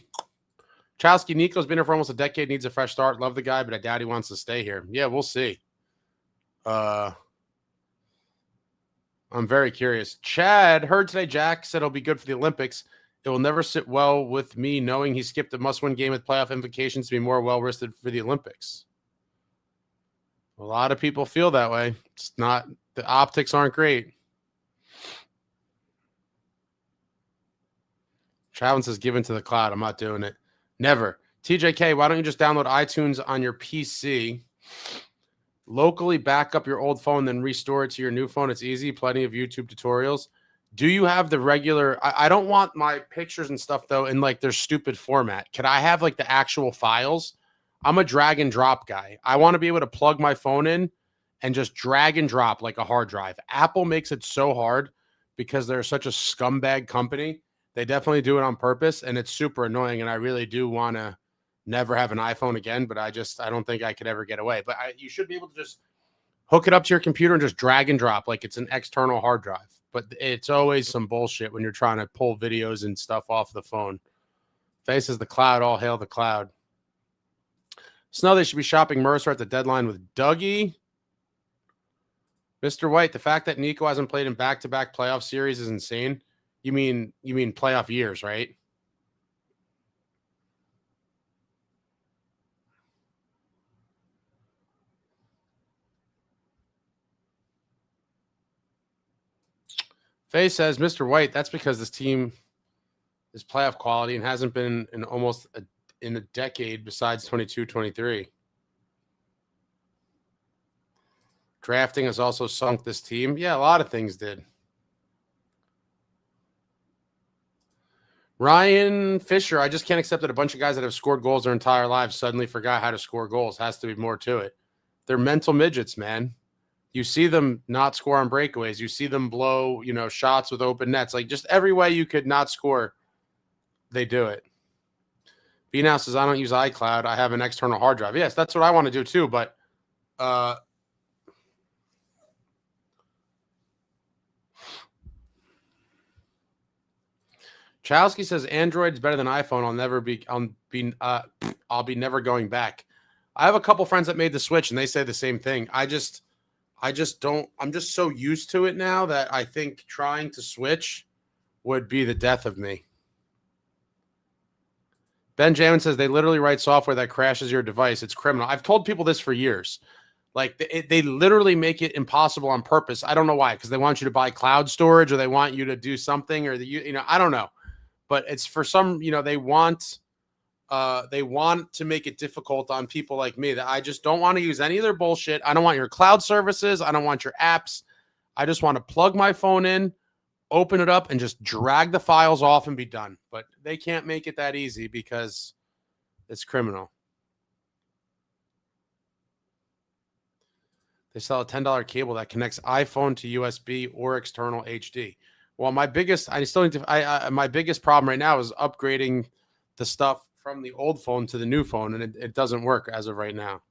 [SPEAKER 1] Chowski, Nico's been here for almost a decade, needs a fresh start. Love the guy, but I doubt he wants to stay here. Yeah, we'll see. I'm very curious. Chad, heard today Jack said it'll be good for the Olympics. It will never sit well with me knowing he skipped a must-win game with playoff implications to be more well-rested for the Olympics. A lot of people feel that way. It's not, the optics aren't great. Travis says, given to the cloud. I'm not doing it. Never. TJK, why don't you just download iTunes on your PC, locally back up your old phone, then restore it to your new phone? It's easy. Plenty of YouTube tutorials. Do you have the regular? I don't want my pictures and stuff, though, in like their stupid format. Could I have like the actual files? I'm a drag and drop guy. I want to be able to plug my phone in and just drag and drop like a hard drive. Apple makes it so hard because they're such a scumbag company. They definitely do it on purpose, and it's super annoying, and I really do want to never have an iPhone again, but I don't think I could ever get away. But you should be able to just hook it up to your computer and just drag and drop like it's an external hard drive. But it's always some bullshit when you're trying to pull videos and stuff off the phone. Faces the cloud, all hail the cloud. Snow, they should be shopping Mercer at the deadline with Dougie. Mr. White, the fact that Nico hasn't played in back-to-back playoff series is insane. You mean playoff years, right? Faye says, Mr. White, that's because this team is playoff quality and hasn't been in almost in a decade besides 22-23. Drafting has also sunk this team. Yeah, a lot of things did. Ryan Fisher, I just can't accept that a bunch of guys that have scored goals their entire lives suddenly forgot how to score goals. Has to be more to it. They're mental midgets, man. You see them not score on breakaways. You see them blow, shots with open nets. Like just every way you could not score, they do it. B now says, I don't use iCloud. I have an external hard drive. Yes, that's what I want to do too. But Chowski says Android's better than iPhone. I'll be never going back. I have a couple friends that made the switch and they say the same thing. I just don't. I'm just so used to it now that I think trying to switch would be the death of me. Benjamin says they literally write software that crashes your device. It's criminal. I've told people this for years. Like they literally make it impossible on purpose. I don't know why, because they want you to buy cloud storage or they want you to do something or I don't know. But it's for some, they want to make it difficult on people like me that I just don't want to use any of their bullshit. I don't want your cloud services. I don't want your apps. I just want to plug my phone in, open it up, and just drag the files off and be done. But they can't make it that easy because it's criminal. They sell a $10 cable that connects iPhone to USB or external HD. Well, my biggest problem right now is upgrading the stuff from the old phone to the new phone, and it doesn't work as of right now.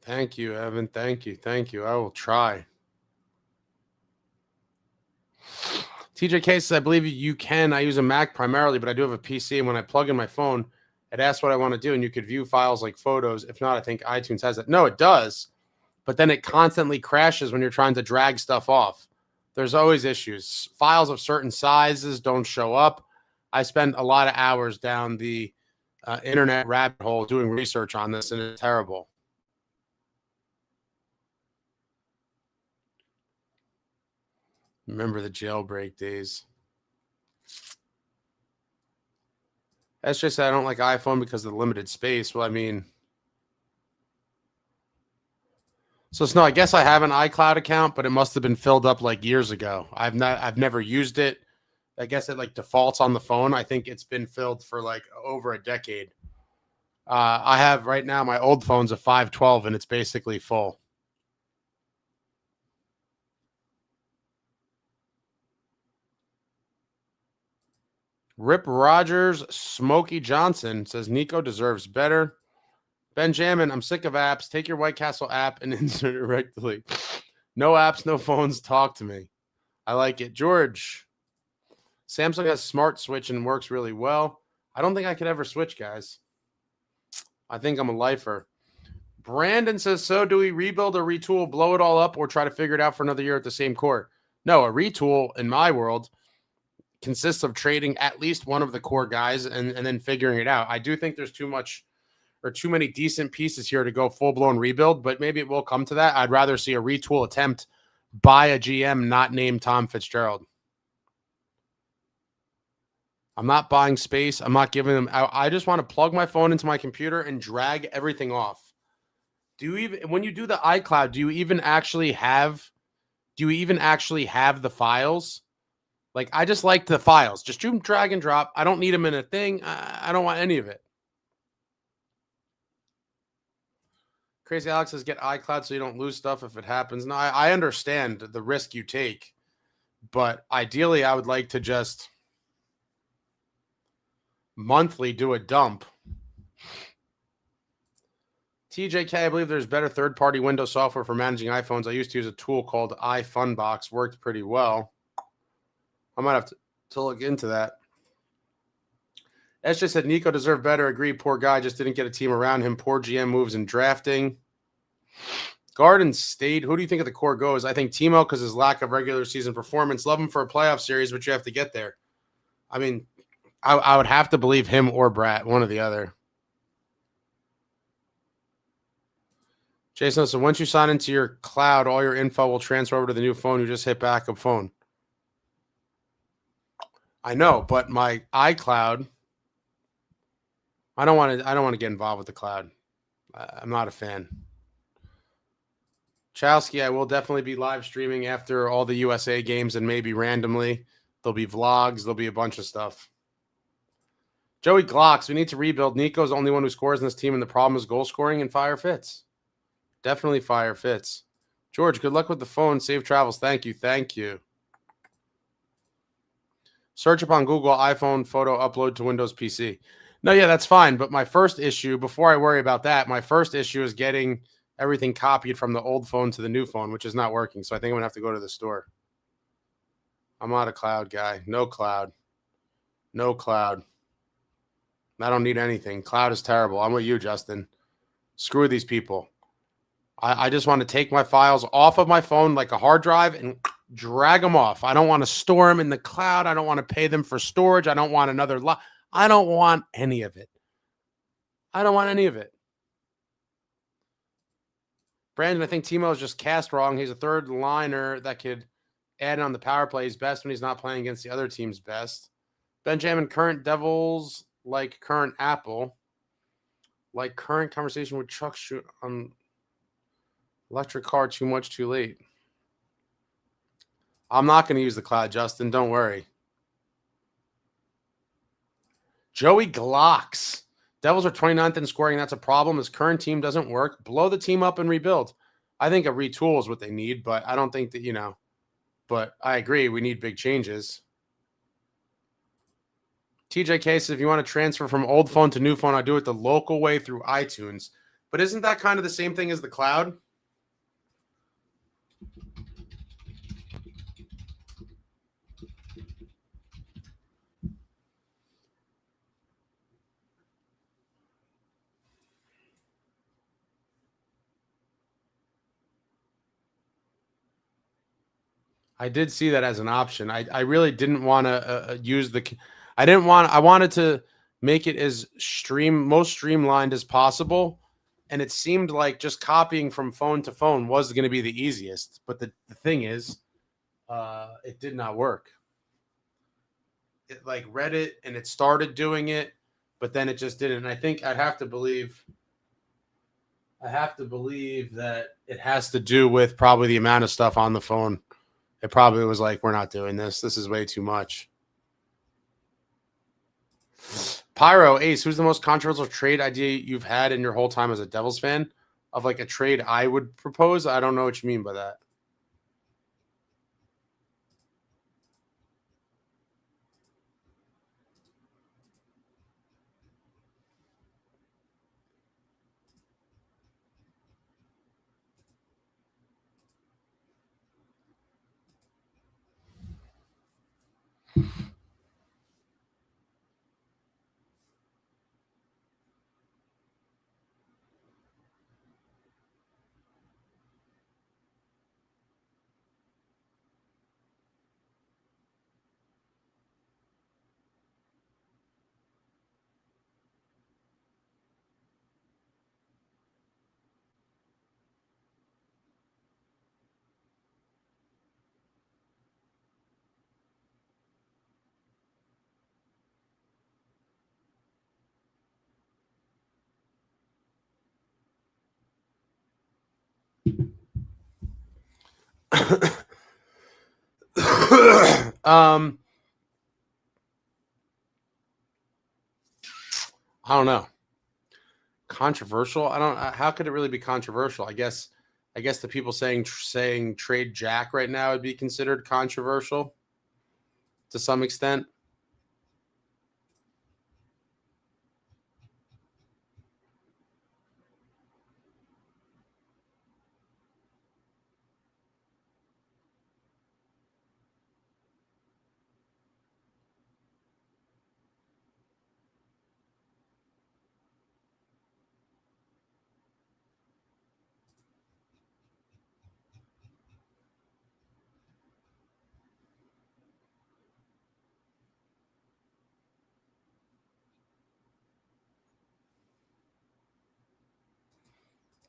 [SPEAKER 1] Thank you, Evan. Thank you. I will try. TJ says, I believe you can. I use a Mac primarily, but I do have a PC. And when I plug in my phone, it asks what I want to do. And you could view files like photos. If not, I think iTunes has it. No, it does. But then it constantly crashes when you're trying to drag stuff off. There's always issues. Files of certain sizes don't show up. I spend a lot of hours down the internet rabbit hole doing research on this, and it's terrible. Remember the jailbreak days. SJ said, I don't like iPhone because of the limited space. Well, I mean, So Snow, I guess I have an iCloud account, but it must have been filled up like years ago. I've never used it. I guess it like defaults on the phone. I think it's been filled for like over a decade. I have right now my old phone's a 512 and it's basically full. Rip Rogers, Smokey Johnson says Nico deserves better. Benjamin, I'm sick of apps. Take your White Castle app and insert it rectally. No apps, no phones. Talk to me. I like it. George, Samsung has smart switch and works really well. I don't think I could ever switch, guys. I think I'm a lifer. Brandon says, so do we rebuild or retool, blow it all up, or try to figure it out for another year at the same core? No, a retool in my world consists of trading at least one of the core guys and then figuring it out. I do think there's too much or too many decent pieces here to go full-blown rebuild, but maybe it will come to that. I'd rather see a retool attempt by a GM not named Tom Fitzgerald. I'm not buying space. I'm not giving them. I just want to plug my phone into my computer and drag everything off. Do you even, when you do the iCloud, do you even actually have the files? Like, I just like the files. Just do drag and drop. I don't need them in a thing. I don't want any of it. Crazy Alex says, get iCloud so you don't lose stuff if it happens. No, I understand the risk you take, but ideally I would like to just monthly do a dump. TJK, I believe there's better third-party Windows software for managing iPhones. I used to use a tool called iFunbox. Worked pretty well. I might have to look into that. SJ said Nico deserved better. Agreed. Poor guy. Just didn't get a team around him. Poor GM moves in drafting. Garden State. Who do you think of the core goes? I think Timo because his lack of regular season performance. Love him for a playoff series, but you have to get there. I mean, I would have to believe him or Brat, one or the other. Jason, so once you sign into your cloud, all your info will transfer over to the new phone. You just hit backup phone. I know, but my iCloud, I don't want to get involved with the cloud. I'm not a fan. Chowski, I will definitely be live streaming after all the USA games and maybe randomly. There'll be vlogs. There'll be a bunch of stuff. Joey Glocks, we need to rebuild. Nico's the only one who scores in this team, and the problem is goal scoring and fire Fitz. Definitely fire Fitz. George, good luck with the phone. Safe travels. Thank you. Thank you. Search upon Google iPhone photo upload to Windows PC. No, yeah, that's fine. But my first issue, before I worry about that, my first issue is getting everything copied from the old phone to the new phone, which is not working. So I think I'm going to have to go to the store. I'm not a cloud guy. No cloud. No cloud. I don't need anything. Cloud is terrible. I'm with you, Justin. Screw these people. I just want to take my files off of my phone like a hard drive and drag them off. I don't want to store them in the cloud. I don't want to pay them for storage. I don't want another I don't want any of it. I don't want any of it. Brandon, I think Timo is just cast wrong. He's a third liner that could add on the power play. He's best when he's not playing against the other team's best. Benjamin, current Devils like current Apple. Like current conversation with Chuck shoot on electric car too much too late. I'm not going to use the cloud, Justin. Don't worry. Joey Glocks. Devils are 29th in scoring. That's a problem. His current team doesn't work. Blow the team up and rebuild. I think a retool is what they need, but I don't think that, but I agree. We need big changes. TJ says, if you want to transfer from old phone to new phone, I do it the local way through iTunes. But isn't that kind of the same thing as the cloud? I did see that as an option. I really didn't want to use I wanted to make it as most streamlined as possible. And it seemed like just copying from phone to phone was going to be the easiest. But the thing is, it did not work. It like read it and it started doing it, but then it just didn't. And I think I'd have to believe I have to believe that it has to do with probably the amount of stuff on the phone. It probably was like, we're not doing this. This is way too much. Pyro, Ace, who's the most controversial trade idea you've had in your whole time as a Devils fan? Of like a trade I would propose? I don't know what you mean by that. I don't know. Controversial? I don't. How could it really be controversial? I guess the people saying trade Jack right now would be considered controversial to some extent.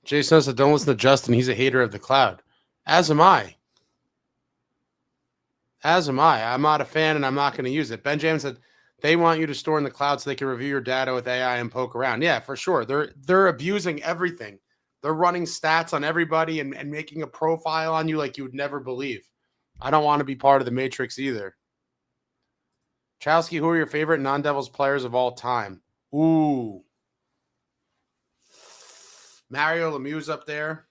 [SPEAKER 1] Jason said, "Don't listen to Justin. He's a hater of the cloud." As am I. As am I. I'm not a fan, and I'm not going to use it. Ben James said, "They want you to store in the cloud so they can review your data with AI and poke around." Yeah, for sure. They're abusing everything. They're running stats on everybody and making a profile on you like you would never believe. I don't want to be part of the Matrix either. Chowski, who are your favorite non-Devils players of all time? Ooh. Mario Lemieux's up there.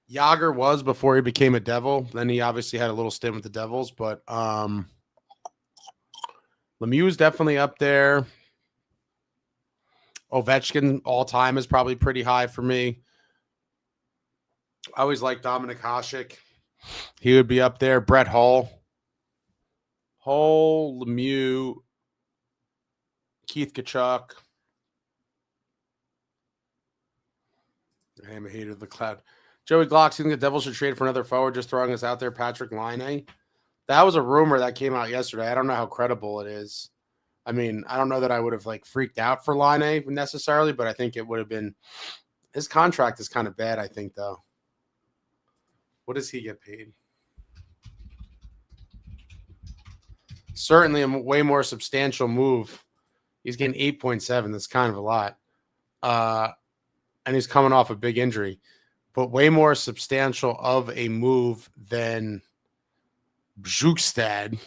[SPEAKER 1] Jagger was before he became a Devil. Then he obviously had a little stint with the Devils, but Lemieux's definitely up there. Ovechkin all time is probably pretty high for me. I always like Dominic Hasek. He would be up there. Brett Hull, Lemieux, Keith Kachuk. I am a hater of the cloud. Joey Glocks, you think the Devils should trade for another forward? Just throwing us out there, Patrick Laine. That was a rumor that came out yesterday. I don't know how credible it is. I mean, I don't know that I would have like freaked out for Laine necessarily, but I think it would have been. His contract is kind of bad, I think, though. What does he get paid? Certainly a way more substantial move. He's getting 8.7. That's kind of a lot. And he's coming off a big injury. But way more substantial of a move than Bjugstad.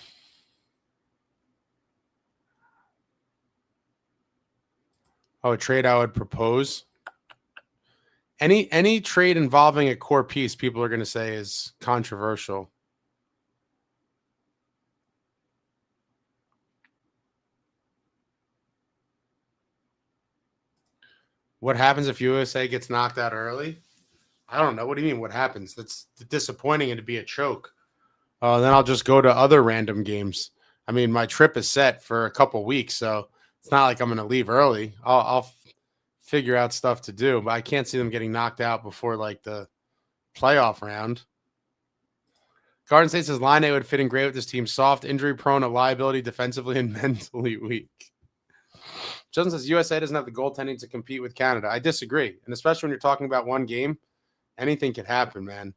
[SPEAKER 1] Oh, a trade I would propose. Any trade involving a core piece, people are going to say is controversial. What happens if USA gets knocked out early? I don't know. What do you mean what happens? That's disappointing and to be a choke. Then I'll just go to other random games. I mean, my trip is set for a couple weeks, so it's not like I'm going to leave early. I'll figure out stuff to do, but I can't see them getting knocked out before like the playoff round. Garden State says Laine would fit in great with this team. Soft, injury-prone, a liability defensively, and mentally weak. Justin says USA doesn't have the goaltending to compete with Canada. I disagree, and especially when you're talking about one game, anything could happen, man.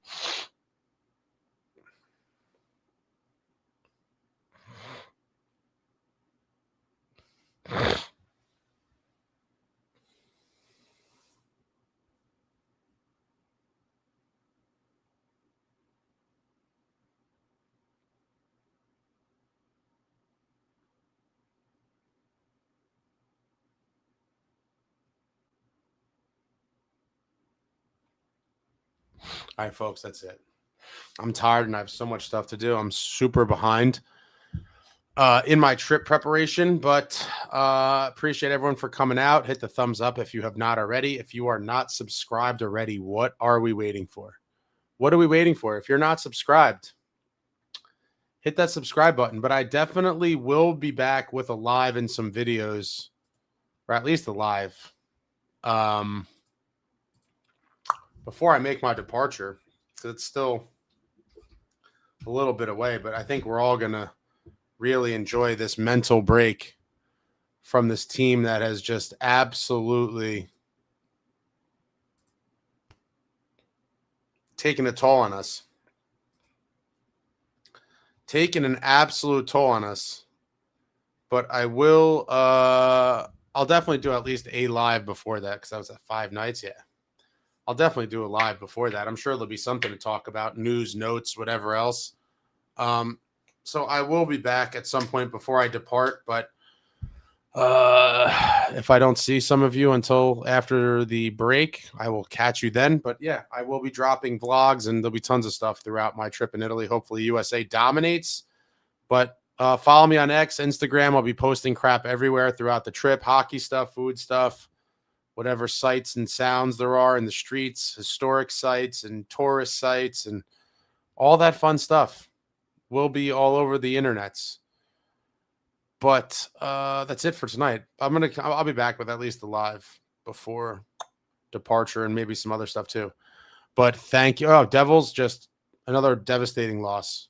[SPEAKER 1] All right, folks, that's it. I'm tired and I have so much stuff to do. I'm super behind in my trip preparation, but appreciate everyone for coming out. Hit the thumbs up if you have not already. If you are not subscribed already, what are we waiting for? What are we waiting for? If you're not subscribed, hit that subscribe button. But I definitely will be back with a live and some videos, or at least a live, before I make my departure. Because it's still a little bit away, but I think we're all going to really enjoy this mental break from this team that has just absolutely taken a toll on us. Taken an absolute toll on us. But I will, I'll definitely do at least a live before that because I was at 5 nights. Yeah. I'll definitely do a live before that. I'm sure there'll be something to talk about, news, notes, whatever else. So I will be back at some point before I depart, but if I don't see some of you until after the break, I will catch you then. But yeah, I will be dropping vlogs and there'll be tons of stuff throughout my trip in Italy. Hopefully USA dominates, but follow me on X, Instagram. I'll be posting crap everywhere throughout the trip, hockey stuff, food stuff, whatever sights and sounds there are in the streets, historic sites and tourist sites and all that fun stuff will be all over the internets. But that's it for tonight. I'll be back with at least a live before departure and maybe some other stuff too. But thank you. Oh, Devils, just another devastating loss.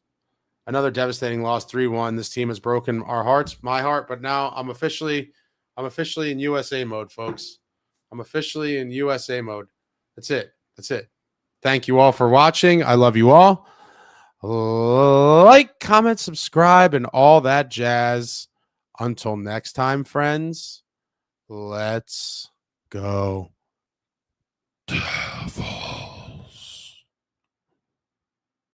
[SPEAKER 1] Another devastating loss, 3-1. This team has broken our hearts, my heart, but now I'm officially in USA mode, folks. I'm officially in USA mode. That's it. That's it. Thank you all for watching. I love you all. Like, comment, subscribe, and all that jazz. Until next time, friends, let's go. Devils.